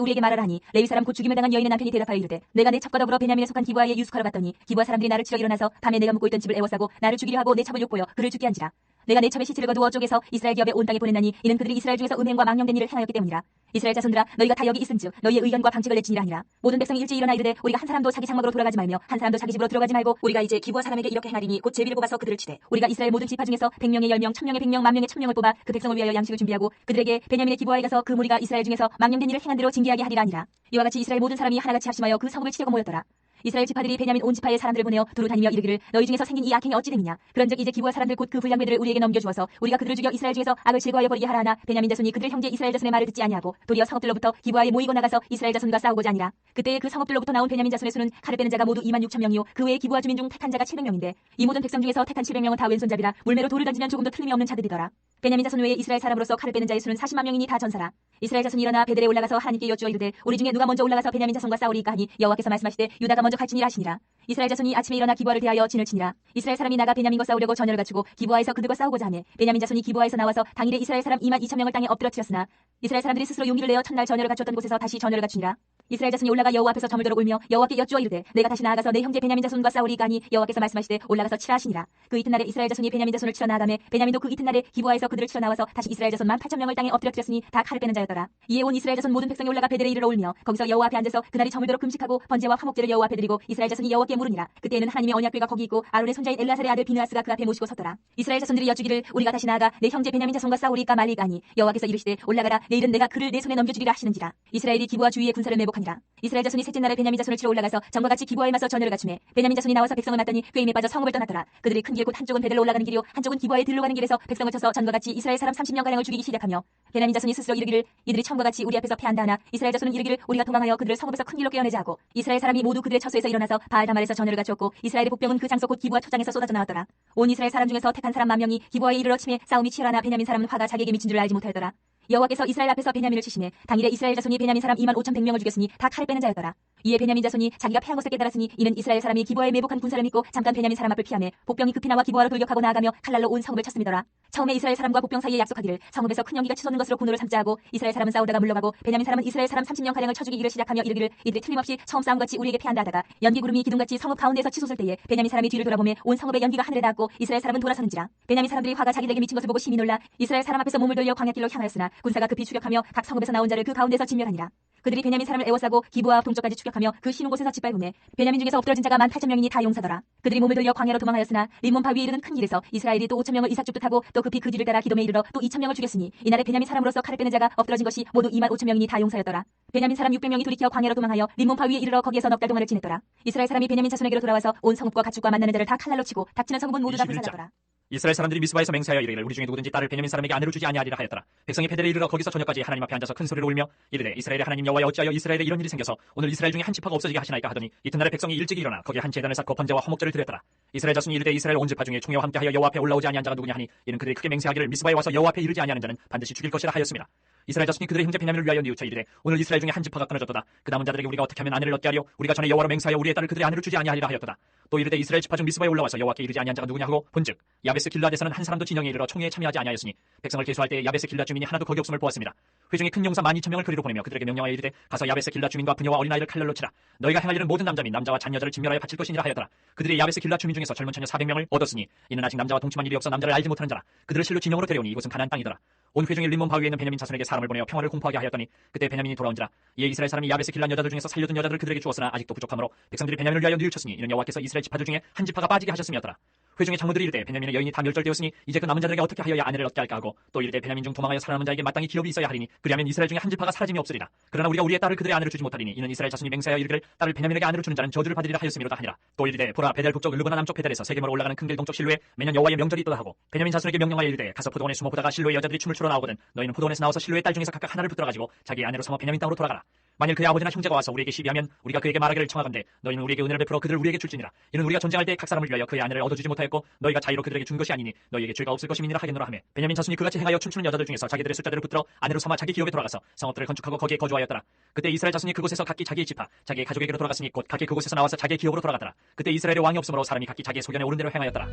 우리에게 말하라 하니 레위 사람 곧 죽임을 당한 여인의 남편이 대답하여 이르되 내가 내 첩과 더불어 베냐민에 속한 기브아에 유숙하러 갔더니 기브아 사람들이 나를 치러 일어나서 밤에 내가 묵고 있던 집을 에워싸고 나를 죽이려 하고 내 첩을 욕보여 그를 죽게 한지라. 내가 내 첩의 시체를 거두어 쪼개서 이스라엘 기업에 온 땅에 보냈나니 이는 그들이 이스라엘 중에서 음행과 망령된 일을 행하였기 때문이라. 이스라엘 자손들아 너희가 다 여기 있은즉 너희의 의견과 방책을 내지니라 하니라. 모든 백성이 일제히 일어나 이르되 우리가 한 사람도 자기 장막으로 돌아가지 말며 한 사람도 자기 집으로 들어가지 말고 우리가 이제 기브아 사람에게 이렇게 행하리니 곧 제비를 뽑아서 그들을 치되 우리가 이스라엘 모든 지파 중에서 100명의 10명 1000명의 100명 10,000명의 1000명을 뽑아 그 백성을 위하여 양식을 준비하고 그들에게 베냐민의 기브아에 가서 그 무리가 이스라엘 중에서 망령된 일을 행한 대로 징계하게 하리라 하니라. 이와 같이 이스라엘 모든 사람이 하나같이 합심하여 그 성읍을 치려고 모였더라. 이스라엘 지파들이 베냐민 온 지파의 사람들을 보내어 두루 다니며 이르기를 너희 중에서 생긴 이 악행이 어찌 됨이냐. 그런즉 이제 기브아 사람들 곧 그 불량배들을 우리에게 넘겨주어서 우리가 그들을 죽여 이스라엘 중에서 악을 제거하여 버리게 하라 하나 베냐민 자손이 그들 형제 이스라엘 자손의 말을 듣지 아니하고 도리어 성읍들로부터 기브아에 모이고 나가서 이스라엘 자손과 싸우고자 하니라. 그때 그 성읍들로부터 나온 베냐민 자손의 수는 칼을 빼는 자가 모두 26,000명이요 그 외에 기브아 주민 중 택한 자가 700명인데 이 모든 백성 중에서 택한 700명은 다 왼손잡이라 물매로 돌을 던지면 조금도 틀림이 없는 자들이더라. 베냐민 자손 외에 이스라엘 사람으로서 칼을 빼는 자의 수는 40만 명이니 다 전사라. 이스라엘 자손이 일어나 베델에 올라가서 하나님께 여쭈어 이르되 우리 중에 누가 먼저 올라가서 베냐민 자손과 싸우리이까 하니 여호와께서 말씀하시되 유다가 먼저 갈지니라 하시니라. 이스라엘 자손이 아침에 일어나 기브아를 대하여 진을 치니라. 이스라엘 사람이 나가 베냐민과 싸우려고 전열을 갖추고 기브아에서 그들과 싸우고자 하매 베냐민 자손이 기브아에서 나와서 당일에 이스라엘 사람 22,000명을 땅에 엎드러뜨렸으나 이스라엘 사람들이 스스로 용기를 내어 첫날 전열을 갖췄던 곳에서 다시 전열을 갖추니라. 이스라엘 자손이 올라가 여호와 앞에서 저물도록 울며 여호와께 여쭈어 이르되 내가 다시 나아가서 내 형제 베냐민 자손과 싸우리이까 하니 여호와께서 말씀하시되 올라가서 치라 하시니라. 그 이튿날에 이스라엘 자손이 베냐민 자손을 치러 나아가매 베냐민도 그 이튿날에 기브아에서 그들을 치러 나와서 다시 이스라엘 자손 18,000명을 땅에 엎드러뜨렸으니 다 칼을 빼는 자였더라. 이에 온 이스라엘 자손 모든 백성이 올라가 베델에 이르러 울며 거기서 여호와 앞에 앉아서 그날이 저물도록 금식하고 번제와 화목제를 여호와 앞에 드리고 이스라엘 자손이 여호와께 물으니라. 그때에는 하나님의 언약궤가 거기 있고 아론의 손자인 엘라살의 아들 비느하스가 그 앞에 모시고 섰더라. 이스라엘 자손들이 여쭈기를 우리가 다시 나아가 내 형제 베냐민 자손과 싸우리까 말리까 하니 여호와께서 이르시되 올라가라 내일은 내가 그를 내 손에 넘겨주리라 하시는지라. 이스라엘이 기브아 주위에 군사를 매복하니라. 이스라엘 자손이 셋째 날에 베냐민 자손을 치러 올라가서 전과 같이 기브아에 맞서 전열을 갖추매 베냐민 자손이 나와서 백성을 맞더니 꾀임에 빠져 성읍을 떠났더라. 그들이 큰 길 곧 한쪽은 베델로 올라가는 길이요 한쪽은 기브아에 들러 가는 길에서 백성을 쳐서 전과 같이 이스라엘 사람 30명가량을 죽이기 시작하며 베냐민 자손이 스스로 이르기를 이들이 처음과 같이 우리 앞에서 패한다 하나 이스라엘 자손은 이르기를 우리가 도망하여 그들을 성읍에서 큰 길로 깨어내자 하고 이스라엘 사람이 모두 그들의 처소에서 일어나서 바알다말에서 전열을 갖추었고 이스라엘의 복병은 그 장소 곧 기브아 초장에서 쏟아져 나왔더라. 온 이스라엘 사람 중에서 택한 사람 10,000명이 기브아에 이르러 치매 싸움이 치열하나 베냐민 사람은 화가 자기에게 미친 줄 알지 못하였더라. 여호와께서 이스라엘 앞에서 베냐민을 치시매 당일에 이스라엘 자손이 베냐민 사람 25,100명을 죽였으니 다 칼을 빼는 자였더라. 이에 베냐민 자손이 자기가 패한 것을 깨달았으니 이는 이스라엘 사람이 기브아에 매복한 군사를 믿고 잠깐 베냐민 사람 앞을 피하매 복병이 급히 나와 기브아로 돌격하고 나아가며 칼날로 온 성읍을 쳤음이더라. 처음에 이스라엘 사람과 복병 사이에 약속하기를 성읍에서 큰 연기가 치솟는 것으로 군호를 삼자 하고 이스라엘 사람은 싸우다가 물러가고 베냐민 사람은 이스라엘 사람 30명가량을 쳐 죽이기를 시작하며 이르기를 이들이 틀림없이 처음 싸움같이 우리에게 패한다 하다가 연기 구름이 기둥같이 성읍 가운데에서 치솟을 때에 베냐민 사람이 뒤를 돌아보매 온 성읍의 연기가 하늘에 닿았고 이스라엘 사람은 돌아서는지라. 베냐민 사람들이 화가 자기들에게 미친 것을 보고 심히 놀라 이스라엘 사람 앞에서 몸을 돌려 광야길로 향하였으나 군사가 급히 추격하며 각 성읍에서 나온 자를 그 가운데서 진멸하니라. 그들이 베냐민 사람을 에워싸고 기브아 동쪽까지 추격하며 그 쉬는 곳에서 짓밟음에 베냐민 중에서 엎드러진 자가 18,000명이니 다 용사더라. 그들이 몸을 돌려 광야로 도망하였으나 림몬 바위에 이르는 큰 길에서 이스라엘이 또 5,000명을 이삭죽도 타고 또 급히 그 뒤를 따라 기돔에 이르러 또 2,000명을 죽였으니 이날에 베냐민 사람으로서 칼을 빼는 자가 엎드러진 것이 모두 25,000명이니 다 용사였더라. 베냐민 사람 600명이 돌이켜 광야로 도망하여 림몬 바위에 이르러 거기에서 넉 달 동안을 지냈더라. 이스라엘 사람이 베냐민 자손에게로 돌아와서 온 성읍과 가축과 만나는 자를 다 칼날로 치고 닥치는 성읍은 모두 다 불살랐더라. 이스라엘 사람들이 미스바에서 맹세하여 이르기를 우리 중에 누구든지 딸을 베냐민 사람에게 아내로 주지 아니하리라 하였더라. 백성이 베델에 이르러 거기서 저녁까지 하나님 앞에 앉아서 큰 소리로 울며 이르되 이스라엘의 하나님 여호와여 어찌하여 이스라엘에 이런 일이 생겨서 오늘 이스라엘 중에 한 지파가 없어지게 하시나이까 하더니 이튿날에 백성이 일찍 일어나 거기에 한 제단을 쌓고 번제와 화목제를 드렸더라. 이스라엘 자손이 이르되 이스라엘 온 지파 중에 총회와 함께하여 여호와 앞에 올라오지 아니한 자가 누구냐 하니 이는 그들이 크게 맹세하기를 미스바에 와서 여호와 앞에 이르지 아니하는 자는 반드시 죽일 것이라 하였습니다. 이스라엘 자손이 그들의 형제 베냐민을 위하여 뉘우쳐 이르되 오늘 이스라엘 중에 한 지파가 끊어졌도다. 그 남은 자들에게 우리가 어떻게 하면 아내를 얻게 하려 우리가 전에 여호와로 맹세하여 우리의 딸을 그들의 아내로 주지 아니하리라 하였도다. 또 이르되 이스라엘 지파 중 미스바에 올라와서 여호와께 이르지 아니한 자가 누구냐 하고 본즉 야베스 길르앗에서는 한 사람도 진영에 이르러 총회에 참여하지 아니하였으니 백성을 계수할 때 야베스 길르앗 주민이 하나도 거기 없음을 보았습니다. 회중이 큰 용사 12,000명을 그리로 보내며 그들에게 명령하여 이르되 가서 야베스 길르앗 주민과 부녀와 어린아이를 칼날로 치라. 너희가 행할 일은 모든 남자 및 남자와 잔여자를 진멸하여 바칠 것이니라 하였더라. 그들이 야베스 길르앗 주민 중에서 젊은 처녀 400명을 얻었으니 이는 아직 남자와 동침한 일이 없어 남자를 알지 못하는 자라. 그들을 실로 진영으로 데려오니 이곳은 가나안 땅이더라. 온 회중이 림몬 바위에 있는 베냐민 자손에게 사람을 보내어 평화를 공포하게 하였더니 그때 베냐민이 돌아온지라. 이에 이스라엘 사람이 야베스 길르앗 여자들 중에서 살려둔 여자들을 그들에게 주었으나 아직도 부족하므로 백성들이 베냐민을 위하여 뉘우쳤으니 이는 여호와께서 이스라엘 지파들 중에 한 지파가 빠지게 하셨음이었더라. 회중의 장로들이 이르되 베냐민의 여인이 다 멸절되었으니 이제 그 남은 자들에게 어떻게 하여야 아내를 얻게 할까 하고 또 이르되 베냐민 중 도망하여 살아남은 자에게 마땅히 기업이 있어야 하리니 그리하면 이스라엘 중에 한 지파가 사라짐이 없으리라. 그러나 우리가 우리의 딸을 그들의 아내로 주지 못하리니 이는 이스라엘 자손이 맹세하여 이르기를 딸을 베냐민에게 아내로 주는 자는 저주를 받으리라 하였음이로다 하니라. 또 이르되 보라 베델 북쪽 르브나 남쪽 베델에서 세겜으로 올라가는 큰 길 동쪽 실로에 매년 여호와의 명절이 있도다 하고 베냐민 자손에게 명령하여 이르되 가서 포도원에 숨어 보다가 실로의 여자들이 춤을 추러 나오거든 너희는 포도원에서 나와서 실로의 딸 중에서 각각 하나를 붙들어 가지고 자기 아내로 삼아 베냐민 땅으로 돌아가라. 만일 그의 아버지나 형제가 와서 우리에게 시비하면 우리가 그에게 말하기를 청하건대 너희는 우리에게 은혜를 베풀어 그들을 우리에게 줄지니라. 이는 우리가 전쟁할 때 각 사람을 위하여 그의 아내를 얻어주지 못하였고 너희가 자의로 그들에게 준 것이 아니니 너희에게 죄가 없을 것임이니라 하겠노라 하며 베냐민 자손이 그같이 행하여 춤추는 여자들 중에서 자기들의 숫자대로 붙들어 아내로 삼아 자기 기업에 돌아가서 성읍들을 건축하고 거기에 거주하였더라. 그때 이스라엘 자손이 그곳에서 각기 자기의 지파 자기의 가족에게로 돌아갔으니 곧 각기 그곳에서 나와서 자기의 기업으로 돌아가더라. 그때 이스라엘의 왕이 없으므로 사람이 각기 자기의 소견에 오른 대로 행하였더라.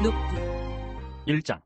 룻기 1장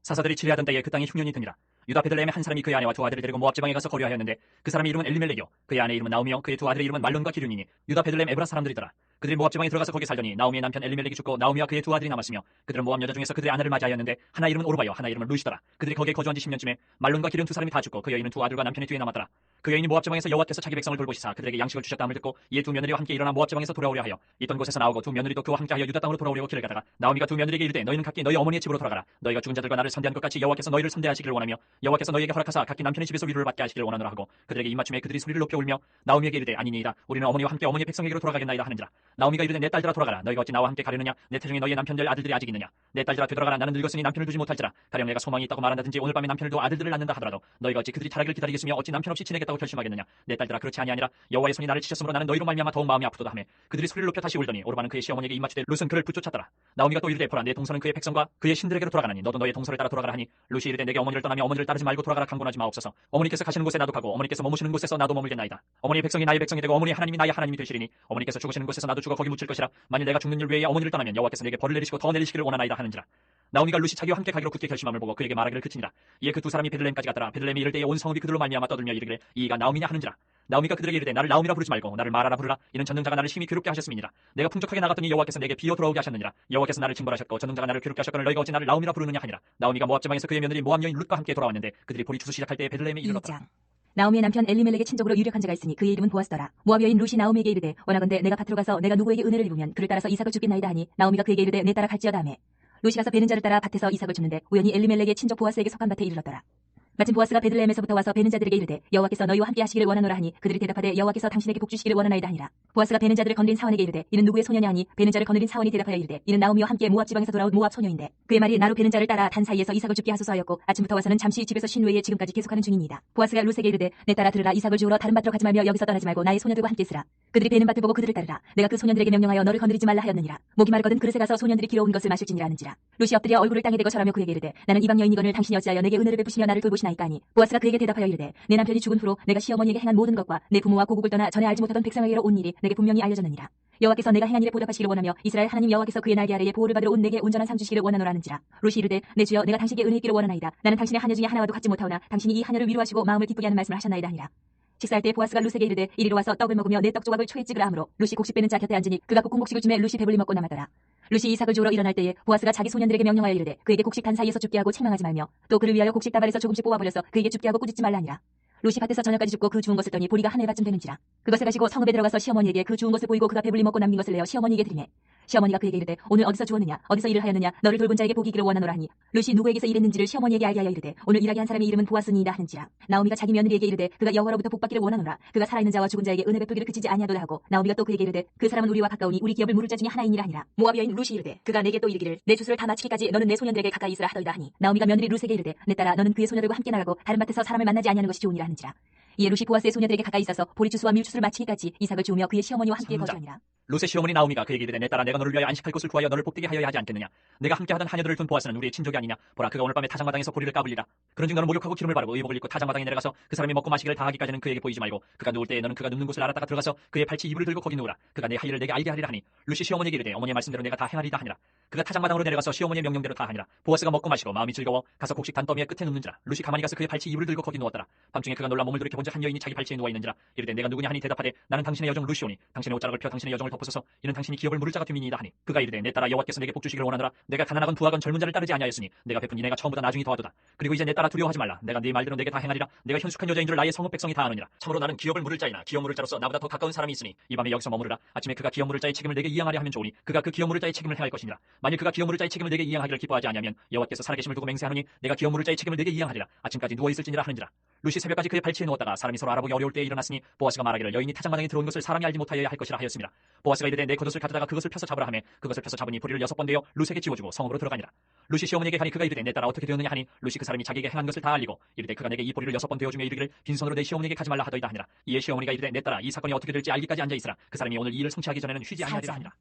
사사들이 치리하던 때에 그 땅에 흉년이 드니라. 유다 베들레헴의 한 사람이 그의 아내와 두 아들을 데리고 모압 지방에 가서 거류하였는데 그 사람의 이름은 엘리멜렉이요 그의 아내 이름은 나오미요 그의 두 아들의 이름은 말론과 기륜이니 유다 베들레헴 에브라 사람들이더라. 그들이 모압 지방에 들어가서 거기 살더니 나오미의 남편 엘리멜렉이 죽고 나오미와 그의 두 아들이 남았으며 그들은 모압 여자 중에서 그들의 아내를 맞이하였는데 하나 이름은 오르바요 하나 이름은 루시더라. 그들이 거기에 거주한 지 10년쯤에 말론과 기륜 두 사람이 다 죽고 그 여인은 두 아들과 남편이 뒤에 남았더라. 그 여인이 모압 지방에서 여호와께서 자기 백성을 돌보시사 그들에게 양식을 주셨다함을 듣고 이에 두 며느리와 함께 일어나 모압 지방에서 돌아오려 하여 있던 곳에서 나오고 두 며느리도 그와 함께하여 유다 땅으로 돌아오려고 길을 가다가 나오미가 두 며느리에게 이르되 너희는 각기 너희 어머니의 집으로 돌아가라. 너희가 죽은 자들과 나를 선대한 것 같이 여호와께서 너희를 선대하시기를 원하며 여호와께서 너희에게 허락하사 각기 남편의 집에서 위로를 받게 하시기를 원하노라 하고 그들에게 입맞춤에 그들이 소리를 높여 울며 나오미에게 이르되 아니니이다 우리는 어머니와 함께 어머니의 백성에게로 돌아가겠나이다 하는지라. 나오미가 이르되 내 딸들아 돌아가라. 너희가 어찌 나와 함께 가려느냐. 내 태중에 너희의 남편들 아들들이 아직 있느냐. 내 딸들아 되돌아가라. 나는 늙었으니 남편을 두지 못할지라. 가령 내가 소망이 있다고 말한다든지 오늘 밤에 남편을 두어 아들들을 낳는다 하더라도 너희가 어찌 그들이 타락을 기다리겠으며 어찌 남편 없이 지내겠다고 결심하겠느냐. 내 딸들아 그렇지 아니하니라. 여호와의 손이 나를 치셨으므로 나는 너희로 말미암아 더욱 마음이 아프도다 하며 그들이 소리를 높여 다시 울더니 오르바는 그의 시어머니에게 입맞추되 룻은 그를 붙쫓았더라. 나오미가 또 이르되 보라 내 동서는 그의 백성과 그의 신들에게로 돌아가나니 너도 너의 동서를 따라 돌아가라 하니 룻이 이르되 내게 어머니를 떠나며 어머니를 따르지 말고 돌아가라 강권하지 마옵소서. 어머니께서 가시는 곳에 나도 가고 어머니께서 머무시는 곳에서 나도 머물겠나이다. 어머니의 백성이 나의 백성이 되고 어머니의 하나님이 나의 하나님이 되시리니 어머니께서 죽으시는 곳에서 나도 죽어 거기 묻힐 것이라. 만일 내가 죽는 일 외에 어머니를 떠나면 여호와께서 내게 벌을 내리시고 더 내리시기를 원하나이다 하는지라. 나오미가 룻이 자기와 함께 가기로 굳게 결심함을 보고 그에게 말하기를 그치니라. 이에 그 두 사람이 베들레헴까지 갔더라. 베들레헴이 이를 때에 온 성읍이 그들로 말미암아 떠들며 이르기를 이가 나오미냐 하는지라. 나오미가 그들에게 이르되 나를 나오미라 부르지 말고 나를 마라라 부르라. 이는 전능자가 나를 심히 괴롭게 하셨음이니라. 내가 풍족하게 나갔더니 여호와께서 내게 비어 돌아오게 하셨느니라. 여호와께서 나를 징벌하셨고 전능자가 나를 괴롭게 하셨거늘 너희가 어찌 나를 나오미라 부르느냐 하니라. 나오미가 모압 지방에서 그의 며느리 모압 여인 룻과 함께 돌아왔는데 그들이 보리 추수 시작할 때에 베들레헴에 이르렀더라. 2장 나오미의 남편 엘리멜렉의 친족으로 유력한 자가 있으니 그의 이름은 보아스더라. 모압 여인 룻이 나오미에게 이르되 원하건대 내가 밭으로 가서 내가 누구에게 은혜를 입으면 그를 따라서 이삭을 줍겠나이다 하니 나오미가 그에게 이르되 내 따라 갈지어다 하매 룻이 가서 베는 자를 따라 밭에서 이삭을 줍는데 우연히 엘리멜렉의 친족 보아스에게 속한 밭에 이르렀더라. 마침 보아스가 베들레헴에서부터 와서 베는 자들에게 이르되 여호와께서 너희와 함께 하시기를 원하노라 하니 그들이 대답하되 여호와께서 당신에게 복 주시기를 원하나이다 하니라. 보아스가 베는 자들을 거느린 사원에게 이르되 이는 누구의 소녀냐 하니 베는 자를 거느린 사원이 대답하여 이르되 이는 나오미와 함께 모압 지방에서 돌아온 모압 소녀인데 그의 말이 나로 베는 자를 따라 단 사이에서 이삭을 줍게 하소서 하였고 아침부터 와서는 잠시 집에서 쉰 후에 지금까지 계속하는 중이니이다. 보아스가 룻에게 이르되 내 딸아 들으라. 이삭을 주우러 다른 밭으로 가지 말며 여기서 떠나지 말고 나의 소녀들과 함께 있으라. 그들이 베는 밭을 보고 그들을 따르라. 내가 그 소년들에게 명령하여 너를 건드리지 말라 하였느니라. 목이 마르거든 그릇에 가서 소년들이 길어온 것을 마실지니라 하는지라. 룻이 엎드려 얼굴을 땅에 대고 절하며 그에게 이르되 나는 이방 여인이거늘 당신이 어찌하여 내게 은혜를 베푸시며 나를 돌보시나이까 하니 보아스가 그에게 대답하여 이르되 내 남편이 죽은 후로 내가 시어머니에게 행한 모든 것과 내 부모와 고국을 떠나 전에 알지 못하던 백성에게로 온 일이 내게 분명히 알려졌느니라. 여호와께서 내가 행한 일에 보답하시기를 원하며 이스라엘 하나님 여호와께서 그의 날개 아래에 보호를 받으러 온 내게 온전한 삶 주시기를 원하노라 하는지라. 룻이 이르되 내 주여 내가 당신께 은혜 있기를 원하나이다. 나는 당신의 하녀 중에 하나와도 같지 못하오나 당신이 이 하녀를 위로하시고 마음을 기쁘게 하는 말씀을 하셨나이다 하니라. 식사할 때 보아스가 룻에게 이르되 이리로 와서 떡을 먹으며 내 떡 조각을 초에 찍으라 하므로 룻이 곡식 빼는 자 곁에 앉으니 그가 볶은 곡식을 주매 룻이 배불리 먹고 남았더라. 룻이 이삭을 주우러 일어날 때에 보아스가 자기 소년들에게 명령하여 이르되 그에게 곡식 단 사이에서 줍게 하고 책망하지 말며 또 그를 위하여 곡식 다발에서 조금씩 뽑아버려서 그에게 줍게 하고 꾸짖지 말라 하니라. 룻이 밭에서 저녁까지 줍고 그 주운 것을 떠니 보리가 한 해바쯤 되는지라. 그것을 가지고 성읍에 들어가서 시어머니에게 그 주운 것을 보이고 그가 배불리 먹고 남긴 것을 내어 시어머니에게 드리매 시어머니가 그에게 이르되 오늘 어디서 주었느냐 어디서 일을 하였느냐 너를 돌본 자에게 복이 있기를 원하노라 하니 룻이 누구에게서 일했는지를 시어머니에게 알게 하여 이르되 오늘 일하게 한 사람의 이름은 보아스니이다 하는지라. 나오미가 자기 며느리에게 이르되 그가 여호와로부터 복받기를 원하노라. 그가 살아있는 자와 죽은 자에게 은혜 베풀기를 그치지 아니하도다 하고 나오미가 또 그에게 이르되 그 사람은 우리와 가까우니 우리 기업을 물을 자 중에 하나이니라 하니라. 모압 여인 룻이 이르되 그가 내게 또 이르기를 내 주술을 다 마치기까지 너는 내 소년들에게 가까이 있으라 하더이다 하니 나오미가 며느리 룻에게 이르되 내 딸아 너는 그의 소녀들과 함께 나가고 다른 밭에서 사람을 만나지 아니하는 것이 좋으니라 하는지라. 이에 룻이 보아스의 소녀들에게 가까이 있어서 보리주스와 밀주스를 마치기까지 이삭을 주우며 그의 시어머니와 함께 거주하니라. 룻의 시어머니 나오미가 그에게 이르되 내 딸아 내가 너를 위하여 안식할 곳을 구하여 너를 복되게 하여야 하지 않겠느냐. 내가 함께하던 하녀들을 둔 보아스는 우리의 친족이 아니냐. 보라 그가 오늘 밤에 타작마당에서 보리를 까불리라. 그런즉 너는 목욕하고 기름을 바르고 의복을 입고 타작마당에 내려가서 그 사람이 먹고 마시기를 다하기까지는 그에게 보이지 말고 그가 누울 때에 너는 그가 눕는 곳을 알았다가 들어가서 그의 팔찌 이불을 들고 거기 누우라. 그가 내 하의를 내게 알게 하리라 하니 룻이 시어머니에게 이르되 어머니의 말씀대로 내가 다 행하리다 하니라. 그가 타작마당으로 내려가서 시어머니의 명령대로 다 하니라. 보아스가 먹고 마시고 마음이 즐거워 가서 곡식 단더미의 끝에 눕는지라. 룻이 가만히 가서 그의 팔찌 이불을 들고 거기 누웠더라. 밤중에 그가 놀라 몸을 돌이켜 본즉 한 여인이 자기 팔찌에 누워 있는지라. 이르되 내가 누구냐 하니 대답하되 나는 당신의 여종 룻이오니 당신의 옷자락을 펴 당신의 여종을 덮으소서. 이는 당신이 기업을 물을 자가 됨이니이다 하니 그가 이르되 내 딸아 여호와께서 내게 복 주시기를 원하노라. 내가 가난하건 부하건 젊은 자를 따르지 아니하였으니 내가 베푼 이내가 처음보다 나중이 더하도다. 그리고 이제 내 딸아 두려워하지 말라. 내가 네 말대로 내게 다 행하리라. 내가 현숙한 여자인 줄 나의 성읍 백성이 다 아느니라. 참으로 나는 기업을 물을 자이나 기업 물을 자로서 나보다 더 가까운 사람이 있으니 이 밤에 여기서 머무르라. 아침에 그가 기업 물을 자의 책임을 내게 이양하려 하면 좋으니 그가 그 기업 물을 자의 책임을 행할 것이니라. 만일 그가 기업 물을 자의 책임을 내게 이양하기를 기뻐하지 아니하면 여호와께서 살아계심을 두고 맹세하노니 내가 기업 물을 자의 책임을 내게 이양하리라. 아침까지 누워 있을지니라 하는지라. 룻이 새벽까지 그의 발치에 누웠다가 사람이 서로 알아보기 어려울 때에 일어났으니 보아스가 말하기를 여인이 타작마당에 들어온 것을 사람이 알지 못하여야 할 것이라 하였습니다. 보아스가 이르되 내 겉옷을 가져다가 그것을 펴서 잡으라 하매 그것을 펴서 잡으니 보리를 6번 되어 룻에게 지워주고 성읍으로 들어가니라. 룻이 시어머니에게 가니 그가 이르되 내 딸아 어떻게 되었느냐 하니 룻이 그 사람이 자기에게 행한 것을 다 알리고 이르되 그가 내게 이 보리를 6번 되어주며 이르기를 빈손으로 내 시어머니에게 가지 말라 하더이다 하니라. 이에 시어머니가 이르되 내 딸아 이 사건이 어떻게 될지 알기까지 앉아 있으라. 그 사람이 오늘 이 일을 성취하기 전에는 쉬지 아니하리라 하니라.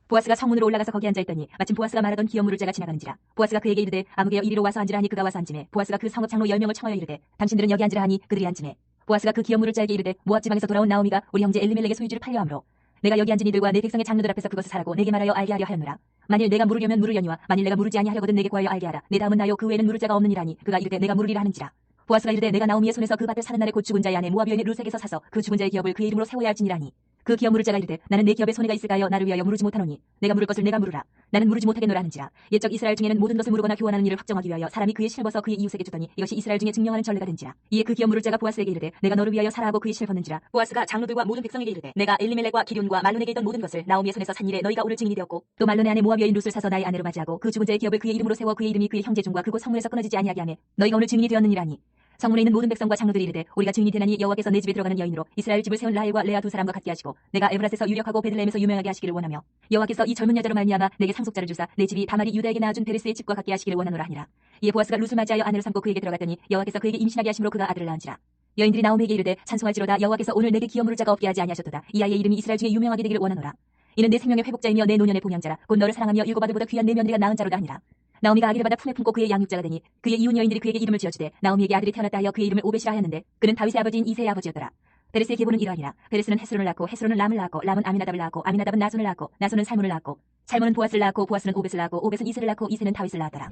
보아스가 성문으로 올라가서 거기 앉아있더니 마침 보아스가 말하던 기업 물을 자가 지나가는지라. 보아스가 그에게 이르되 아무개여 이리로 와서 앉으라 하니 그가 와서 앉으매 보아스가 그 성읍 장로 10명을 청하여 이르되 당신들은 여기 앉으라 하니 그들이 앉으매 보아스가 그 기업 물을 자에게 이르되 모압 지방에서 돌아온 나오미가 우리 형제 엘리멜렉의 소유지를 팔려 함으로 내가 여기 앉은 이들과 내 백성의 장로들 앞에서 그것을 사라고 내게 말하여 알게 하려 하였노라. 만일 내가 물으려면 물으려니와 만일 내가 물으지 아니하려거든 내게 구하여 알게 하라. 내 다음은 나요 그 외에는 물을 자가 없느니라니 그가 이르되 내가 물으리라 하는지라. 보아스가 이르되 내가 나오미의 손에서 그 밭을 사는 날에 곧 죽은 자의 아내 모압 여인의 룻에게서 사서 그 죽은 자의 기업을 그의 이름으로 세워야 할지니라니 그 기업 물을 자가 이르되 나는 내 기업에 손해가 있을까 하여 나를 위하여 물으지 못하노니 내가 물을 것을 내가 물으라. 나는 물으지 못하겠노라 하는지라. 옛적 이스라엘 중에는 모든 것을 물으거나 교환하는 일을 확정하기 위하여 사람이 그의 실을 벗어 그의 이웃에게 주더니 이것이 이스라엘 중에 증명하는 전례가 된지라. 이에 그 기업 물을 자가 보아스에게 이르되 내가 너를 위하여 사라 하고 그의 실을 벗는지라. 보아스가 장로들과 모든 백성에게 이르되 내가 엘리멜렉과 기럐과 말론에게 있던 모든 것을 나오미의 손에서 산 일에 너희가 오늘 증인이 되었고 또 말론의 아내 모압 여인 룻을 사서 나의 아내로 맞이하고 그 죽은 자의 기업을 그의 이름으로 세워 그의 이름이 그의 형제 중과 그곳 성문에서 끊어지지 아니하게 하매 너희가 오늘 증인이 되었느니라니. 성문에 있는 모든 백성과 장로들이 이르되 우리가 증인이 되나니 여호와께서 내 집에 들어가는 여인으로 이스라엘 집을 세운 라헬과 레아 두 사람과 같게 하시고 내가 에브라스에서 유력하고 베들레헴에서 유명하게 하시기를 원하며 여호와께서 이 젊은 여자로 말미암아 내게 상속자를 주사 내 집이 다말이 유다에게 낳아준 베레스의 집과 같게 하시기를 원하노라 하니라. 이에 보아스가 룻을 맞이하여 아내를 삼고 그에게 들어갔더니 여호와께서 그에게 임신하게 하심으로 그가 아들을 낳은지라. 여인들이 나오미에게 이르되 찬송할지로다 여호와께서 오늘 내게 기업 물을 자가 없게 하지 아니하셨도다. 이 아이의 이름이 이스라엘 중에 유명하게 되기를 원하노라. 이는 내 생명의 회복자이며 내 노년의 봉양자라. 곧 너를 사랑하며 일곱 아들보다 귀한 내 며느리가 낳은 자로다 하니라. 나오미가 아기를 받아 품에 품고 그의 양육자가 되니 그의 이웃 여인들이 그에게 이름을 지어주되 나오미에게 아들이 태어났다 하여 그의 이름을 오벳이라 하였는데 그는 다윗의 아버지인 이새의 아버지였더라. 베레스의 계보는 이러하니라. 베레스는 헤스론을 낳고 헤스론은 람을 낳고 람은 아미나답을 낳고 아미나답은 나손을 낳고 나손은 살문을 낳고 살문은 보아스를 낳고 보아스는 오벳을 낳고 오벳은 이새를 낳고 이새는 다윗을 낳았더라.